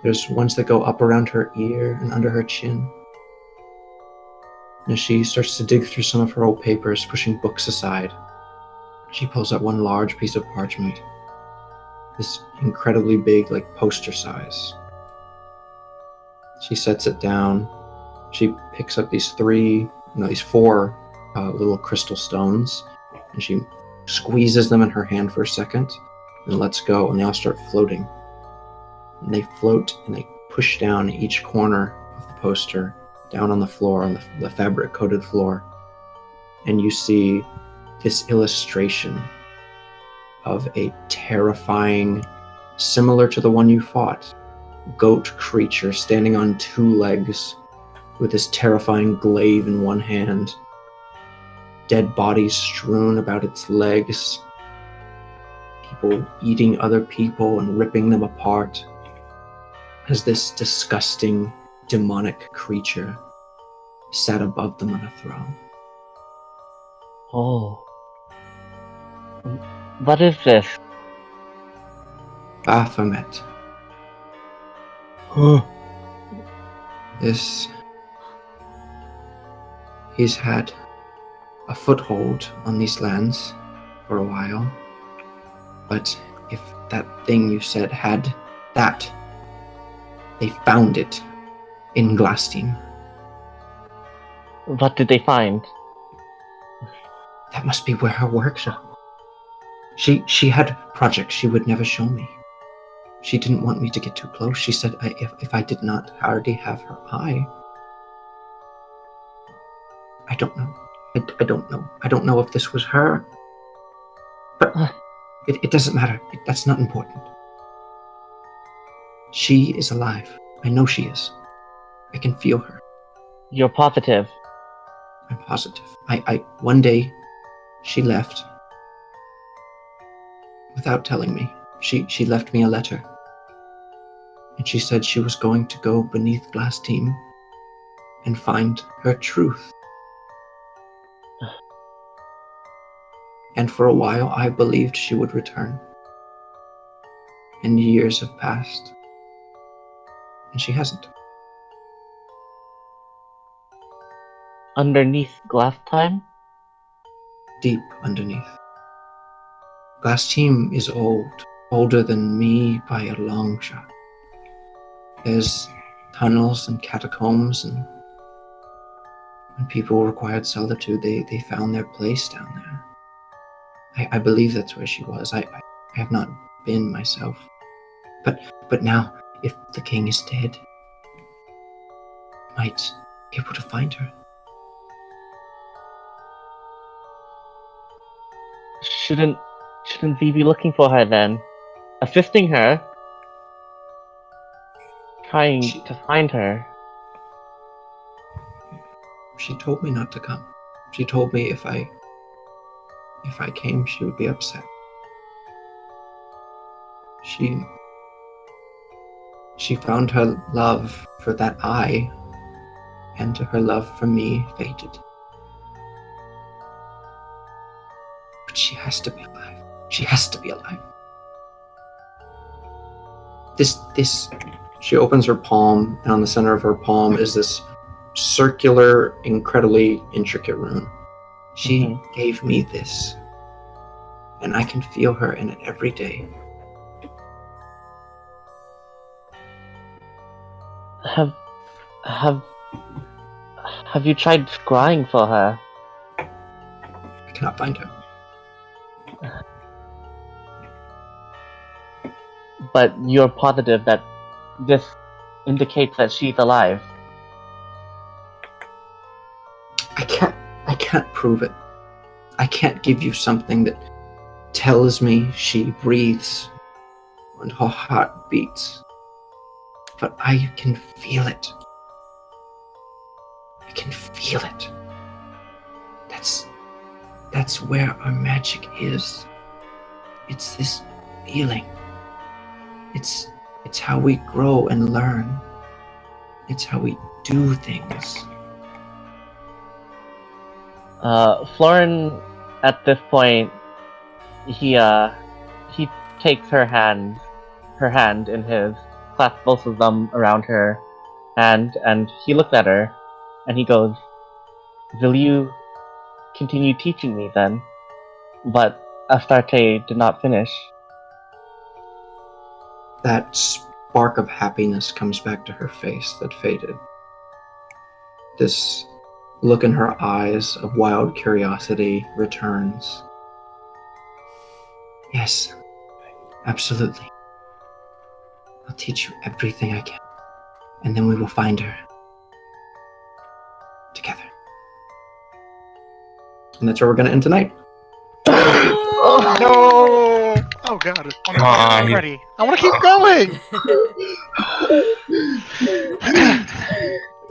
There's ones that go up around her ear and under her chin. And as she starts to dig through some of her old papers, pushing books aside, she pulls out one large piece of parchment. This incredibly big, like poster size. She sets it down. She picks up these four little crystal stones, and she squeezes them in her hand for a second, and lets go, and they all start floating. And they float, and they push down each corner of the poster, down on the floor, on the fabric-coated floor. And you see this illustration of a terrifying, similar to the one you fought, goat creature standing on two legs with this terrifying glaive in one hand, dead bodies strewn about its legs, people eating other people and ripping them apart, as this disgusting, demonic creature sat above them on a throne. Oh. What is this? Baphomet. He's had a foothold on these lands for a while. But if that thing you said had that, they found it in Glastein. What did they find? That must be where her workshop. She had projects she would never show me. She didn't want me to get too close. She said if I did not already have her eye, I don't know. I don't know. I don't know if this was her. But it doesn't matter. That's not important. She is alive. I know she is. I can feel her. You're positive. I'm positive. One day, she left without telling me. She left me a letter. And she said she was going to go beneath Glass Team and find her truth. And for a while, I believed she would return. And years have passed. And she hasn't. Underneath Glass Time? Deep underneath. Glass Team is old. Older than me by a long shot. There's tunnels and catacombs, and when people required solitude, they found their place down there. I believe that's where she was. I have not been myself. But now, if the king is dead, I might be able to find her. Shouldn't we be looking for her then? Assisting her? Trying to find her? She told me not to come. She told me if I came, she would be upset. She found her love for that eye, and her love for me faded. But she has to be alive. She has to be alive. This. She opens her palm, and on the center of her palm is this circular, incredibly intricate rune. She gave me this, and I can feel her in it every day. Have you tried scrying for her? I cannot find her. But you're positive that this indicates that she's alive. I can't prove it. I can't give you something that tells me she breathes and her heart beats. But I can feel it. I can feel it. That's where our magic is. It's this feeling. It's how we grow and learn. It's how we do things. Florin, at this point, he takes her hand in his, clasps both of them around her, and he looks at her, and he goes, "Will you continue teaching me then?" But Astarte did not finish. That spark of happiness comes back to her face that faded. This look in her eyes of wild curiosity returns. Yes, absolutely. I'll teach you everything I can, and then we will find her together. And that's where we're going to end tonight. Oh, no! Oh god, it's on God. already. I want to keep going!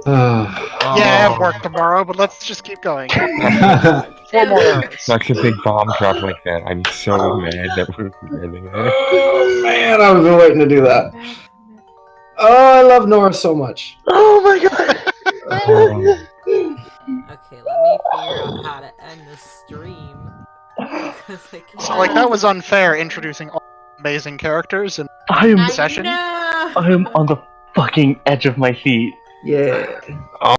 Yeah, I have work tomorrow, but let's just keep going. 4 more hours. Such a big bomb drop like that. I'm so mad that we're ending it. Oh man, I've been waiting to do that. Oh, I love Nora so much. Oh my god! Okay, let me figure out how to end the stream. 'Cause I can't. So, like, that was unfair introducing all amazing characters in I session. know. am on the fucking edge of my seat. Yeah.